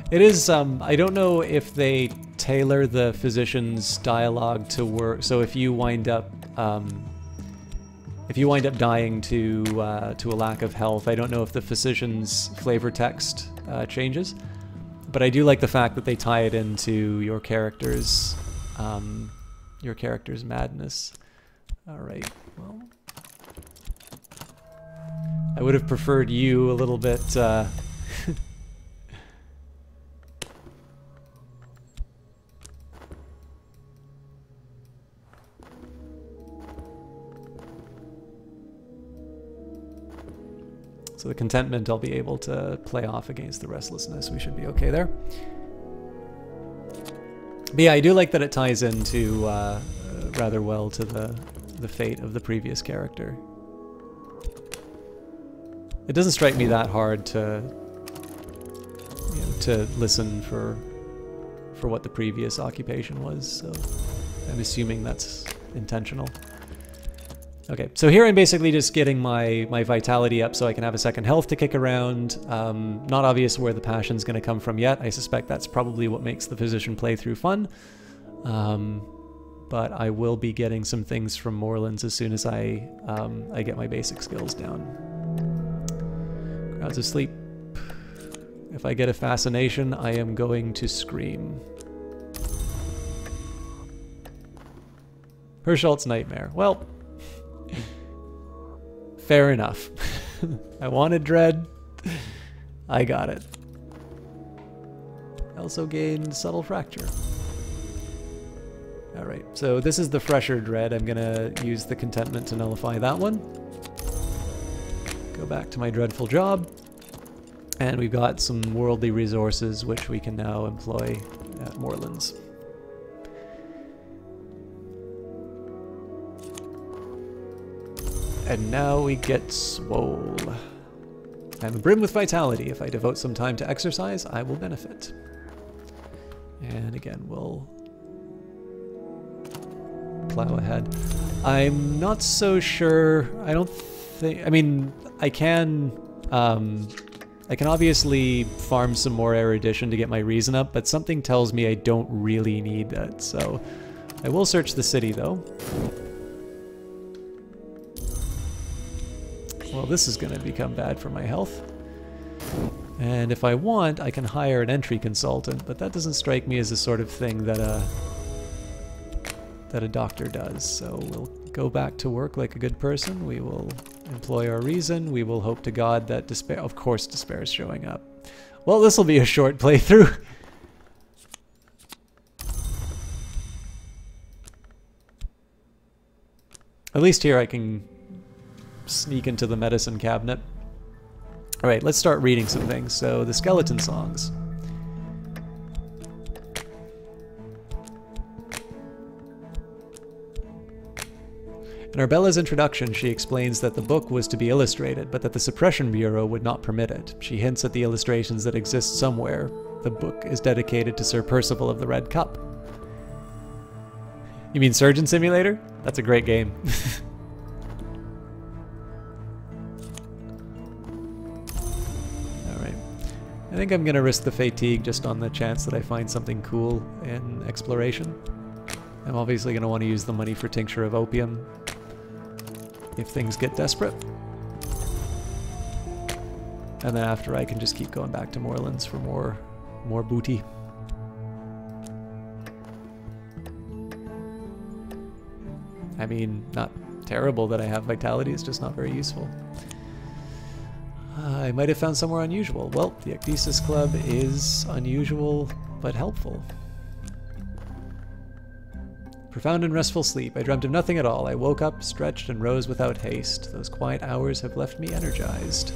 It is, I don't know if they tailor the physician's dialogue to work, so if you wind up dying to a lack of health, I don't know if the physician's flavor text changes, but I do like the fact that they tie it into your character's madness. Alright, well, I would have preferred you a little bit, So the contentment I'll be able to play off against the restlessness. We should be okay there. But yeah, I do like that it ties into rather well to the fate of the previous character. It doesn't strike me that hard to listen for what the previous occupation was, so I'm assuming that's intentional. Okay, so here I'm basically just getting my vitality up so I can have a second health to kick around. Not obvious where the passion's going to come from yet. I suspect that's probably what makes the physician playthrough fun. But I will be getting some things from Moorlands as soon as I get my basic skills down. Crowds asleep. If I get a fascination, I am going to scream. Herschelt's Nightmare. Well, fair enough. I wanted Dread. I got it. I also gained Subtle Fracture. Alright, so this is the fresher Dread. I'm gonna use the Contentment to nullify that one. Go back to my dreadful job. And we've got some worldly resources which we can now employ at Moorlands. And now we get swole. I'm brim with vitality. If I devote some time to exercise, I will benefit. And again, we'll plow ahead. I'm not so sure. I don't think. I mean, I can obviously farm some more erudition to get my reason up, but something tells me I don't really need that. So I will search the city though. Well, this is going to become bad for my health. And if I want, I can hire an entry consultant, but that doesn't strike me as the sort of thing that a doctor does. So we'll go back to work like a good person. We will employ our reason. We will hope to God that despair... Of course despair is showing up. Well, this will be a short playthrough. At least here I can sneak into the medicine cabinet. Alright, let's start reading some things. So, the skeleton songs. In Arbella's introduction, she explains that the book was to be illustrated, but that the Suppression Bureau would not permit it. She hints at the illustrations that exist somewhere. The book is dedicated to Sir Percival of the Red Cup. You mean Surgeon Simulator? That's a great game. I think I'm going to risk the fatigue just on the chance that I find something cool in exploration. I'm obviously going to want to use the money for Tincture of Opium if things get desperate. And then after I can just keep going back to Moorlands for more booty. I mean, not terrible that I have vitality, it's just not very useful. I might have found somewhere unusual. Well, the Ecdysis Club is unusual, but helpful. Profound and restful sleep. I dreamt of nothing at all. I woke up, stretched, and rose without haste. Those quiet hours have left me energized.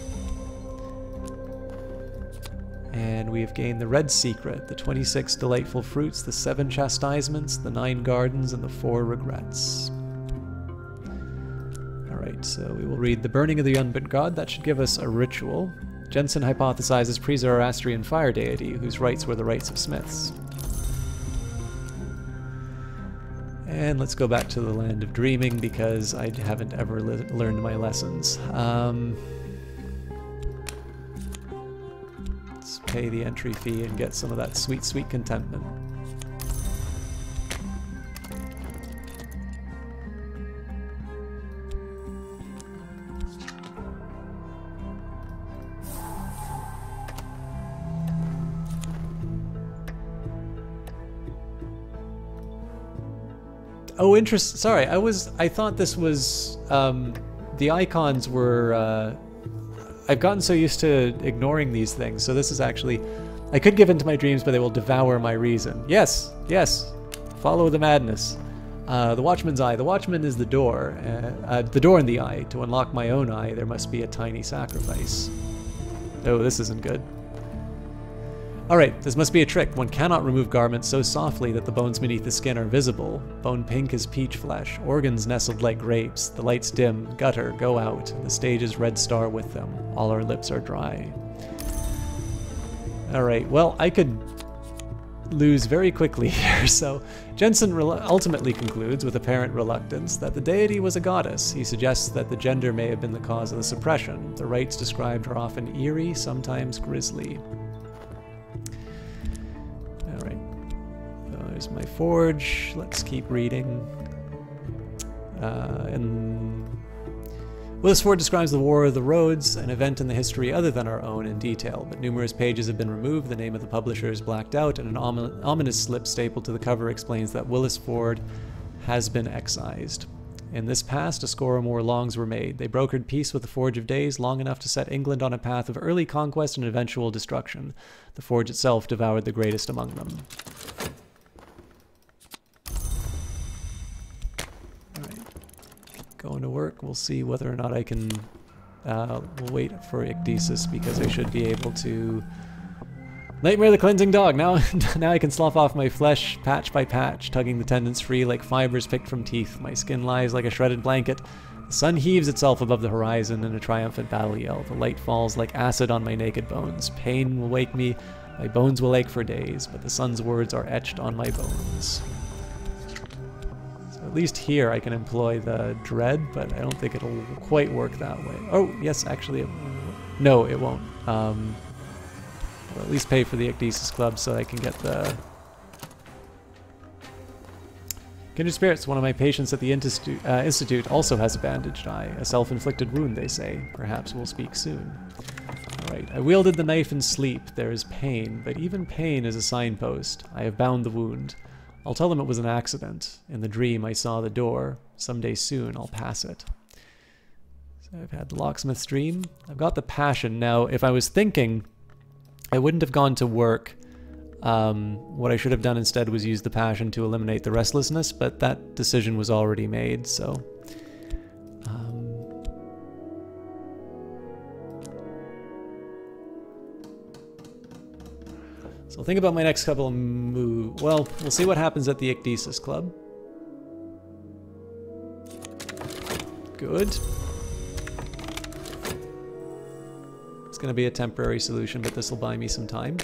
And we have gained the Red Secret, the 26 delightful fruits, the 7 chastisements, the 9 gardens, and the 4 regrets. Alright, so we will read The Burning of the Unbent God. That should give us a ritual. Jensen hypothesizes pre-Zoroastrian fire deity, whose rites were the rites of smiths. And let's go back to the Land of Dreaming, because I haven't ever learned my lessons. Let's pay the entry fee and get some of that sweet, sweet contentment. Oh, interest. Sorry, I thought this was, the icons were, I've gotten so used to ignoring these things, so this is actually, I could give in to my dreams, but they will devour my reason. Yes, yes, follow the madness. The Watchman's Eye. The Watchman is the door in the eye. To unlock my own eye, there must be a tiny sacrifice. Oh, this isn't good. Alright, this must be a trick. One cannot remove garments so softly that the bones beneath the skin are visible. Bone pink as peach flesh, organs nestled like grapes, the lights dim, gutter, go out, and the stage's red star with them. All our lips are dry. Alright, well, I could lose very quickly here. So Jensen ultimately concludes, with apparent reluctance, that the deity was a goddess. He suggests that the gender may have been the cause of the suppression. The rites described are often eerie, sometimes grisly. Alright, so there's my forge. Let's keep reading. Willis Ford describes the War of the Roads, an event in the history other than our own, in detail, but numerous pages have been removed, the name of the publisher is blacked out, and an ominous slip stapled to the cover explains that Willis Ford has been excised. In this past, a score or more longs were made. They brokered peace with the Forge of Days long enough to set England on a path of early conquest and eventual destruction. The Forge itself devoured the greatest among them. Going to work. We'll see whether or not I can... we'll wait for ecdysis because I should be able to... Nightmare the Cleansing Dog! Now I can slough off my flesh patch by patch, tugging the tendons free like fibers picked from teeth. My skin lies like a shredded blanket. The sun heaves itself above the horizon in a triumphant battle yell. The light falls like acid on my naked bones. Pain will wake me. My bones will ache for days, but the sun's words are etched on my bones. At least here I can employ the dread, but I don't think it'll quite work that way. Oh, yes, actually, no, it won't. I'll at least pay for the Ecdysis Club so I can get the... Kindred Spirits, one of my patients at the Institute, also has a bandaged eye. A self-inflicted wound, they say. Perhaps we'll speak soon. Alright, I wielded the knife in sleep. There is pain, but even pain is a signpost. I have bound the wound. I'll tell them it was an accident. In the dream, I saw the door. Someday soon, I'll pass it. So I've had the locksmith's dream. I've got the passion. Now, if I was thinking, I wouldn't have gone to work. What I should have done instead was use the passion to eliminate the restlessness, but that decision was already made, so... So I'll think about my next couple of moves. Well, we'll see what happens at the Ecdysis Club. Good. It's going to be a temporary solution, but this will buy me some time.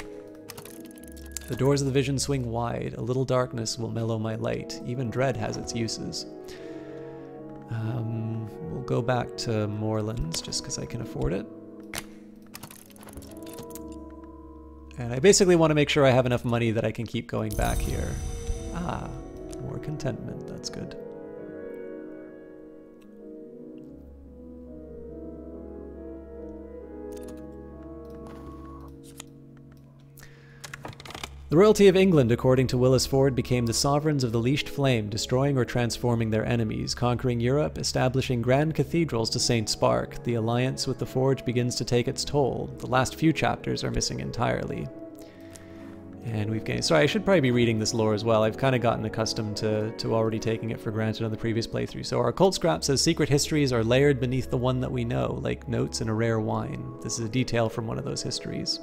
The doors of the vision swing wide. A little darkness will mellow my light. Even dread has its uses. We'll go back to Moorlands just because I can afford it. And I basically want to make sure I have enough money that I can keep going back here. Ah, more contentment. That's good. The royalty of England, according to Willis Ford, became the sovereigns of the leashed flame, destroying or transforming their enemies, conquering Europe, establishing grand cathedrals to St. Spark. The alliance with the Forge begins to take its toll. The last few chapters are missing entirely. And we've gained... Sorry, I should probably be reading this lore as well. I've kind of gotten accustomed to already taking it for granted on the previous playthrough. So our cult scrap says secret histories are layered beneath the one that we know, like notes in a rare wine. This is a detail from one of those histories.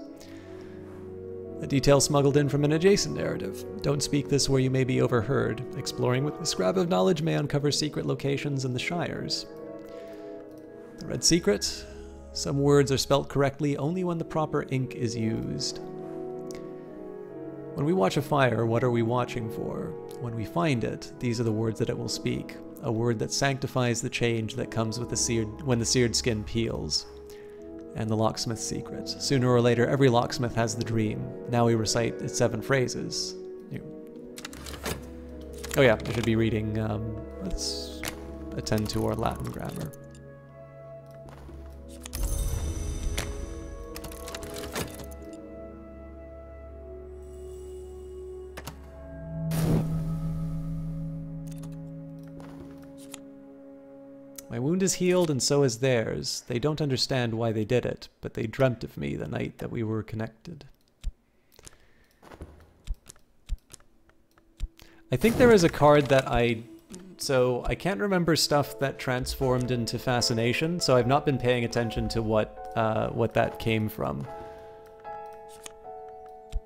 A detail smuggled in from an adjacent narrative. Don't speak this where you may be overheard. Exploring with the scrap of knowledge may uncover secret locations in the Shires. The Red Secret. Some words are spelt correctly only when the proper ink is used. When we watch a fire, what are we watching for? When we find it, these are the words that it will speak. A word that sanctifies the change that comes with when the seared skin peels. And the locksmith's secret. Sooner or later, every locksmith has the dream. Now we recite its 7 phrases. Oh yeah, I should be reading, let's attend to our Latin grammar. My wound is healed, and so is theirs. They don't understand why they did it, but they dreamt of me the night that we were connected. I think there is a card that so I can't remember stuff that transformed into fascination, so I've not been paying attention to what that came from.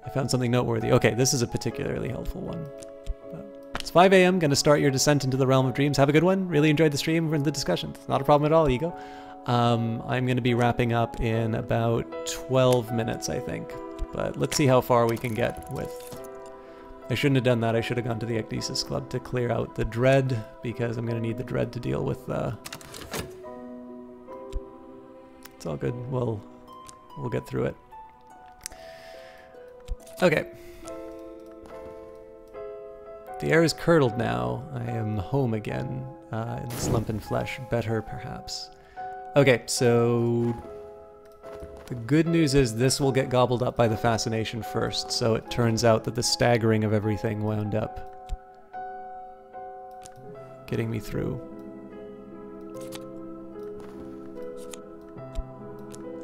I found something noteworthy. Okay, this is a particularly helpful one. It's 5 a.m. Gonna start your descent into the realm of dreams. Have a good one. Really enjoyed the stream and the discussion. Not a problem at all, Ego. I'm gonna be wrapping up in about 12 minutes, I think. But let's see how far we can get with I shouldn't have done that. I should have gone to the Ecdysis Club to clear out the dread, because I'm going to need the dread to deal with the... It's all good. We'll get through it. Okay. The air is curdled now. I am home again in this lump and flesh. Better, perhaps. Okay, so the good news is this will get gobbled up by the fascination first, so it turns out that the staggering of everything wound up getting me through.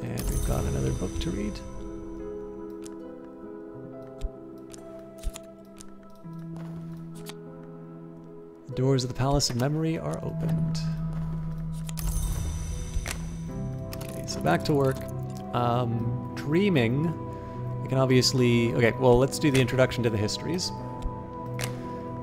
And we've got another book to read. The doors of the Palace of Memory are opened. Okay, so back to work. Dreaming, I can obviously... Okay, well, let's do the introduction to the histories.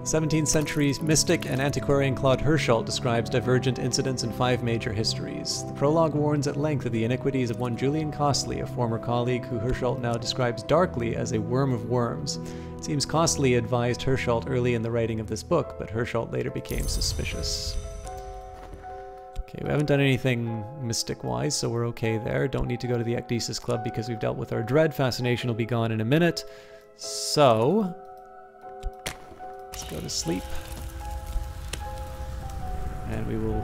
17th century mystic and antiquarian Claude Hirschelt describes divergent incidents in 5 major histories. The prologue warns at length of the iniquities of one Julian Costley, a former colleague who Hirschelt now describes darkly as a worm of worms. It seems Costley advised Hirschelt early in the writing of this book, but Hirschelt later became suspicious. Okay, we haven't done anything mystic-wise, so we're okay there. Don't need to go to the Ecdysis Club because we've dealt with our dread. Fascination will be gone in a minute. So... let's go to sleep. And we will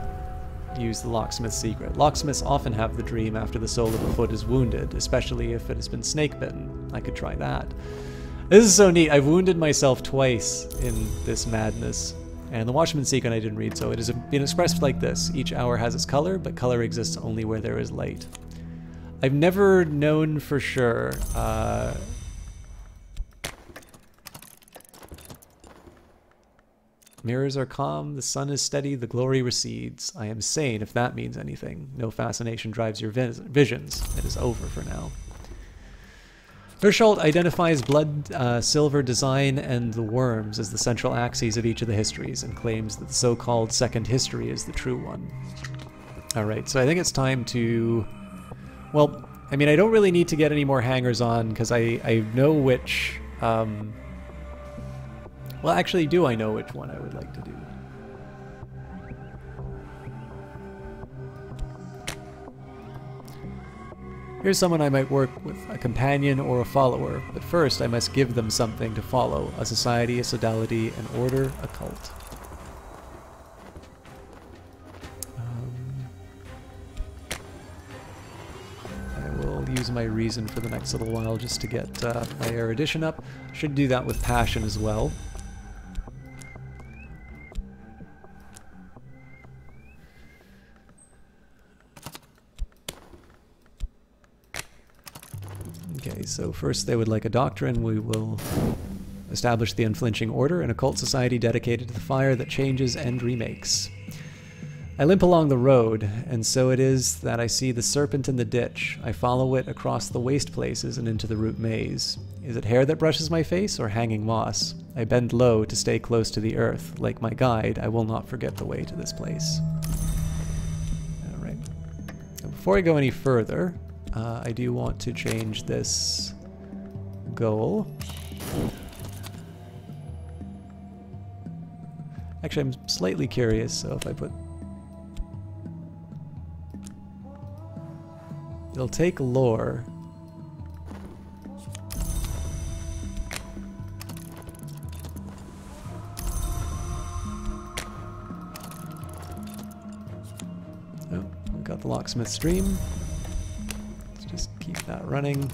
use the locksmith's secret. Locksmiths often have the dream after the sole of a foot is wounded, especially if it has been snake-bitten. I could try that. This is so neat. I've wounded myself twice in this madness. And the Watchman's Secret I didn't read, so it has been expressed like this. Each hour has its color, but color exists only where there is light. I've never known for sure. Mirrors are calm, the sun is steady, the glory recedes. I am sane, if that means anything. No fascination drives your visions. It is over for now. Hirschelt identifies blood, silver design, and the worms as the central axes of each of the histories, and claims that the so-called second history is the true one. Alright, so I think it's time to... Well, I mean, I don't really need to get any more hangers on, because I know which... Well, actually, do I know which one I would like to do? Here's someone I might work with, a companion or a follower, but first I must give them something to follow, a society, a sodality, an order, a cult. I will use my reason for the next little while just to get my erudition up. Should do that with passion as well. Okay, so first they would like a doctrine. We will establish the unflinching order, an occult society dedicated to the fire that changes and remakes. I limp along the road, and so it is that I see the serpent in the ditch. I follow it across the waste places and into the root maze. Is it hair that brushes my face, or hanging moss? I bend low to stay close to the earth. Like my guide, I will not forget the way to this place. Alright. Before I go any further, I do want to change this goal. Actually, I'm slightly curious, so if I put... It'll take lore. Oh, we've got the locksmith stream. Just keep that running.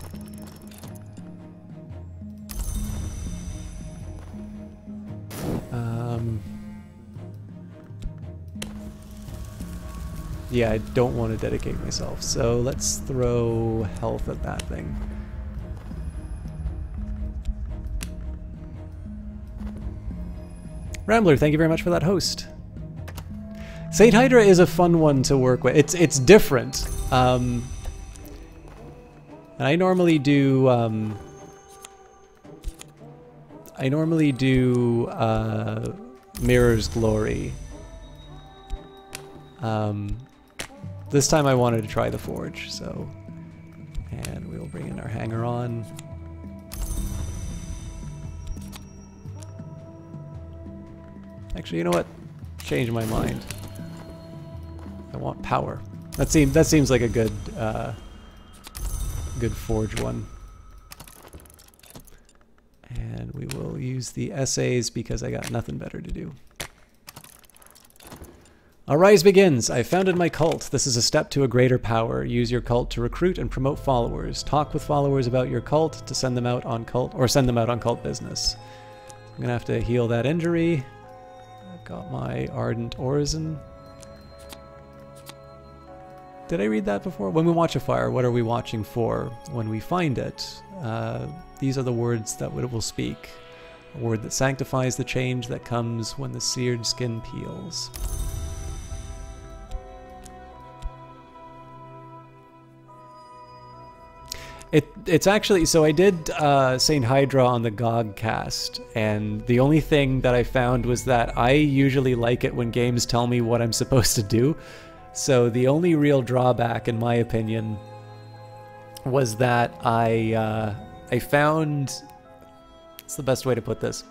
Yeah, I don't want to dedicate myself, so let's throw health at that thing. Rambler, thank you very much for that host. Saint Hydra is a fun one to work with. It's different. And I normally do Mirror's Glory. This time I wanted to try the Forge, so... And we'll bring in our hanger-on. Actually, you know what? Change my mind. I want power. That seems like a good good forge one. And we will use the essays because I got nothing better to do. Our rise begins. I founded my cult. This is a step to a greater power. Use your cult to recruit and promote followers. Talk with followers about your cult to send them out on cult business. I'm gonna have to heal that injury. I've got my ardent orison. Did I read that before? When we watch a fire, what are we watching for? When we find it, these are the words that it will speak. A word that sanctifies the change that comes when the seared skin peels. It's actually, so I did Saint Hydra on the GOG cast, and the only thing that I found was that I usually like it when games tell me what I'm supposed to do. So the only real drawback, in my opinion, was that I found, what's the best way to put this?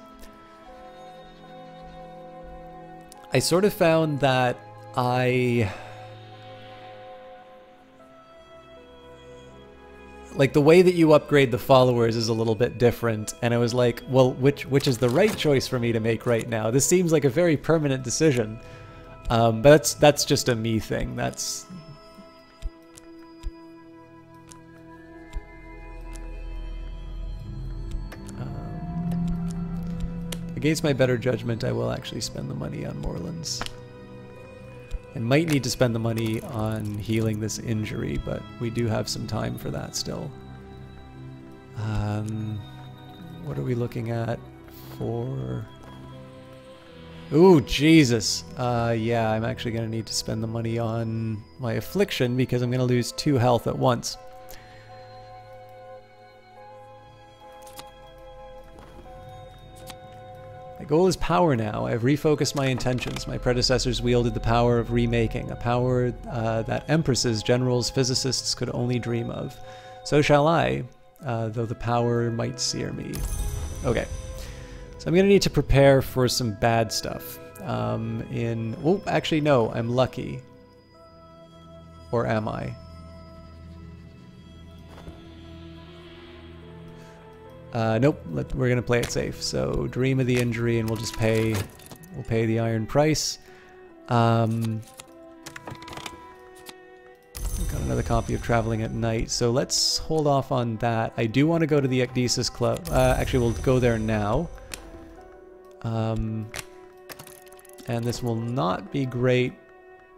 I sort of found that like the way that you upgrade the followers is a little bit different, and I was like, well, which is the right choice for me to make right now? This seems like a very permanent decision. But that's just a me thing. That's against my better judgment, I will actually spend the money on Moorlands. I might need to spend the money on healing this injury, but we do have some time for that still. What are we looking at for... Ooh, Jesus. Yeah, I'm actually going to need to spend the money on my affliction because I'm going to lose 2 health at once. My goal is power now. I've refocused my intentions. My predecessors wielded the power of remaking, a power that empresses, generals, physicists could only dream of. So shall I, though the power might sear me. Okay. So I'm going to need to prepare for some bad stuff. Oh, actually, no, I'm lucky. Or am I? Nope, we're going to play it safe. So dream of the injury and we'll just pay the iron price. Got another copy of Traveling at Night, so let's hold off on that. I do want to go to the Ecdysis Club. Actually, we'll go there now. And this will not be great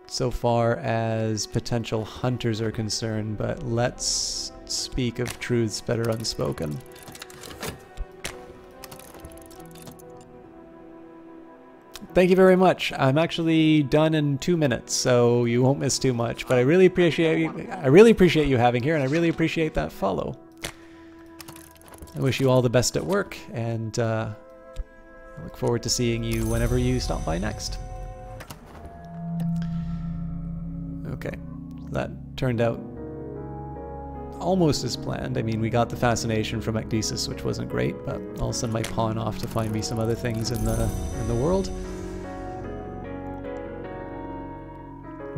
so far as potential hunters are concerned, but let's speak of truths better unspoken. Thank you very much. I'm actually done in 2 minutes, so you won't miss too much. But I really appreciate you having here, and I really appreciate that follow. I wish you all the best at work, and I look forward to seeing you whenever you stop by next. Okay, that turned out almost as planned. I mean, we got the fascination from Ecdysis, which wasn't great, but I'll send my pawn off to find me some other things in the world.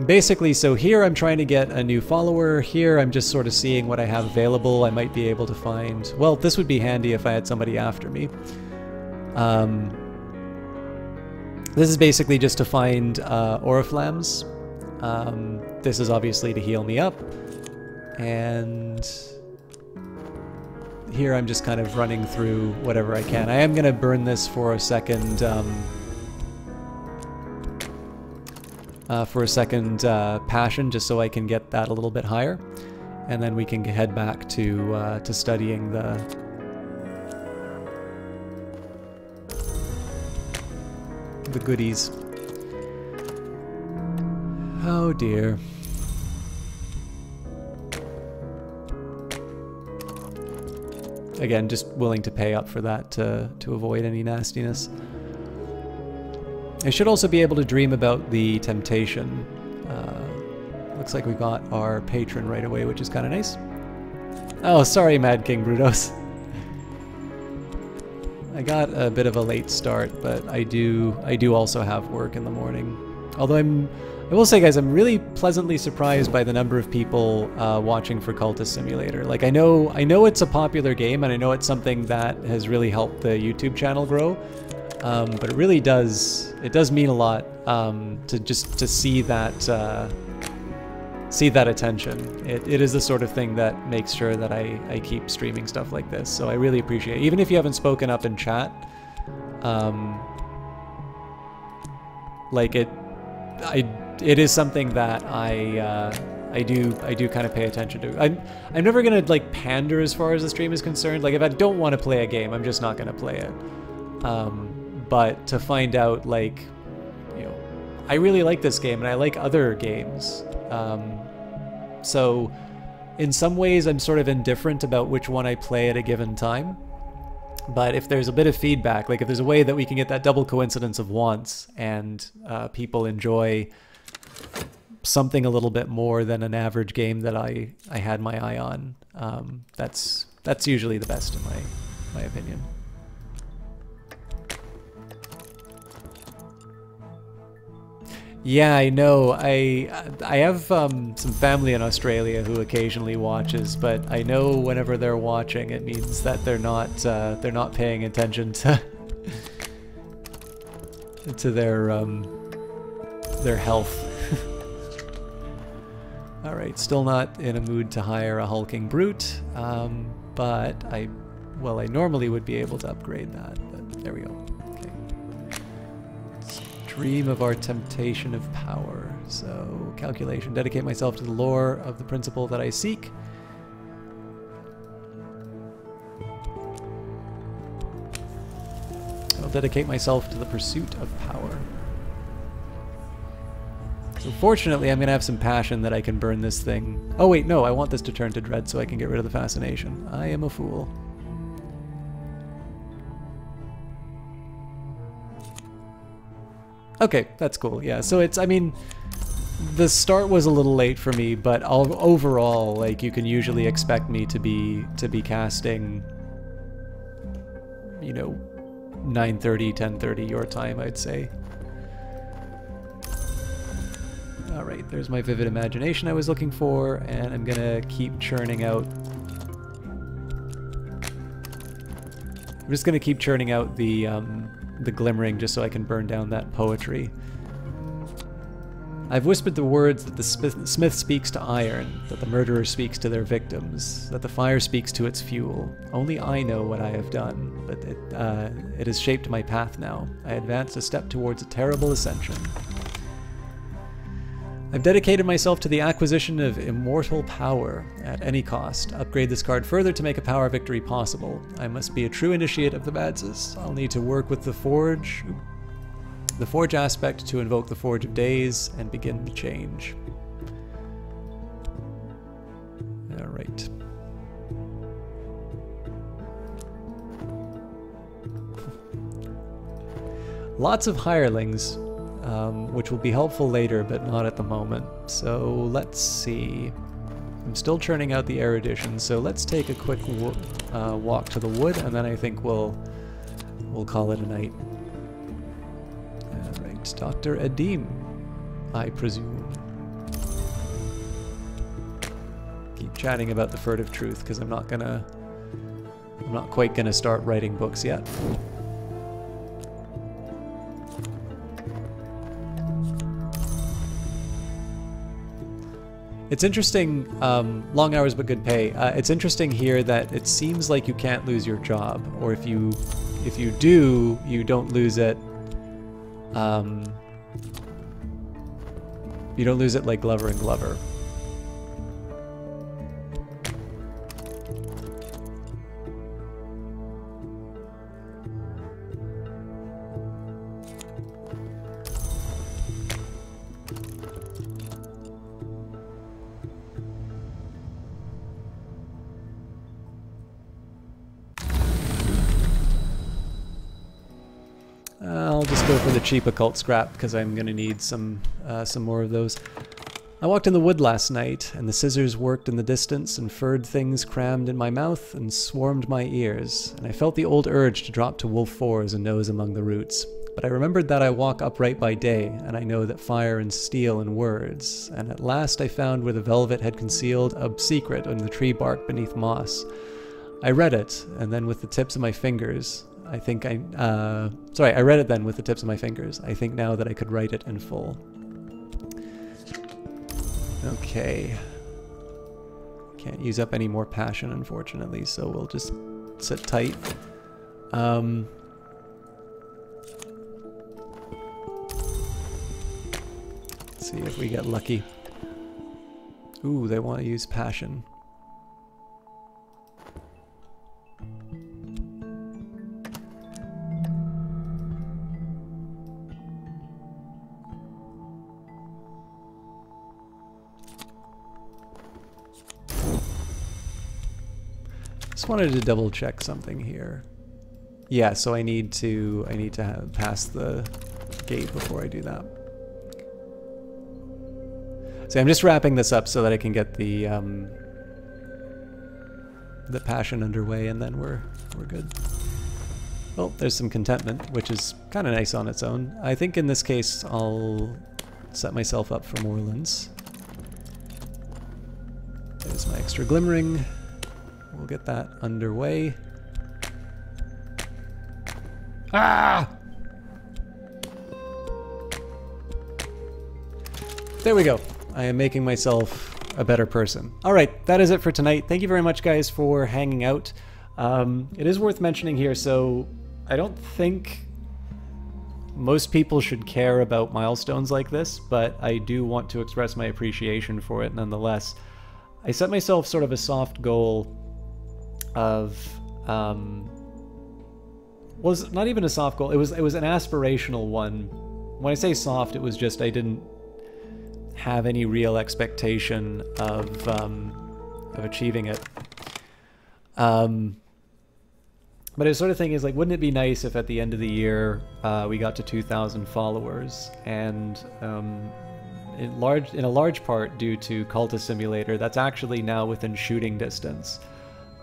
Basically, so here I'm trying to get a new follower. Here I'm just sort of seeing what I have available. I might be able to find... Well, this would be handy if I had somebody after me. This is basically just to find Oriflammes. This is obviously to heal me up. And here I'm just kind of running through whatever I can. I am going to burn this for a second... passion, just so I can get that a little bit higher, and then we can head back to studying the goodies. Oh dear. Again, just willing to pay up for that to avoid any nastiness. I should also be able to dream about the temptation. Looks like we got our patron right away, which is kind of nice. Oh, sorry, Mad King Brutos. I got a bit of a late start, but I do also have work in the morning. Although I will say, guys, I'm really pleasantly surprised by the number of people watching for Cultist Simulator. Like, I know it's a popular game, and I know it's something that has really helped the YouTube channel grow. But it really does mean a lot to see that attention. It is the sort of thing that makes sure that I keep streaming stuff like this. So I really appreciate it. Even if you haven't spoken up in chat, like it is something that I do kind of pay attention to. I'm never gonna like pander as far as the stream is concerned. Like if I don't want to play a game, I'm just not gonna play it. But to find out, like, you know, I really like this game and I like other games. So in some ways I'm sort of indifferent about which one I play at a given time. But if there's a bit of feedback, like if there's a way that we can get that double coincidence of wants and people enjoy something a little bit more than an average game that I had my eye on, that's usually the best in my opinion. Yeah, I know. I have some family in Australia who occasionally watches, but I know whenever they're watching, it means that they're not paying attention to their health. All right, still not in a mood to hire a hulking brute, but I normally would be able to upgrade that, but there we go. Dream of our temptation of power. So, calculation. Dedicate myself to the lore of the principle that I seek. I'll dedicate myself to the pursuit of power. So fortunately, I'm going to have some passion that I can burn this thing. Oh wait, no, I want this to turn to dread so I can get rid of the fascination. I am a fool. Okay, that's cool. Yeah, so I mean, the start was a little late for me, but overall, like, you can usually expect me to be casting, you know, 9:30, 10:30 your time, I'd say. All right, there's my vivid imagination I was looking for, and I'm gonna keep churning out. I'm just gonna keep churning out the glimmering just so I can burn down that poetry. I've whispered the words that the smith speaks to iron, that the murderer speaks to their victims, that the fire speaks to its fuel. Only I know what I have done, but it has shaped my path now. I advance a step towards a terrible ascension. I've dedicated myself to the acquisition of immortal power at any cost. Upgrade this card further to make a power victory possible. I must be a true initiate of the Badzes. I'll need to work with the Forge aspect to invoke the Forge of Days and begin the change. Alright. Lots of hirelings. Which will be helpful later, but not at the moment. So let's see. I'm still churning out the erudition, so let's take a quick walk to the wood, and then I think we'll call it a night. All right, Dr. Adim, I presume. Keep chatting about the furtive truth because I'm not quite gonna start writing books yet. It's interesting, long hours but good pay. It's interesting here that it seems like you can't lose your job, or if you do, you don't lose it. You don't lose it like Glover and Glover. I'll just go for the cheap occult scrap because I'm gonna need some more of those. I walked in the wood last night, and the scissors worked in the distance and furred things crammed in my mouth and swarmed my ears, and I felt the old urge to drop to wolf 4s and nose among the roots. But I remembered that I walk upright by day, and I know that fire and steel and words, and at last I found where the velvet had concealed a secret in the tree bark beneath moss. I read it, and then with the tips of my fingers, I read it then with the tips of my fingers. I think now that I could write it in full. Okay. Can't use up any more passion, unfortunately, so we'll just sit tight. See if we get lucky. Ooh, they want to use passion. Just wanted to double check something here. Yeah, so I need to pass the gate before I do that. So I'm just wrapping this up so that I can get the passion underway, and then we're good. Well, there's some contentment, which is kind of nice on its own. I think in this case I'll set myself up for Moorlands. There's my extra glimmering. We'll get that underway. Ah! There we go. I am making myself a better person. All right, that is it for tonight. Thank you very much, guys, for hanging out. It is worth mentioning here, so I don't think most people should care about milestones like this, but I do want to express my appreciation for it nonetheless. I set myself sort of a soft goal of was not even a soft goal. It was an aspirational one. When I say soft, it was just I didn't have any real expectation of achieving it. But the sort of thing is, like, wouldn't it be nice if at the end of the year we got to 2,000 followers? And in a large part due to Cultist Simulator, that's actually now within shooting distance.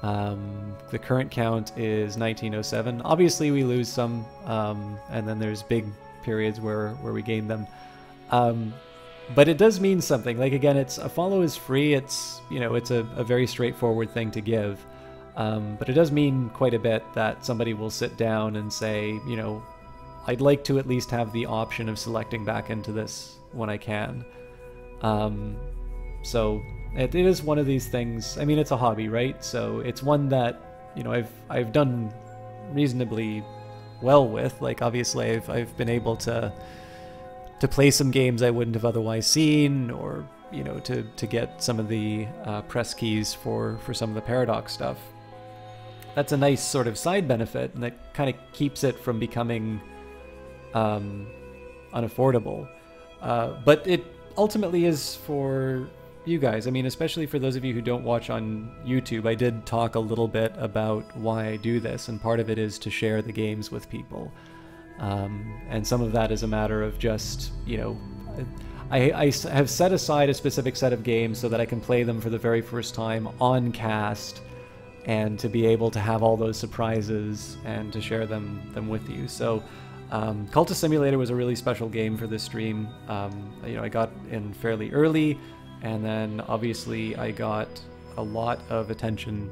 The current count is 1907. Obviously we lose some, and then there's big periods where we gain them. But it does mean something. Like, again, a follow is free. It's, you know, it's a very straightforward thing to give. But it does mean quite a bit that somebody will sit down and say, you know, I'd like to at least have the option of selecting back into this when I can. So it is one of these things. I mean, it's a hobby, right? So it's one that, you know, I've done reasonably well with. Like, obviously I've been able to play some games I wouldn't have otherwise seen, or, you know, to get some of the press keys for some of the Paradox stuff. That's a nice sort of side benefit, and that kind of keeps it from becoming unaffordable. But it ultimately is for you guys. I mean, especially for those of you who don't watch on YouTube, I did talk a little bit about why I do this, and part of it is to share the games with people. And some of that is a matter of just, you know, I have set aside a specific set of games so that I can play them for the very first time on cast, and to be able to have all those surprises and to share them with you. So Cultist Simulator was a really special game for this stream. You know, I got in fairly early, and then obviously I got a lot of attention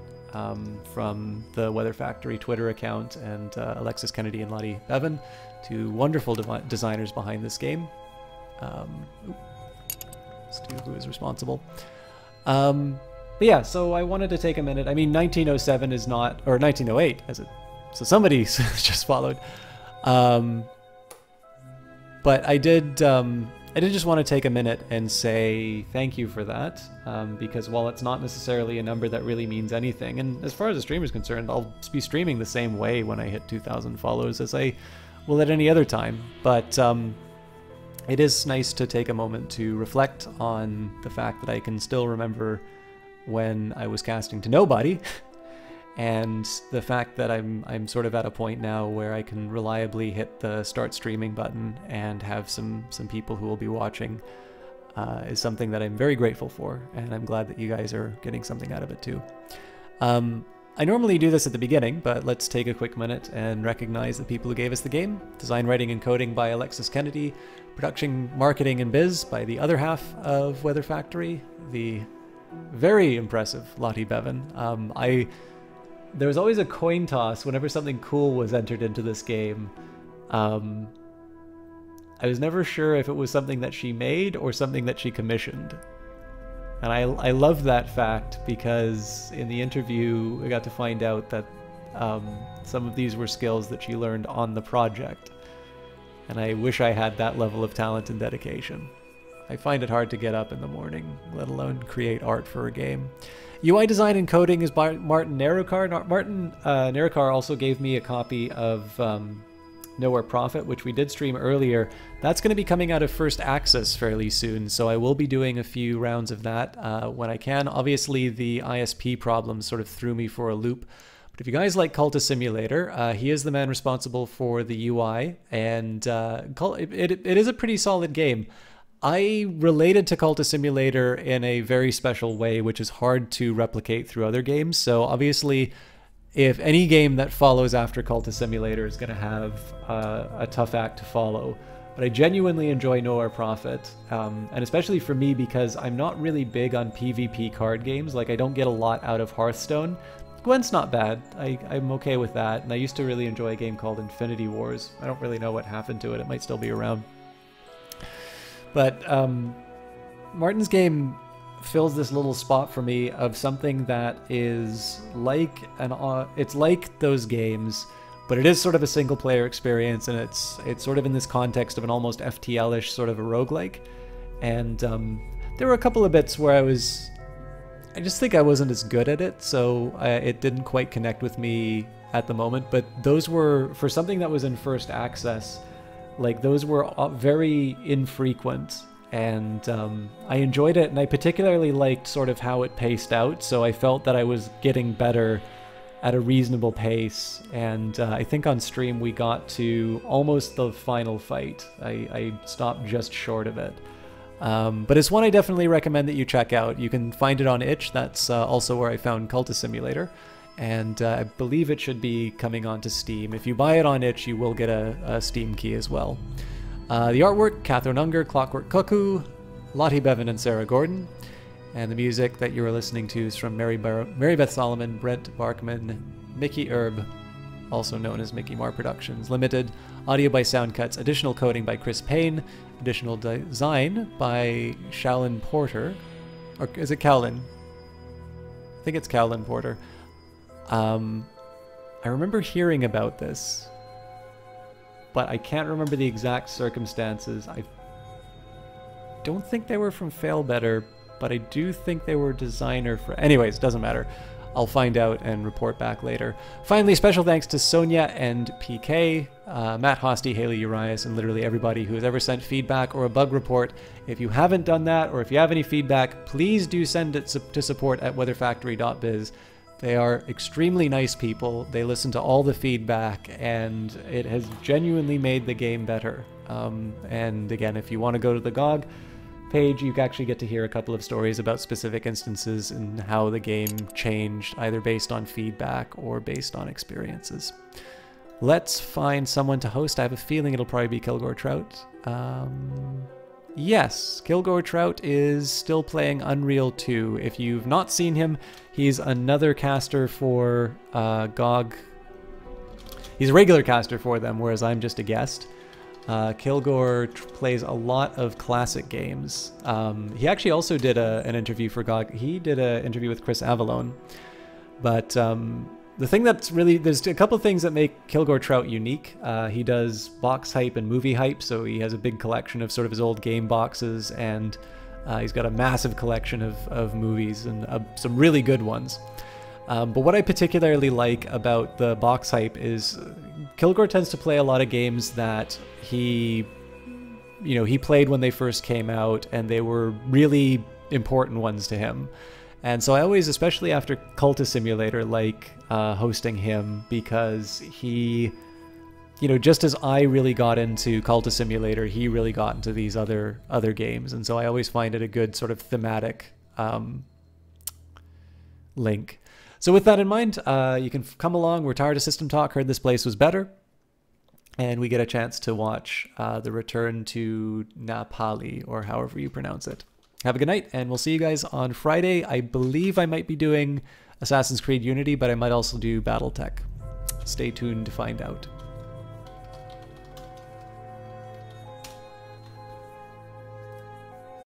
from the Weather Factory Twitter account and Alexis Kennedy and Lottie Bevan, two wonderful designers behind this game. Let's do who is responsible. But yeah, so I wanted to take a minute. I mean, 1907 is not, or 1908, as it, so somebody just followed. But I did just want to take a minute and say thank you for that, because while it's not necessarily a number that really means anything, and as far as the streamer is concerned, I'll be streaming the same way when I hit 2,000 follows as I will at any other time, but it is nice to take a moment to reflect on the fact that I can still remember when I was casting to nobody, and the fact that I'm sort of at a point now where I can reliably hit the start streaming button and have some people who will be watching. is something that I'm very grateful for, and I'm glad that you guys are getting something out of it too. I normally do this at the beginning, but let's take a quick minute and recognize the people who gave us the game. Design, writing, and coding by Alexis Kennedy. Production, marketing, and biz by the other half of Weather Factory, the very impressive Lottie Bevan. There was always a coin toss whenever something cool was entered into this game. I was never sure if it was something that she made or something that she commissioned. And I love that fact because in the interview I got to find out that some of these were skills that she learned on the project. And I wish I had that level of talent and dedication. I find it hard to get up in the morning, let alone create art for a game. UI design and coding is by Martin Narokar. Martin Narokar also gave me a copy of Nowhere Profit, which we did stream earlier. That's going to be coming out of First Access fairly soon, so I will be doing a few rounds of that when I can. Obviously, the ISP problem sort of threw me for a loop. But if you guys like Cultist Simulator, he is the man responsible for the UI, and it is a pretty solid game. I related to Cultist Simulator in a very special way, which is hard to replicate through other games. So obviously, if any game that follows after Cultist Simulator is going to have a tough act to follow. But I genuinely enjoy Nowhere Profit, and especially for me because I'm not really big on PvP card games. Like, I don't get a lot out of Hearthstone. Gwent's not bad. I'm okay with that. And I used to really enjoy a game called Infinity Wars. I don't really know what happened to it. It might still be around. But Martin's game fills this little spot for me of something that is like it's like those games, but it is sort of a single player experience, and it's sort of in this context of an almost FTL-ish sort of a roguelike. And there were a couple of bits where I just think I wasn't as good at it, so it didn't quite connect with me at the moment. But those were, for something that was in First Access, like, those were very infrequent, and I enjoyed it, and I particularly liked sort of how it paced out, so I felt that I was getting better at a reasonable pace. And I think on stream we got to almost the final fight. I stopped just short of it. But it's one I definitely recommend that you check out. You can find it on itch. That's also where I found Cultist Simulator. And I believe it should be coming onto Steam. If you buy it on itch, you will get a Steam key as well. The artwork, Catherine Unger, Clockwork Cuckoo, Lottie Bevan, and Sarah Gordon. And the music that you are listening to is from Mary Beth Solomon, Brent Barkman, Mickey Erb, also known as Mickey Mar Productions Limited. Audio by Soundcuts. Additional coding by Chris Payne. Additional design by Shaolin Porter. Or is it Cowlin? I think it's Cowlin Porter. I remember hearing about this, but I can't remember the exact circumstances. I don't think they were from Fail Better, but I do think they were designer for... Anyways, doesn't matter. I'll find out and report back later. Finally, special thanks to Sonia and PK, Matt Hosty, Haley Urias, and literally everybody who has ever sent feedback or a bug report. If you haven't done that, or if you have any feedback, please do send it to support@weatherfactory.biz. They are extremely nice people. They listen to all the feedback, and it has genuinely made the game better. And again, if you want to go to the GOG page, you actually get to hear a couple of stories about specific instances and how the game changed, either based on feedback or based on experiences. Let's find someone to host. I have a feeling it'll probably be Kilgore Trout. Yes, Kilgore Trout is still playing Unreal 2. If you've not seen him, he's another caster for GOG. He's a regular caster for them, whereas I'm just a guest. Kilgore plays a lot of classic games. He actually also did an interview for GOG. He did an interview with Chris Avalone. But the thing that's really... There's a couple of things that make Kilgore Trout unique. He does box hype and movie hype, so he has a big collection of sort of his old game boxes, and he's got a massive collection of movies, and some really good ones. But what I particularly like about the box hype is Kilgore tends to play a lot of games that he played when they first came out, and they were really important ones to him. And so I always, especially after Cultist Simulator, like hosting him, because he you know, just as I really got into Cultist Simulator, he really got into these other games, and so I always find it a good sort of thematic link. So with that in mind, you can come along. We're tired of System Talk, heard this place was better, and we get a chance to watch the return to Napali, or however you pronounce it. Have a good night, and we'll see you guys on Friday. I believe I might be doing Assassin's Creed Unity, but I might also do BattleTech. Stay tuned to find out.